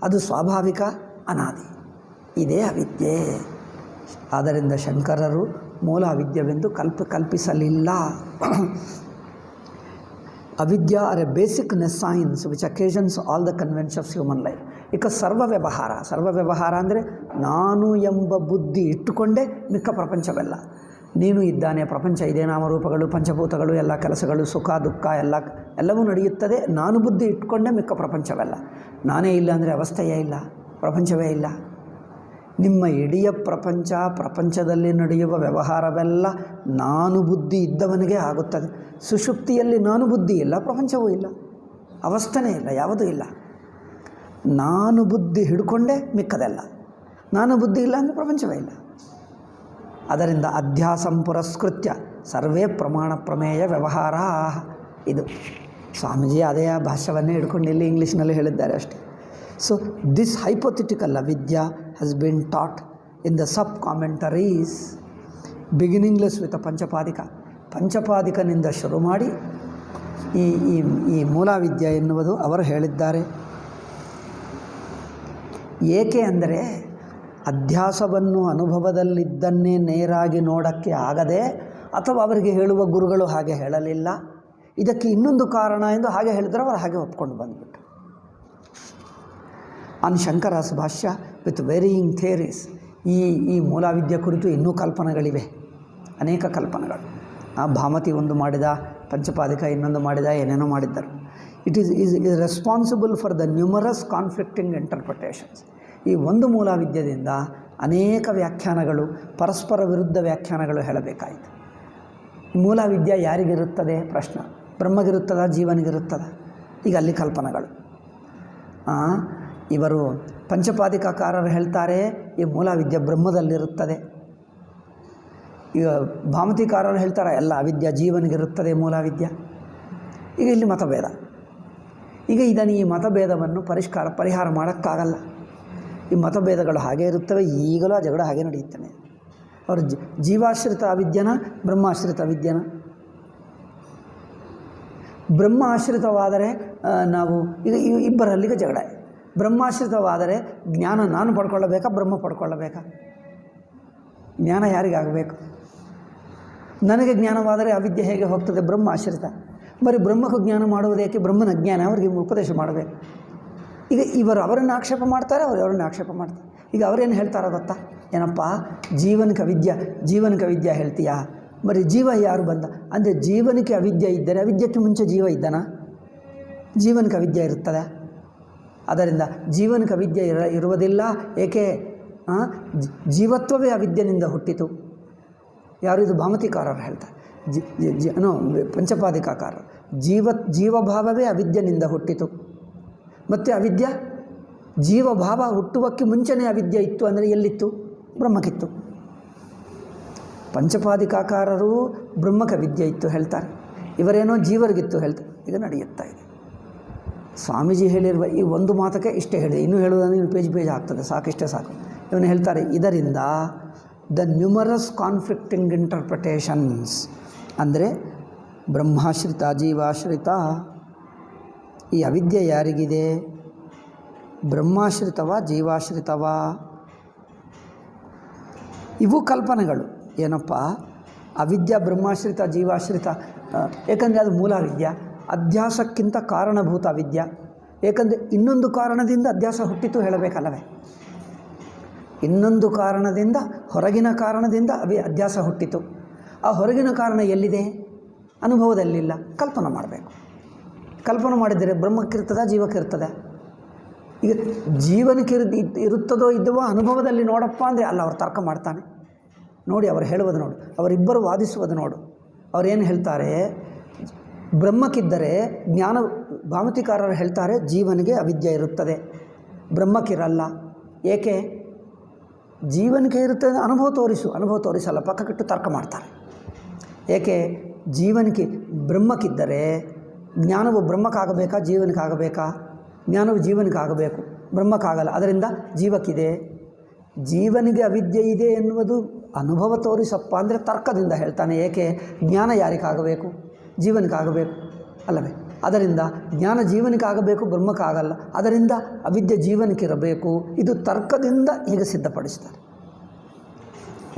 ಅದು ಸ್ವಾಭಾವಿಕ ಅನಾದಿ, ಇದೇ ಅವಿದ್ಯೆ. ಆದ್ದರಿಂದ ಶಂಕರರು ಮೂಲ ಅವಿದ್ಯವೆಂದು ಕಲ್ಪಿಸಲಿಲ್ಲ. Avidya are a basic science which occasions all the conventions human life. ಈಗ ಸರ್ವವ್ಯವಹಾರ ಅಂದರೆ ನಾನು ಎಂಬ ಬುದ್ಧಿ ಇಟ್ಟುಕೊಂಡೇ ಮಿಕ್ಕ ಪ್ರಪಂಚವೆಲ್ಲ. ನೀನು ಇದ್ದಾನೆ, ಪ್ರಪಂಚ ಇದೆ, ನಾಮರೂಪಗಳು, ಪಂಚಭೂತಗಳು, ಎಲ್ಲ ಕೆಲಸಗಳು, ಸುಖ ದುಃಖ ಎಲ್ಲವೂ ನಡೆಯುತ್ತದೆ. ನಾನು ಬುದ್ಧಿ ಇಟ್ಟುಕೊಂಡೇ ಮಿಕ್ಕ ಪ್ರಪಂಚವೆಲ್ಲ. ನಾನೇ ಇಲ್ಲ ಅಂದರೆ ಅವಸ್ಥೆಯೇ ಇಲ್ಲ, ಪ್ರಪಂಚವೇ ಇಲ್ಲ. ನಿಮ್ಮ ಇಡೀ ಪ್ರಪಂಚದಲ್ಲಿ ನಡೆಯುವ ವ್ಯವಹಾರವೆಲ್ಲ ನಾನು ಬುದ್ಧಿ ಇದ್ದವನಿಗೆ ಆಗುತ್ತದೆ. ಸುಷುಪ್ತಿಯಲ್ಲಿ ನಾನು ಬುದ್ಧಿ ಇಲ್ಲ, ಪ್ರಪಂಚವೂ ಇಲ್ಲ, ಅವಸ್ಥೆನೇ ಇಲ್ಲ, ಯಾವುದೂ ಇಲ್ಲ. ನಾನು ಬುದ್ಧಿ ಹಿಡ್ಕೊಂಡೇ ಮಿಕ್ಕದೆಲ್ಲ. ನಾನು ಬುದ್ಧಿ ಇಲ್ಲ ಅಂದರೆ ಪ್ರಪಂಚವೇ ಇಲ್ಲ. ಅದರಿಂದ ಅಧ್ಯಾಸಂ ಪುರಸ್ಕೃತ್ಯ ಸರ್ವೇ ಪ್ರಮಾಣ ಪ್ರಮೇಯ ವ್ಯವಹಾರ. ಇದು ಸ್ವಾಮೀಜಿ ಅದೇ ಭಾಷ್ಯವನ್ನೇ ಹಿಡ್ಕೊಂಡು ಇಲ್ಲಿ ಇಂಗ್ಲೀಷ್ನಲ್ಲಿ ಹೇಳಿದ್ದಾರೆ ಅಷ್ಟೇ. So this hypothetical avidya has been taught in the sub commentaries beginningless with a ಪಂಚಪಾದಿಕನಿಂದ ಶುರು ಮಾಡಿ ಈ ಮೂಲಾವಿದ್ಯೆ ಎನ್ನುವುದು ಅವರು ಹೇಳಿದ್ದಾರೆ. ಏಕೆ ಅಂದರೆ ಅಧ್ಯಾಸವನ್ನು ಅನುಭವದಲ್ಲಿದ್ದನ್ನೇ ನೇರಾಗಿ ನೋಡೋಕ್ಕೆ ಆಗದೆ, ಅಥವಾ ಅವರಿಗೆ ಹೇಳುವ ಗುರುಗಳು ಹಾಗೆ ಹೇಳಲಿಲ್ಲ. ಇದಕ್ಕೆ ಇನ್ನೊಂದು ಕಾರಣ ಎಂದು ಹಾಗೆ ಹೇಳಿದರೆ ಅವರು ಹಾಗೆ ಒಪ್ಕೊಂಡು ಬಂದುಬಿಟ್ಟು. ಆನ್ ಶಂಕರಾಸ್ ಭಾಷ್ಯ ವಿತ್ ವೇರಿಯಿಂಗ್ ಥಿಯರೀಸ್. ಈ ಮೂಲಾವಿದ್ಯೆ ಕುರಿತು ಇನ್ನೂ ಕಲ್ಪನೆಗಳಿವೆ, ಅನೇಕ ಕಲ್ಪನೆಗಳು. ಭಾಮತಿ ಒಂದು ಮಾಡಿದ, ಪಂಚಪಾದಿಕ ಇನ್ನೊಂದು ಮಾಡಿದ, ಏನೇನೋ ಮಾಡಿದ್ದರು. It is responsible for the numerous conflicting interpretations. ಈ ಒಂದು ಮೂಲಾವಿದ್ಯದಿಂದ ಅನೇಕ ವ್ಯಾಖ್ಯಾನಗಳು, ಪರಸ್ಪರ ವಿರುದ್ಧ ವ್ಯಾಖ್ಯಾನಗಳು ಹೇಳಬೇಕಾಯಿತು. ಮೂಲಾವಿದ್ಯೆ ಯಾರಿಗಿರುತ್ತದೆ ಪ್ರಶ್ನೆ? ಬ್ರಹ್ಮಗಿರುತ್ತದ, ಜೀವನಿಗಿರುತ್ತದ? ಈಗ ಅಲ್ಲಿ ಕಲ್ಪನೆಗಳು. ಇವರು ಪಂಚಪಾದಿಕಾಕಾರರು ಹೇಳ್ತಾರೆ ಈ ಮೂಲಾವಿದ್ಯೆ ಬ್ರಹ್ಮದಲ್ಲಿರುತ್ತದೆ. ಈಗ ಭಾಮತಿಕಾರರು ಹೇಳ್ತಾರೆ ಎಲ್ಲ ಅವಿದ್ಯೆ ಜೀವನಿಗಿರುತ್ತದೆ ಮೂಲಾವಿದ್ಯೆ. ಈಗ ಇಲ್ಲಿ ಮತಭೇದ. ಈಗ ಈ ಮತಭೇದವನ್ನು ಪರಿಹಾರ ಮಾಡೋಕ್ಕಾಗಲ್ಲ. ಈ ಮತಭೇದಗಳು ಹಾಗೇ ಇರುತ್ತವೆ, ಈಗಲೂ ಆ ಜಗಳ ಹಾಗೆ ನಡೆಯುತ್ತಾನೆ. ಅವರು ಜೀವಾಶ್ರಿತ ಅವಿದ್ಯನ, ಬ್ರಹ್ಮಾಶ್ರಿತ ಅವಿದ್ಯನ? ಬ್ರಹ್ಮ ಆಶ್ರಿತವಾದರೆ ನಾವು ಈಗ ಇಬ್ಬರಲ್ಲಿಗೆ ಜಗಳ. ಬ್ರಹ್ಮಾಶ್ರಿತವಾದರೆ ಜ್ಞಾನ ನಾನು ಪಡ್ಕೊಳ್ಳಬೇಕಾ, ಬ್ರಹ್ಮ ಪಡ್ಕೊಳ್ಳಬೇಕಾ? ಜ್ಞಾನ ಯಾರಿಗಾಗಬೇಕು? ನನಗೆ ಜ್ಞಾನವಾದರೆ ಅವಿದ್ಯೆ ಹೇಗೆ ಹೋಗ್ತದೆ? ಬ್ರಹ್ಮ ಆಶ್ರಿತ. ಬರೀ ಬ್ರಹ್ಮಕ್ಕೂ ಜ್ಞಾನ ಮಾಡುವುದೇಕೆ? ಬ್ರಹ್ಮನ ಜ್ಞಾನ ಅವರಿಗೆ ಉಪದೇಶ ಮಾಡಬೇಕು. ಈಗ ಇವರು ಅವರನ್ನು ಆಕ್ಷೇಪ ಮಾಡ್ತಾರೆ, ಅವರನ್ನು ಆಕ್ಷೇಪ ಮಾಡ್ತಾರೆ. ಈಗ ಅವರೇನು ಹೇಳ್ತಾರೋ ಗೊತ್ತಾ? ಏನಪ್ಪ ಜೀವನಿಕ ಅವಿದ್ಯೆ ಹೇಳ್ತೀಯಾ? ಬರೀ ಜೀವ ಯಾರು ಬಂದ ಅಂದರೆ ಜೀವನಿಗೆ ಅವಿದ್ಯೆ ಇದ್ದರೆ ಅವಿದ್ಯಕ್ಕೆ ಮುಂಚೆ ಜೀವ ಇದ್ದಾನ? ಜೀವನಿಕ ಅವಿದ್ಯೆ ಇರುತ್ತದೆ. ಅದರಿಂದ ಜೀವನಿಕ ಅವಿದ್ಯೆ ಇರುವುದಿಲ್ಲ. ಏಕೆ? ಜೀವತ್ವವೇ ಅವಿದ್ಯೆಯಿಂದ ಹುಟ್ಟಿತು. ಯಾರು? ಇದು ಭಾಮತಿಕಾರರು ಹೇಳ್ತಾರೆ. ಪಂಚಪಾದಿಕಾಕಾರರು. ಜೀವಭಾವವೇ ಅವಿದ್ಯೆಯಿಂದ ಹುಟ್ಟಿತು. ಮತ್ತು ಅವಿದ್ಯೆ ಜೀವಭಾವ ಹುಟ್ಟುವಕ್ಕೆ ಮುಂಚೆನೇ ಅವಿದ್ಯೆ ಇತ್ತು ಅಂದರೆ ಎಲ್ಲಿತ್ತು? ಬ್ರಹ್ಮಕ್ಕಿತ್ತು. ಪಂಚಪಾದಿಕಾಕಾರರು ಬ್ರಹ್ಮಕ್ಕೆ ವಿದ್ಯೆ ಇತ್ತು ಹೇಳ್ತಾರೆ, ಇವರೇನೋ ಜೀವರಿಗಿತ್ತು ಹೇಳ್ತಾರೆ. ಈಗ ನಡೆಯುತ್ತಾ ಇದೆ. ಸ್ವಾಮೀಜಿ ಹೇಳಿರುವ ಈ ಒಂದು ಮಾತಕ್ಕೆ ಇಷ್ಟೇ ಹೇಳಿದೆ. ಇನ್ನೂ ಹೇಳುವುದಂದ್ರೆ ಇನ್ನು ಪೇಜ್ ಆಗ್ತದೆ, ಸಾಕಿಷ್ಟೇ ಸಾಕು. ಇವನು ಹೇಳ್ತಾರೆ, ಇದರಿಂದ ದ ನ್ಯೂಮರಸ್ ಕಾನ್ಫ್ಲಿಕ್ಟಿಂಗ್ ಇಂಟರ್ಪ್ರಿಟೇಷನ್ಸ್ ಅಂದರೆ ಬ್ರಹ್ಮಾಶ್ರಿತ ಜೀವಾಶ್ರಿತ. ಈ ಅವಿದ್ಯೆ ಯಾರಿಗಿದೆ? ಬ್ರಹ್ಮಾಶ್ರಿತವಾ ಜೀವಾಶ್ರಿತವಾ? ಇವು ಕಲ್ಪನೆಗಳು. ಏನಪ್ಪ ಅವಿದ್ಯಾ ಬ್ರಹ್ಮಾಶ್ರಿತ ಜೀವಾಶ್ರಿತ? ಏಕೆಂದರೆ ಅದು ಮೂಲ ವಿದ್ಯೆ. ಅಧ್ಯಾಸಕ್ಕಿಂತ ಕಾರಣಭೂತ ವಿದ್ಯೆ. ಏಕೆಂದರೆ ಇನ್ನೊಂದು ಕಾರಣದಿಂದ ಅಧ್ಯಾಸ ಹುಟ್ಟಿತು ಹೇಳಬೇಕಲ್ಲವೇ? ಇನ್ನೊಂದು ಕಾರಣದಿಂದ, ಹೊರಗಿನ ಕಾರಣದಿಂದ ಅಧ್ಯಾಸ ಹುಟ್ಟಿತು. ಆ ಹೊರಗಿನ ಕಾರಣ ಎಲ್ಲಿದೆ? ಅನುಭವದಲ್ಲಿಲ್ಲ. ಕಲ್ಪನೆ ಮಾಡಬೇಕು. ಕಲ್ಪನೆ ಮಾಡಿದರೆ ಬ್ರಹ್ಮಕ್ಕಿರ್ತದ ಜೀವಕ್ಕಿರ್ತದೆ? ಈಗ ಜೀವನಕ್ಕೆ ಇರುತ್ತದೋ ಇದ್ದವೋ ಅನುಭವದಲ್ಲಿ ನೋಡಪ್ಪ ಅಂದರೆ ಅಲ್ಲ, ಅವ್ರು ತರ್ಕ ಮಾಡ್ತಾನೆ. ನೋಡಿ ಅವರು ಹೇಳುವುದು ನೋಡು, ಅವರಿಬ್ಬರು ವಾದಿಸುವುದು ನೋಡು. ಅವರೇನು ಹೇಳ್ತಾರೆ? ಬ್ರಹ್ಮಕ್ಕಿದ್ದರೆ ಜ್ಞಾನ, ಭಾಮತಿಕಾರರು ಹೇಳ್ತಾರೆ ಜೀವನಿಗೆ ಅವಿದ್ಯೆ ಇರುತ್ತದೆ, ಬ್ರಹ್ಮಕ್ಕಿರಲ್ಲ. ಏಕೆ? ಜೀವನಿಗೆ ಇರುತ್ತದೆ, ಅನುಭವ ತೋರಿಸು. ಅನುಭವ ತೋರಿಸಲ್ಲ, ಪಕ್ಕಕ್ಕಿಟ್ಟು ತರ್ಕ ಮಾಡ್ತಾರೆ. ಏಕೆ? ಜೀವನಿಗೆ ಬ್ರಹ್ಮಕ್ಕಿದ್ದರೆ ಜ್ಞಾನವು ಬ್ರಹ್ಮಕ್ಕಾಗಬೇಕಾ ಜೀವನಕ್ಕಾಗಬೇಕಾ? ಜ್ಞಾನವು ಜೀವನಕ್ಕಾಗಬೇಕು, ಬ್ರಹ್ಮಕ್ಕಾಗಲ್ಲ. ಅದರಿಂದ ಜೀವಕ್ಕಿದೆ. ಜೀವನಿಗೆ ಅವಿದ್ಯೆ ಇದೆ ಎನ್ನುವುದು ಅನುಭವ ತೋರಿಸಪ್ಪ ಅಂದರೆ ತರ್ಕದಿಂದ ಹೇಳ್ತಾನೆ. ಏಕೆ? ಜ್ಞಾನ ಯಾರಿಗಾಗಬೇಕು? ಜೀವನಕ್ಕಾಗಬೇಕು ಅಲ್ಲವೇ? ಅದರಿಂದ ಜ್ಞಾನ ಜೀವನಕ್ಕಾಗಬೇಕು, ಬ್ರಹ್ಮಕ್ಕಾಗಲ್ಲ. ಅದರಿಂದ ಅವಿದ್ಯೆ ಜೀವನಕ್ಕಿರಬೇಕು. ಇದು ತರ್ಕದಿಂದ ಹೀಗೆ ಸಿದ್ಧಪಡಿಸ್ತಾರೆ.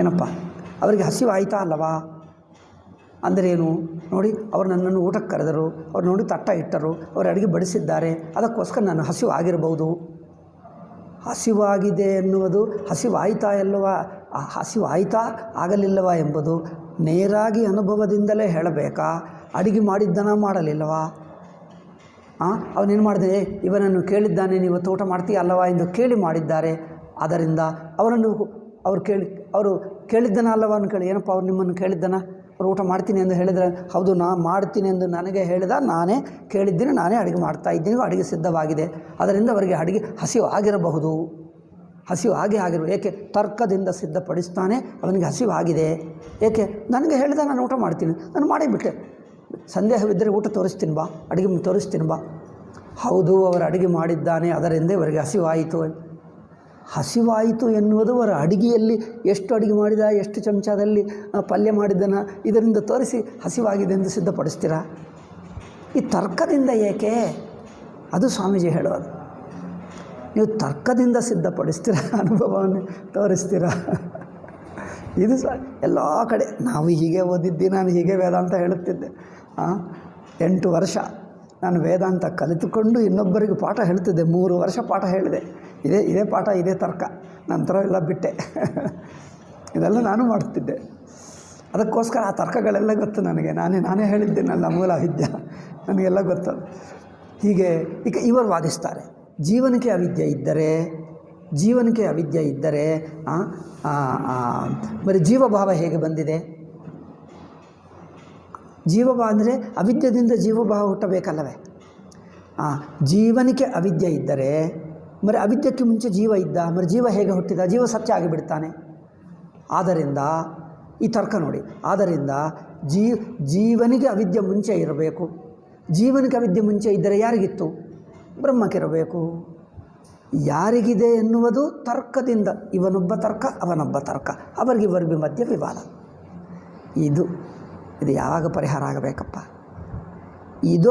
ಏನಪ್ಪ ಅವರಿಗೆ ಹಸಿವಾಯಿತಾ ಅಲ್ಲವಾ? ಅಂದರೇನು ನೋಡಿ, ಅವರು ನನ್ನನ್ನು ಊಟಕ್ಕೆ ಕರೆದರು, ಅವ್ರು ನೋಡಿ ತಟ್ಟ ಇಟ್ಟರು, ಅವರು ಅಡುಗೆ ಬಡಿಸಿದ್ದಾರೆ, ಅದಕ್ಕೋಸ್ಕರ ನಾನು ಹಸಿವು ಆಗಿರಬಹುದು. ಹಸಿವಾಗಿದೆ ಎನ್ನುವುದು ಹಸಿವಾಯಿತಾ ಇಲ್ಲವಾ, ಹಸಿವಾಯಿತಾ ಆಗಲಿಲ್ಲವಾ ಎಂಬುದು ನೇರಾಗಿ ಅನುಭವದಿಂದಲೇ ಹೇಳಬೇಕಾ? ಅಡುಗೆ ಮಾಡಿದ್ದನ ಮಾಡಲಿಲ್ಲವಾ? ಅವನೇನು ಮಾಡಿದೆ? ಇವನನ್ನು ಕೇಳಿದ್ದಾನೆ, ನೀವು ಊಟ ಮಾಡ್ತೀಯ ಅಲ್ಲವಾ ಎಂದು ಕೇಳಿ ಮಾಡಿದ್ದಾರೆ. ಆದ್ದರಿಂದ ಅವರು ಕೇಳಿದ್ದನ ಅಲ್ಲವಾ ಅನ್ನು ಕೇಳಿ, ಏನಪ್ಪ ಅವ್ರು ನಿಮ್ಮನ್ನು ಕೇಳಿದ್ದನ? ಅವ್ರು ಊಟ ಮಾಡ್ತೀನಿ ಎಂದು ಹೇಳಿದರೆ, ಹೌದು ನಾ ಮಾಡ್ತೀನಿ ಎಂದು ನನಗೆ ಹೇಳಿದ, ನಾನೇ ಕೇಳಿದ್ದೀನಿ, ನಾನೇ ಅಡುಗೆ ಮಾಡ್ತಾಯಿದ್ದೀನಿ, ಅಡುಗೆ ಸಿದ್ಧವಾಗಿದೆ. ಅದರಿಂದ ಅವರಿಗೆ ಅಡುಗೆ ಹಸಿವು ಆಗಿರಬಹುದು, ಹಸಿವು ಆಗಿರಬಹುದು. ಏಕೆ? ತರ್ಕದಿಂದ ಸಿದ್ಧಪಡಿಸ್ತಾನೆ, ಅವನಿಗೆ ಹಸಿವು ಆಗಿದೆ. ಏಕೆ? ನನಗೆ ಹೇಳಿದ, ನಾನು ಊಟ ಮಾಡ್ತೀನಿ, ನಾನು ಮಾಡಿಬಿಟ್ಟೆ. ಸಂದೇಹವಿದ್ದರೆ ಊಟ ತೋರಿಸ್ತೀನಿ ಬಾ, ಅಡುಗೆ ತೋರಿಸ್ತೀನಿ ಬಾ. ಹೌದು, ಅವರು ಅಡುಗೆ ಮಾಡಿದ್ದಾನೆ, ಅದರಿಂದ ಇವರಿಗೆ ಹಸಿವಾಯಿತು. ಹಸಿವಾಯಿತು ಎನ್ನುವುದು ಅವರ ಅಡುಗೆಯಲ್ಲಿ ಎಷ್ಟು ಅಡುಗೆ ಮಾಡಿದ, ಎಷ್ಟು ಚಮಚದಲ್ಲಿ ಪಲ್ಯ ಮಾಡಿದ್ದನ, ಇದರಿಂದ ತೋರಿಸಿ ಹಸಿವಾಗಿದೆ ಎಂದು ಸಿದ್ಧಪಡಿಸ್ತೀರಾ? ಈ ತರ್ಕದಿಂದ ಏಕೆ? ಅದು ಸ್ವಾಮೀಜಿ ಹೇಳೋದು. ನೀವು ತರ್ಕದಿಂದ ಸಿದ್ಧಪಡಿಸ್ತೀರ, ಅನುಭವವನ್ನು ತೋರಿಸ್ತೀರಾ? ಇದು ಎಲ್ಲ ಕಡೆ ನಾವು ಹೀಗೆ ಓದಿದ್ದೆ. ನಾನು ಹೀಗೆ ವೇದಾಂತ ಹೇಳುತ್ತಿದ್ದೆ. 8 ವರ್ಷ ನಾನು ವೇದಾಂತ ಕಲಿತುಕೊಂಡು ಇನ್ನೊಬ್ಬರಿಗೆ ಪಾಠ ಹೇಳ್ತಿದ್ದೆ. 3 ವರ್ಷ ಪಾಠ ಹೇಳಿದೆ. ಇದೇ ಪಾಠ, ಇದೇ ತರ್ಕ. ನಂತರ ಎಲ್ಲ ಬಿಟ್ಟೆ. ಇದೆಲ್ಲ ನಾನು ಮಾಡ್ತಿದ್ದೆ. ಅದಕ್ಕೋಸ್ಕರ ಆ ತರ್ಕಗಳೆಲ್ಲ ಗೊತ್ತು ನನಗೆ. ನಾನೇ ಹೇಳಿದ್ದೇನಲ್ಲ, ಮೂಲ ವಿದ್ಯೆ ನನಗೆಲ್ಲ ಗೊತ್ತದು. ಹೀಗೆ ಈಗ ಇವರು ವಾದಿಸ್ತಾರೆ, ಜೀವನಕ್ಕೆ ಅವಿದ್ಯೆ ಇದ್ದರೆ ಬರೀ ಜೀವಭಾವ ಹೇಗೆ ಬಂದಿದೆ? ಜೀವಭಾವ ಅಂದರೆ ಅವಿದ್ಯದಿಂದ ಜೀವಭಾವ ಹುಟ್ಟಬೇಕಲ್ಲವೇ? ಜೀವನಿಗೆ ಅವಿದ್ಯೆ ಇದ್ದರೆ మరి ಅವಿದ್ಯಕ್ಕೆ ಮುಂಚೆ ಜೀವ ಇದ್ದ, మరి ಜೀವ ಹೇಗೆ ಹುಟ್ಟಿದ? ಜೀವ ಸತ್ಯ ಆಗಿಬಿಡ್ತಾನೆ. ಆದ್ದರಿಂದ ಈ ತರ್ಕ ನೋಡಿ, ಆದ್ದರಿಂದ ಜೀವನಿಗೆ ಅವಿದ್ಯೆ ಮುಂಚೆ ಇರಬೇಕು. ಜೀವನಿಗೆ ಅವಿದ್ಯೆ ಮುಂಚೆ ಇದ್ದರೆ ಯಾರಿಗಿತ್ತು? ಬ್ರಹ್ಮಕ್ಕಿರಬೇಕು. ಯಾರಿಗಿದೆ ಎನ್ನುವುದು ತರ್ಕದಿಂದ, ಇವನೊಬ್ಬ ತರ್ಕ, ಅವನೊಬ್ಬ ತರ್ಕ, ಇವರಿಬ್ಬರ ಮಧ್ಯೆ ವಿವಾದ. ಇದು ಯಾವಾಗ ಪರಿಹಾರ ಆಗಬೇಕಪ್ಪ? ಇದು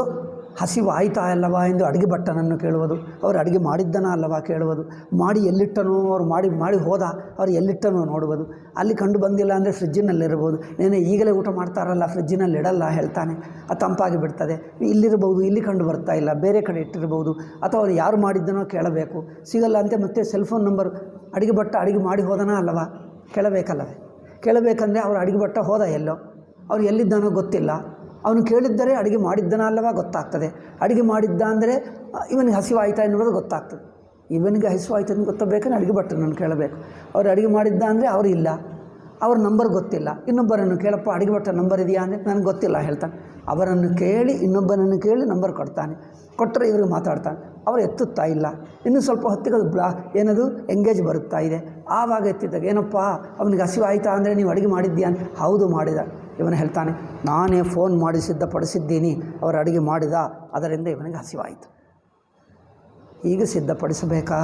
ಹಸಿವು ಆಯ್ತಾ ಅಲ್ಲವಾ ಎಂದು ಅಡುಗೆ ಭಟ್ಟನನ್ನು ಕೇಳುವುದು, ಅವರು ಅಡುಗೆ ಮಾಡಿದ್ದನ ಅಲ್ಲವಾ ಕೇಳುವುದು, ಮಾಡಿ ಎಲ್ಲಿಟ್ಟನೋ, ಅವ್ರು ಮಾಡಿ ಹೋದ, ಅವ್ರು ಎಲ್ಲಿಟ್ಟನೋ ನೋಡುವುದು. ಅಲ್ಲಿ ಕಂಡು ಬಂದಿಲ್ಲ ಅಂದರೆ ಫ್ರಿಜ್ಜಿನಲ್ಲಿರ್ಬೋದು. ಈಗಲೇ ಊಟ ಮಾಡ್ತಾರಲ್ಲ, ಫ್ರಿಜ್ಜಿನಲ್ಲಿ ಇಡಲ್ಲ ಹೇಳ್ತಾನೆ, ಅದು ತಂಪಾಗಿ ಬಿಡ್ತದೆ. ಇಲ್ಲಿರ್ಬೋದು, ಇಲ್ಲಿ ಕಂಡು ಬರ್ತಾ ಇಲ್ಲ, ಬೇರೆ ಕಡೆ ಇಟ್ಟಿರ್ಬೋದು. ಅಥವಾ ಅವ್ರು ಯಾರು ಮಾಡಿದ್ದನೋ ಕೇಳಬೇಕು, ಸಿಗಲ್ಲ ಅಂತೆ ಮತ್ತೆ ಸೆಲ್ಫೋನ್ ನಂಬರ್, ಅಡುಗೆ ಭಟ್ಟ ಅಡುಗೆ ಮಾಡಿ ಹೋದನ ಅಲ್ಲವಾ ಕೇಳಬೇಕಲ್ಲವೇ? ಕೇಳಬೇಕಂದ್ರೆ ಅವ್ರು ಅಡುಗೆ ಭಟ್ಟ ಹೋದ ಎಲ್ಲೋ, ಅವ್ರು ಎಲ್ಲಿದ್ದಾನೋ ಗೊತ್ತಿಲ್ಲ. ಅವನು ಕೇಳಿದ್ದರೆ ಅಡುಗೆ ಮಾಡಿದ್ದನ ಅಲ್ಲವಾ ಗೊತ್ತಾಗ್ತದೆ. ಅಡುಗೆ ಮಾಡಿದ್ದ ಅಂದರೆ ಇವನಿಗೆ ಹಸಿವಾಯ್ತಾ ಎನ್ನುವುದು ಗೊತ್ತಾಗ್ತದೆ. ಇವನಿಗೆ ಹಸಿವಾಯ್ತು ಅಂತ ಗೊತ್ತಬೇಕಂದ್ರೆ ಅಡುಗೆ ಭಟ್ಟನನ್ನು ಕೇಳಬೇಕು. ಅವ್ರು ಅಡುಗೆ ಮಾಡಿದ್ದ ಅಂದರೆ ಅವರು ಇಲ್ಲ, ಅವ್ರ ನಂಬರ್ ಗೊತ್ತಿಲ್ಲ. ಇನ್ನೊಬ್ಬರನ್ನು ಕೇಳಪ್ಪ, ಅಡುಗೆ ಭಟ್ಟ ನಂಬರ್ ಇದೆಯಾ ಅಂದರೆ ನನಗೆ ಗೊತ್ತಿಲ್ಲ ಹೇಳ್ತಾನೆ. ಅವರನ್ನು ಕೇಳಿ ಇನ್ನೊಬ್ಬನನ್ನು ಕೇಳಿ ನಂಬರ್ ಕೊಡ್ತಾನೆ. ಕೊಟ್ಟರೆ ಇವ್ರಿಗೆ ಮಾತಾಡ್ತಾನೆ. ಅವರು ಎತ್ತುತ್ತಾ ಇಲ್ಲ. ಇನ್ನೂ ಸ್ವಲ್ಪ ಹೊತ್ತಿಗೆ ಅದು ಏನದು ಎಂಗೇಜ್ ಬರುತ್ತಾ ಇದೆ. ಆವಾಗ ಎತ್ತಿದ್ದಾಗ, ಏನಪ್ಪ ಅವನಿಗೆ ಹಸಿವಾಯ್ತಾ ಅಂದರೆ ನೀವು ಅಡುಗೆ ಮಾಡಿದ್ದೀಯಾ? ಹೌದು ಮಾಡಿದ. ಇವನು ಹೇಳ್ತಾನೆ, ನಾನೇ ಫೋನ್ ಮಾಡಿ ಸಿದ್ಧಪಡಿಸಿದ್ದೀನಿ, ಅವರು ಅಡುಗೆ ಮಾಡಿದ, ಅದರಿಂದ ಇವನಿಗೆ ಹಸಿವಾಯಿತು. ಈಗ ಸಿದ್ಧಪಡಿಸಬೇಕಾ?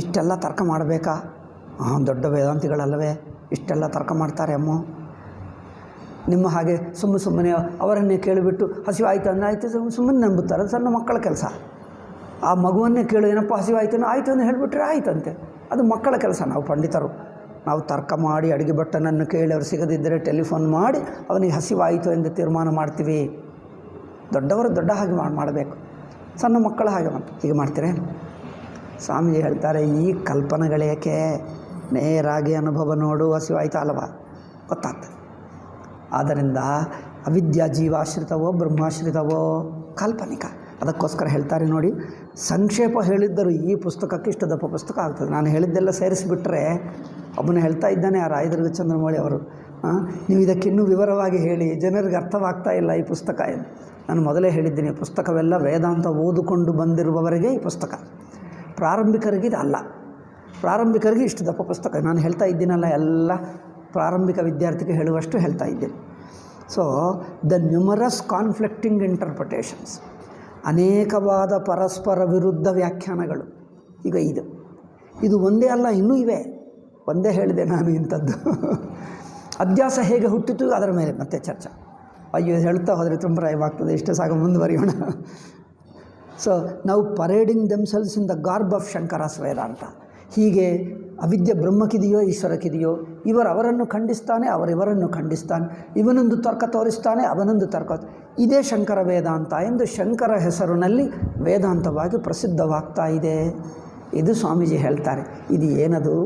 ಇಷ್ಟೆಲ್ಲ ತರ್ಕ ಮಾಡಬೇಕಾ? ದೊಡ್ಡ ವೇದಾಂತಿಗಳಲ್ಲವೇ ಇಷ್ಟೆಲ್ಲ ತರ್ಕ ಮಾಡ್ತಾರೆ ಅಮ್ಮೋ. ನಿಮ್ಮ ಹಾಗೆ ಸುಮ್ಮನೆ ಅವರನ್ನೇ ಕೇಳಿಬಿಟ್ಟು ಹಸಿವಾಯ್ತು ಅಂದ್ರೆ ಆಯಿತು ಸುಮ್ಮನೆ ನಂಬುತ್ತಾರೆ. ಅದು ಸಣ್ಣ ಮಕ್ಕಳ ಕೆಲಸ. ಆ ಮಗುವನ್ನೇ ಕೇಳು, ಏನಪ್ಪ ಹಸಿವಾಯ್ತು ಆಯಿತು ಅಂತ ಹೇಳಿಬಿಟ್ರೆ ಆಯ್ತಂತೆ. ಅದು ಮಕ್ಕಳ ಕೆಲಸ. ನಾವು ಪಂಡಿತರು ನಾವು ತರ್ಕ ಮಾಡಿ ಅಡುಗೆ ಭಟ್ಟನನ್ನು ಕೇಳಿ ಅವರು ಸಿಗದಿದ್ದರೆ ಟೆಲಿಫೋನ್ ಮಾಡಿ ಅವನಿಗೆ ಹಸಿವಾಯಿತು ಎಂದು ತೀರ್ಮಾನ ಮಾಡ್ತೀವಿ. ದೊಡ್ಡವರು ದೊಡ್ಡ ಹಾಗೆ ಮಾಡಬೇಕು, ಸಣ್ಣ ಮಕ್ಕಳ ಹಾಗೆ ಹೀಗೆ ಮಾಡ್ತೀರೇ? ಸ್ವಾಮೀಜಿ ಹೇಳ್ತಾರೆ, ಈ ಕಲ್ಪನೆಗಳೇಕೆ? ನೇರಾಗಿ ಅನುಭವ ನೋಡು, ಹಸಿವಾಯ್ತಾ ಅಲ್ವಾ ಗೊತ್ತಾಗ್ತದೆ. ಆದ್ದರಿಂದ ಅವಿದ್ಯಾ ಜೀವಾಶ್ರಿತವೋ ಬ್ರಹ್ಮಾಶ್ರಿತವೋ ಕಾಲ್ಪನಿಕ. ಅದಕ್ಕೋಸ್ಕರ ಹೇಳ್ತಾರೆ ನೋಡಿ, ಸಂಕ್ಷೇಪ ಹೇಳಿದ್ದರು ಈ ಪುಸ್ತಕಕ್ಕೆ ಇಷ್ಟು ದಪ್ಪ ಪುಸ್ತಕ ಆಗ್ತದೆ. ನಾನು ಹೇಳಿದ್ದೆಲ್ಲ ಸೇರಿಸಿಬಿಟ್ರೆ ಒಬ್ಬನು ಹೇಳ್ತಾ ಇದ್ದಾನೆ, ಆ ರಾಯದುರ್ಗ ಚಂದ್ರಮೌಳಿ ಅವರು, ನೀವು ಇದಕ್ಕಿನ್ನೂ ವಿವರವಾಗಿ ಹೇಳಿ, ಜನರಿಗೆ ಅರ್ಥವಾಗ್ತಾ ಇಲ್ಲ ಈ ಪುಸ್ತಕ ಎಂದು. ನಾನು ಮೊದಲೇ ಹೇಳಿದ್ದೀನಿ, ಪುಸ್ತಕವೆಲ್ಲ ವೇದಾಂತ ಓದಿಕೊಂಡು ಬಂದಿರುವವರಿಗೆ ಈ ಪುಸ್ತಕ, ಪ್ರಾರಂಭಿಕರಿಗೆ ಇದು ಅಲ್ಲ. ಪ್ರಾರಂಭಿಕರಿಗೆ ಇಷ್ಟು ದಪ್ಪ ಪುಸ್ತಕ. ನಾನು ಹೇಳ್ತಾ ಇದ್ದೀನಲ್ಲ, ಎಲ್ಲ ಪ್ರಾರಂಭಿಕ ವಿದ್ಯಾರ್ಥಿಗೆ ಹೇಳುವಷ್ಟು ಹೇಳ್ತಾ ಇದ್ದೀನಿ. So the numerous conflicting interpretations, ಅನೇಕವಾದ ಪರಸ್ಪರ ವಿರುದ್ಧ ವ್ಯಾಖ್ಯಾನಗಳು. ಈಗ ಇದು ಒಂದೇ ಅಲ್ಲ, ಇನ್ನೂ ಇವೆ. ಒಂದೇ ಹೇಳಿದೆ ನಾನು ಇಂಥದ್ದು. ಅಧ್ಯಾಸ ಹೇಗೆ ಹುಟ್ಟಿತು ಅದರ ಮೇಲೆ ಮತ್ತೆ ಚರ್ಚೆ. ಅಯ್ಯೋ ಹೇಳ್ತಾ ಹೋದರೆ ತುಂಬರಾಯವಾಗ್ತದೆ, ಇಷ್ಟೇ ಸಾಕು, ಮುಂದುವರಿಯೋಣ. ಸೊ ನಾವು parading themselves in the garb of Shankara's Vedanta. ಹೀಗೆ ಅವಿದ್ಯೆ ಬ್ರಹ್ಮಕ್ಕಿದೆಯೋ ಈಶ್ವರಕ್ಕಿದೆಯೋ, ಅವರನ್ನು ಖಂಡಿಸ್ತಾನೆ, ಇವರನ್ನು ಖಂಡಿಸ್ತಾನೆ, ಇವನೊಂದು ತರ್ಕ ತೋರಿಸ್ತಾನೆ, ಅವನೊಂದು ತರ್ಕ. ಇದೇ ಶಂಕರ ವೇದಾಂತ ಎಂದು ಶಂಕರ ಹೆಸರಿನಲ್ಲಿ ವೇದಾಂತವಾಗಿ ಪ್ರಸಿದ್ಧವಾಗ್ತಾ ಇದೆ. ಇದು ಸ್ವಾಮೀಜಿ ಹೇಳ್ತಾರೆ. ಇದು ಏನದು?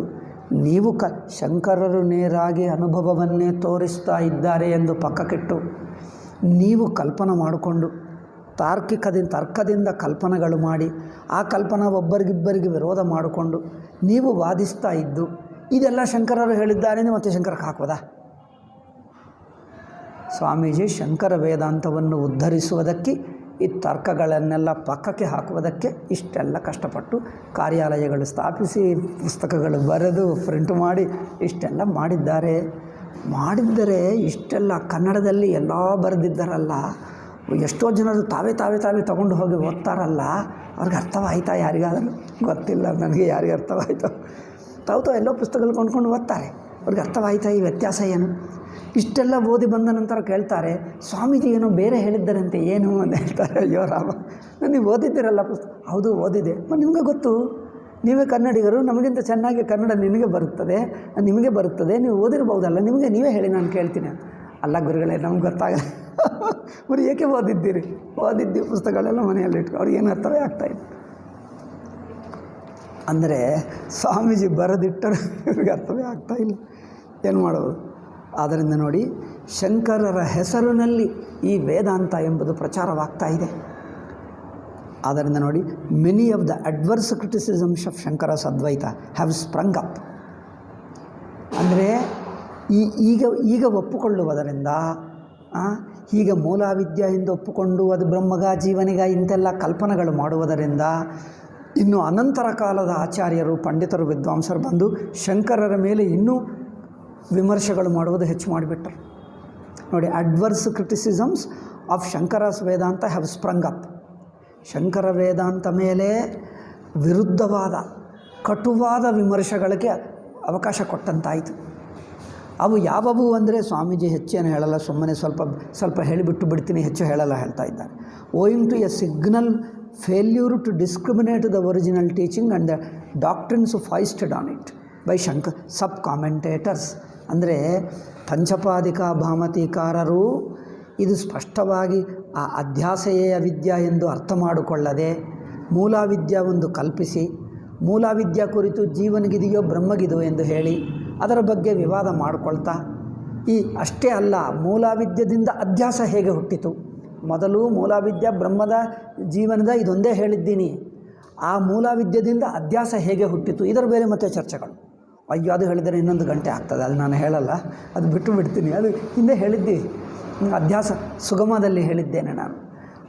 ನೀವು ಶಂಕರರು ನೇರಾಗಿ ಅನುಭವವನ್ನೇ ತೋರಿಸ್ತಾ ಇದ್ದಾರೆ ಎಂದು ಪಕ್ಕಕ್ಕಿಟ್ಟು ನೀವು ಕಲ್ಪನೆ ಮಾಡಿಕೊಂಡು ತರ್ಕದಿಂದ ಕಲ್ಪನೆಗಳು ಮಾಡಿ ಆ ಕಲ್ಪನಾ ಒಬ್ಬರಿಗಿಬ್ಬರಿಗೆ ವಿರೋಧ ಮಾಡಿಕೊಂಡು ನೀವು ವಾದಿಸ್ತಾ ಇದ್ದು ಇದೆಲ್ಲ ಶಂಕರರು ಹೇಳಿದ್ದಾರೆ ಮತ್ತು ಶಂಕರಕ್ಕೆ ಹಾಕೋದಾ? ಸ್ವಾಮೀಜಿ ಶಂಕರ ವೇದಾಂತವನ್ನು ಉದ್ಧರಿಸುವುದಕ್ಕೆ ಈ ತರ್ಕಗಳನ್ನೆಲ್ಲ ಪಕ್ಕಕ್ಕೆ ಹಾಕುವುದಕ್ಕೆ ಇಷ್ಟೆಲ್ಲ ಕಷ್ಟಪಟ್ಟು ಕಾರ್ಯಾಲಯಗಳು ಸ್ಥಾಪಿಸಿ ಪುಸ್ತಕಗಳು ಬರೆದು ಪ್ರಿಂಟ್ ಮಾಡಿ ಇಷ್ಟೆಲ್ಲ ಮಾಡಿದ್ದರೆ ಇಷ್ಟೆಲ್ಲ ಕನ್ನಡದಲ್ಲಿ ಎಲ್ಲ ಬರೆದಿದ್ದಾರಲ್ಲ, ಎಷ್ಟೋ ಜನರು ತಾವೇ ತಗೊಂಡು ಹೋಗಿ ಓದ್ತಾರಲ್ಲ, ಅವ್ರಿಗೆ ಅರ್ಥವಾಯ್ತಾ? ಯಾರಿಗಾದರೂ ಗೊತ್ತಿಲ್ಲ ನನಗೆ, ಯಾರಿಗೆ ಅರ್ಥವಾಯಿತು? ತಾವು ಎಲ್ಲೋ ಪುಸ್ತಕಗಳು ಕೊಂಡ್ಕೊಂಡು ಓದ್ತಾರೆ, ಅವ್ರಿಗೆ ಅರ್ಥವಾಯ್ತಾ ಈ ವ್ಯತ್ಯಾಸ ಏನು? ಇಷ್ಟೆಲ್ಲ ಓದಿ ಬಂದ ನಂತರ ಕೇಳ್ತಾರೆ, ಸ್ವಾಮೀಜಿ ಏನೋ ಬೇರೆ ಹೇಳಿದ್ದಾರಂತೆ, ಏನು ಅಂತ ಹೇಳ್ತಾರೆ. ಅಯ್ಯೋ ರಾಮ, ನೀವು ಓದಿದ್ದೀರಲ್ಲ ಪುಸ್ತಕ. ಹೌದು ಓದಿದೆ, ನಿಮಗೆ ಗೊತ್ತು, ನೀವೇ ಕನ್ನಡಿಗರು, ನಮಗಿಂತ ಚೆನ್ನಾಗಿ ಕನ್ನಡ ನಿಮಗೆ ಬರುತ್ತದೆ, ನೀವು ಓದಿರ್ಬೋದಲ್ಲ, ನೀವೇ ಹೇಳಿ ನಾನು ಕೇಳ್ತೀನಿ. ಅಲ್ಲ ಗುರುಗಳೇ, ನಮ್ಗೆ ಗೊತ್ತಾಗಲ್ಲ. ಅವ್ರು ಏಕೆ ಓದಿದ್ದೀವಿ ಪುಸ್ತಕಗಳೆಲ್ಲ ಮನೆಯಲ್ಲಿ ಇಟ್ಕೊ, ಅವ್ರಿಗೆ ಏನು ಅರ್ಥವೇ ಆಗ್ತಾಯಿತ್ತು. ಅಂದರೆ ಸ್ವಾಮೀಜಿ ಬರೆದಿಟ್ಟರು ಇವ್ರಿಗೆ ಅರ್ಥವೇ ಆಗ್ತಾಯಿಲ್ಲ, ಏನು ಮಾಡೋದು? ಆದ್ದರಿಂದ ನೋಡಿ, ಶಂಕರರ ಹೆಸರಿನಲ್ಲಿ ಈ ವೇದಾಂತ ಎಂಬುದು ಪ್ರಚಾರವಾಗ್ತಾ ಇದೆ. ಆದ್ದರಿಂದ ನೋಡಿ, many of the adverse criticisms of Shankara's Advaita have sprung up. ಅಂದರೆ ಈಗ ಒಪ್ಪುಕೊಳ್ಳುವುದರಿಂದ, ಈಗ ಮೂಲಾವಿದ್ಯೆ ಎಂದು ಒಪ್ಪಿಕೊಂಡು ಅದು ಬ್ರಹ್ಮಗ ಜೀವನಿಗ ಇಂತೆಲ್ಲ ಕಲ್ಪನೆಗಳು ಮಾಡುವುದರಿಂದ ಇನ್ನು ಅನಂತರ ಕಾಲದ ಆಚಾರ್ಯರು, ಪಂಡಿತರು, ವಿದ್ವಾಂಸರು ಬಂದು ಶಂಕರರ ಮೇಲೆ ಇನ್ನೂ ವಿಮರ್ಶೆಗಳು ಮಾಡುವುದು ಹೆಚ್ಚು ಮಾಡಿಬಿಟ್ಟರು. ನೋಡಿ, adverse criticisms of Shankara's Vedanta have sprung up. Shankara Vedanta ಮೇಲೆ ವಿರುದ್ಧವಾದ ಕಟುವಾದ ವಿಮರ್ಶೆಗಳಿಗೆ ಅವಕಾಶ ಕೊಟ್ಟಂತಾಯಿತು. ಅವು ಯಾವುವು ಅಂದರೆ, ಸ್ವಾಮೀಜಿ ಹೆಚ್ಚೇನು ಹೇಳಲ್ಲ, ಸುಮ್ಮನೆ ಸ್ವಲ್ಪ ಹೇಳಿಬಿಟ್ಟು ಬಿಡ್ತೀನಿ, ಹೆಚ್ಚು ಹೇಳಲ್ಲ ಹೇಳ್ತಾ ಇದ್ದಾರೆ. Owing to a signal failure to discriminate the original teaching and the doctrines foisted on it by sub commentators. ಅಂದರೆ ಪಂಚಪಾದಿಕ ಭಾಮತಿಕಾರರು ಇದು ಸ್ಪಷ್ಟವಾಗಿ ಆ ಅಧ್ಯಾಸೇಯ ವಿದ್ಯಾ ಎಂದು ಅರ್ಥ ಮಾಡಿಕೊಳ್ಳದೆ ಮೂಲಾವಿದ್ಯಾ ಒಂದು ಕಲ್ಪಿಸಿ, ಮೂಲಾವಿದ್ಯಾ ಕುರಿತು ಜೀವನಿಗಿದೆಯೋ ಬ್ರಹ್ಮಗಿದೆಯೋ ಎಂದು ಹೇಳಿ ಅದರ ಬಗ್ಗೆ ವಿವಾದ ಮಾಡಿಕೊಳ್ತಾ, ಅಷ್ಟೇ ಅಲ್ಲ, ಮೂಲಾವಿದ್ಯದಿಂದ ಅಧ್ಯಾಸ ಹೇಗೆ ಹುಟ್ಟಿತು? ಮೊದಲು ಮೂಲಾವಿದ್ಯಾ ಬ್ರಹ್ಮದ ಜೀವನದ ಇದೊಂದೇ ಹೇಳಿದ್ದೀನಿ, ಆ ಮೂಲಾವಿದ್ಯದಿಂದ ಅಧ್ಯಾಸ ಹೇಗೆ ಹುಟ್ಟಿತು, ಇದರ ಬೇರೆ ಮತ್ತೆ ಚರ್ಚೆಗಳು. ಅಯ್ಯೋ, ಅದು ಹೇಳಿದರೆ ಇನ್ನೊಂದು ಗಂಟೆ ಆಗ್ತದೆ, ಅದು ನಾನು ಹೇಳಲ್ಲ, ಅದು ಬಿಡ್ತೀನಿ. ಅದು ಹಿಂದೆ ಹೇಳಿದ್ದೀವಿ, ಅಧ್ಯಾಸ ಸುಗಮದಲ್ಲಿ ಹೇಳಿದ್ದೇನೆ ನಾನು.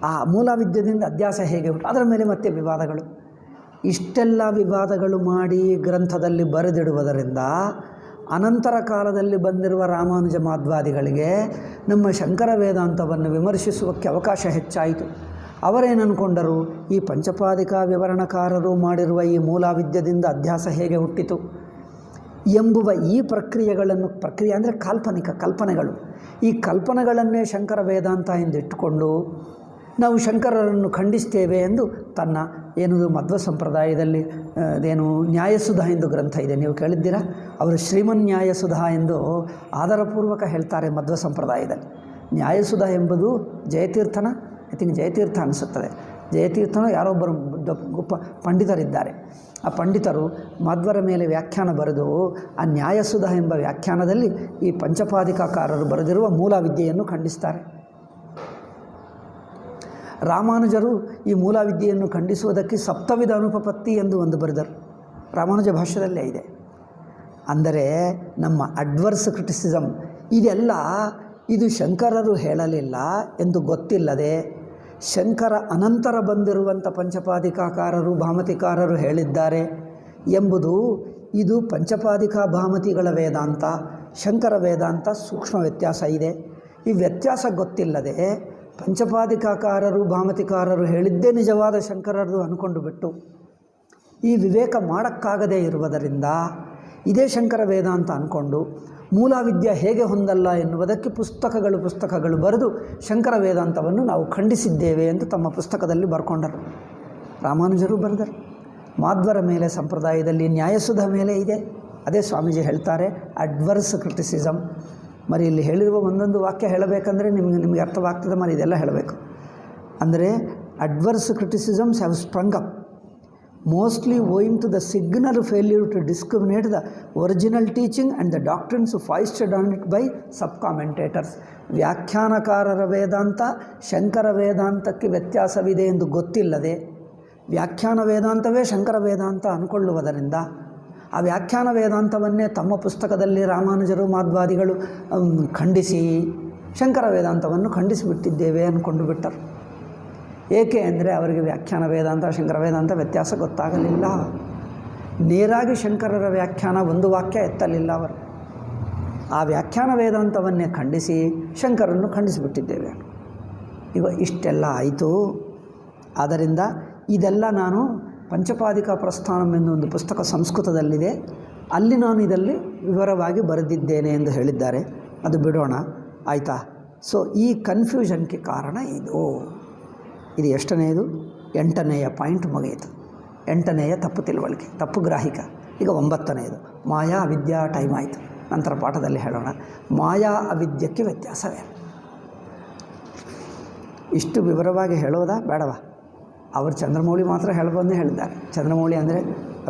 ಆ ಮೂಲಾವಿದ್ಯದಿಂದ ಅಧ್ಯಾಸ ಹೇಗೆ ಹುಟ್ಟು, ಅದರ ಮೇಲೆ ಮತ್ತೆ ವಿವಾದಗಳು. ಇಷ್ಟೆಲ್ಲ ವಿವಾದಗಳು ಮಾಡಿ ಗ್ರಂಥದಲ್ಲಿ ಬರೆದಿಡುವುದರಿಂದ ಅನಂತರ ಕಾಲದಲ್ಲಿ ಬಂದಿರುವ ರಾಮಾನುಜ ಮಾಧ್ವಾದಿಗಳಿಗೆ ನಮ್ಮ ಶಂಕರ ವೇದಾಂತವನ್ನು ವಿಮರ್ಶಿಸುವಕ್ಕೆ ಅವಕಾಶ ಹೆಚ್ಚಾಯಿತು. ಅವರೇನು ಅಂದ್ಕೊಂಡರು, ಈ ಪಂಚಪಾದಿಕ ವಿವರಣಕಾರರು ಮಾಡಿರುವ ಈ ಮೂಲಾವಿದ್ಯದಿಂದ ಅಧ್ಯಾಸ ಹೇಗೆ ಹುಟ್ಟಿತು, ಎಂಬುವ ಈ ಪ್ರಕ್ರಿಯೆ ಅಂದರೆ ಕಾಲ್ಪನಿಕ ಕಲ್ಪನೆಗಳು, ಈ ಕಲ್ಪನೆಗಳನ್ನೇ ಶಂಕರ ವೇದಾಂತ ಎಂದಿಟ್ಟುಕೊಂಡು ನಾವು ಶಂಕರರನ್ನು ಖಂಡಿಸ್ತೇವೆ ಎಂದು ತನ್ನ ಏನದು ಮಧ್ವ ಸಂಪ್ರದಾಯದಲ್ಲಿ ಅದೇನು ನ್ಯಾಯಸುಧಾ ಎಂದು ಗ್ರಂಥ ಇದೆ, ನೀವು ಕೇಳಿದ್ದೀರಾ? ಅವರು ಶ್ರೀಮನ್ ನ್ಯಾಯಸುಧಾ ಎಂದು ಆದರಪೂರ್ವಕ ಹೇಳ್ತಾರೆ ಮಧ್ವ ಸಂಪ್ರದಾಯದಲ್ಲಿ. ನ್ಯಾಯಸುಧಾ ಎಂಬುದು ಜಯತೀರ್ಥನ, ಐ ಥಿಂಕ್ ಜಯತೀರ್ಥ ಅನಿಸುತ್ತದೆ, ಜಯತೀರ್ಥನು ಯಾರೊಬ್ಬರು ಗొప్ప ಪಂಡಿತರಿದ್ದಾರೆ. ಆ ಪಂಡಿತರು ಮಧ್ವರ ಮೇಲೆ ವ್ಯಾಖ್ಯಾನ ಬರೆದು ಆ ನ್ಯಾಯಸುಧಾ ಎಂಬ ವ್ಯಾಖ್ಯಾನದಲ್ಲಿ ಈ ಪಂಚಪಾದಿಕಾಕಾರರು ಬರೆದಿರುವ ಮೂಲ ವಿದ್ಯೆಯನ್ನು ಖಂಡಿಸ್ತಾರೆ. ರಾಮಾನುಜರು ಈ ಮೂಲ ವಿದ್ಯೆಯನ್ನು ಖಂಡಿಸುವುದಕ್ಕೆ ಸಪ್ತವಿಧ ಅನುಪಪತ್ತಿ ಎಂದು ಒಂದು ಬರೆದರು, ರಾಮಾನುಜ ಭಾಷ್ಯದಲ್ಲೇ ಇದೆ. ಅಂದರೆ ನಮ್ಮ ಅಡ್ವರ್ಸ್ ಕ್ರಿಟಿಸಿಸಮ್ ಇದೆಲ್ಲ ಇದು ಶಂಕರರು ಹೇಳಲಿಲ್ಲ ಎಂದು ಗೊತ್ತಿಲ್ಲದೆ ಶಂಕರ ಅನಂತರ ಬಂದಿರುವಂಥ ಪಂಚಪಾದಿಕಾಕಾರರು ಭಾಮತಿಕಾರರು ಹೇಳಿದ್ದಾರೆ ಎಂಬುದು, ಇದು ಪಂಚಪಾದಿಕಾ ಭಾಮತಿಗಳ ವೇದಾಂತ, ಶಂಕರ ವೇದಾಂತ ಸೂಕ್ಷ್ಮ ವ್ಯತ್ಯಾಸ ಇದೆ. ಈ ವ್ಯತ್ಯಾಸ ಗೊತ್ತಿಲ್ಲದೆ ಪಂಚಪಾದಿಕಾಕಾರರು ಭಾಮತಿಕಾರರು ಹೇಳಿದ್ದೇ ನಿಜವಾದ ಶಂಕರರದು ಅಂದ್ಕೊಂಡು ಬಿಟ್ಟು ಈ ವಿವೇಕ ಮಾಡೋಕ್ಕಾಗದೇ ಇರುವುದರಿಂದ ಇದೇ ಶಂಕರ ವೇದಾಂತ ಅಂದ್ಕೊಂಡು ಮೂಲ ವಿದ್ಯೆ ಹೇಗೆ ಹೊಂದಲ್ಲ ಎನ್ನುವುದಕ್ಕೆ ಪುಸ್ತಕಗಳು ಬರೆದು ಶಂಕರ ವೇದಾಂತವನ್ನು ನಾವು ಖಂಡಿಸಿದ್ದೇವೆ ಎಂದು ತಮ್ಮ ಪುಸ್ತಕದಲ್ಲಿ ಬರ್ಕೊಂಡರು. ರಾಮಾನುಜರು ಬರೆದರು. ಮಾಧ್ವರ ಮೇಲೆ ಸಂಪ್ರದಾಯದಲ್ಲಿ ನ್ಯಾಯಸುಧ ಮೇಲೆ ಇದೆ, ಅದೇ ಸ್ವಾಮೀಜಿ ಹೇಳ್ತಾರೆ ಅಡ್ವರ್ಸ್ ಕ್ರಿಟಿಸಿಸಮ್. మరి ಇಲ್ಲಿ ಹೇಳಿರುವ ಒಂದೊಂದು ವಾಕ್ಯ ಹೇಳಬೇಕಂದ್ರೆ ನಿಮಗೆ ಅರ್ಥವಾಗ್ತದೆ, మరి ಇದೆಲ್ಲ ಹೇಳಬೇಕು. ಅಂದರೆ adverse criticisms have sprung up mostly owing to the signal failure to discriminate the original teaching and the doctrines foisted on it by sub-commentators. ವ್ಯಾಖ್ಯಾನಕಾರರ ವೇದಾಂತ ಶಂಕರ ವೇದಾಂತಕ್ಕೆ ವ್ಯತ್ಯಾಸವಿದೆ ಎಂದು ಗೊತ್ತಿಲ್ಲದೆ ವ್ಯಾಖ್ಯಾನ ವೇದಾಂತವೇ ಶಂಕರ ವೇದಾಂತ ಅಂದ್ಕೊಳ್ಳುವುದರಿಂದ ಆ ವ್ಯಾಖ್ಯಾನ ವೇದಾಂತವನ್ನೇ ತಮ್ಮ ಪುಸ್ತಕದಲ್ಲಿ ರಾಮಾನುಜರು ಮಾಧ್ವಾದಿಗಳು ಖಂಡಿಸಿ ಶಂಕರ ವೇದಾಂತವನ್ನು ಖಂಡಿಸಿಬಿಟ್ಟಿದ್ದೇವೆ ಅಂದ್ಕೊಂಡು ಬಿಟ್ಟರು. ಏಕೆ ಅಂದರೆ ಅವರಿಗೆ ವ್ಯಾಖ್ಯಾನ ವೇದಾಂತ ಶಂಕರ ವೇದಾಂತ ವ್ಯತ್ಯಾಸ ಗೊತ್ತಾಗಲಿಲ್ಲ. ನೇರಾಗಿ ಶಂಕರರ ವ್ಯಾಖ್ಯಾನ ಒಂದು ವಾಕ್ಯ ಎತ್ತಲಿಲ್ಲ ಅವರು. ಆ ವ್ಯಾಖ್ಯಾನ ವೇದಾಂತವನ್ನೇ ಖಂಡಿಸಿ ಶಂಕರನ್ನು ಖಂಡಿಸಿಬಿಟ್ಟಿದ್ದೇವೆ. ಇಷ್ಟೆಲ್ಲ ಆಯಿತು. ಆದ್ದರಿಂದ ಇದೆಲ್ಲ ನಾನು ಪಂಚಪಾದಿಕಾ ಪ್ರಸ್ಥಾನಂ ಎನ್ನುವ ಒಂದು ಪುಸ್ತಕ ಸಂಸ್ಕೃತದಲ್ಲಿದೆ, ಅಲ್ಲಿ ನಾನು ಇದರಲ್ಲಿ ವಿವರವಾಗಿ ಬರೆದಿದ್ದೇನೆ ಎಂದು ಹೇಳಿದ್ದಾರೆ. ಅದು ಬಿಡೋಣ, ಆಯಿತಾ? ಸೊ ಈ ಕನ್ಫ್ಯೂಷನ್ಗೆ ಕಾರಣ ಇದು ಎಷ್ಟನೆಯದು? 8ನೆಯ ಪಾಯಿಂಟ್ ಮುಗಿಯಿತು. 8ನೆಯ ತಪ್ಪು ತಿಳುವಳಿಕೆ, ತಪ್ಪು ಗ್ರಾಹಿಕ. ಈಗ 9ನೆಯದು ಮಾಯಾ ಅವಿದ್ಯಾ ಟೈಮ್ ಆಯಿತು. ನಂತರ ಪಾಠದಲ್ಲಿ ಹೇಳೋಣ ಮಾಯಾ ಅವಿದ್ಯಕ್ಕೆ ವ್ಯತ್ಯಾಸವೇ. ಇಷ್ಟು ವಿವರವಾಗಿ ಹೇಳೋದಾ ಬೇಡವಾ? ಅವರು ಚಂದ್ರಮೌಳಿ ಮಾತ್ರ ಹೇಳಬಂದೇ ಹೇಳಿದ್ದಾರೆ. ಚಂದ್ರಮೌಳಿ ಅಂದರೆ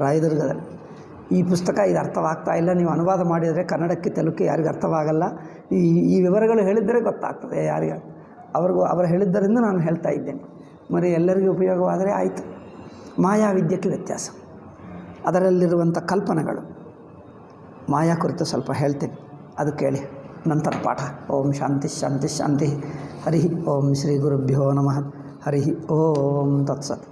ರಾಯದುರ್ಗದಲ್ಲಿ. ಈ ಪುಸ್ತಕ ಇದು ಅರ್ಥವಾಗ್ತಾ ಇಲ್ಲ, ನೀವು ಅನುವಾದ ಮಾಡಿದರೆ ಕನ್ನಡಕ್ಕೆ ತೆಲುಗಿಗೆ ಯಾರಿಗೂ ಅರ್ಥವಾಗಲ್ಲ. ಈ ವಿವರಗಳು ಹೇಳಿದರೆ ಗೊತ್ತಾಗ್ತದೆ ಯಾರಿಗೆ. ಅವರು ಹೇಳಿದ್ದರಿಂದ ನಾನು ಹೇಳ್ತಾ ಇದ್ದೇನೆ. మరి ಎಲ್ಲರಿಗೂ ಉಪಯೋಗವಾದರೆ ಆಯಿತು. ಮಾಯಾವಿದ್ಯಕ್ಕೆ ವ್ಯತ್ಯಾಸ, ಅದರಲ್ಲಿರುವಂಥ ಕಲ್ಪನೆಗಳು, ಮಾಯಾ ಕುರಿತು ಸ್ವಲ್ಪ ಹೇಳ್ತೀನಿ, ಅದು ಕೇಳಿ ನಂತರ ಪಾಠ. ಓಂ ಶಾಂತಿ ಶಾಂತಿ ಶಾಂತಿ. ಹರಿ ಓಂ ಶ್ರೀ ಗುರುಭ್ಯೋ ನಮಃ. ಹರಿ ಓಂ ತತ್ಸತ್.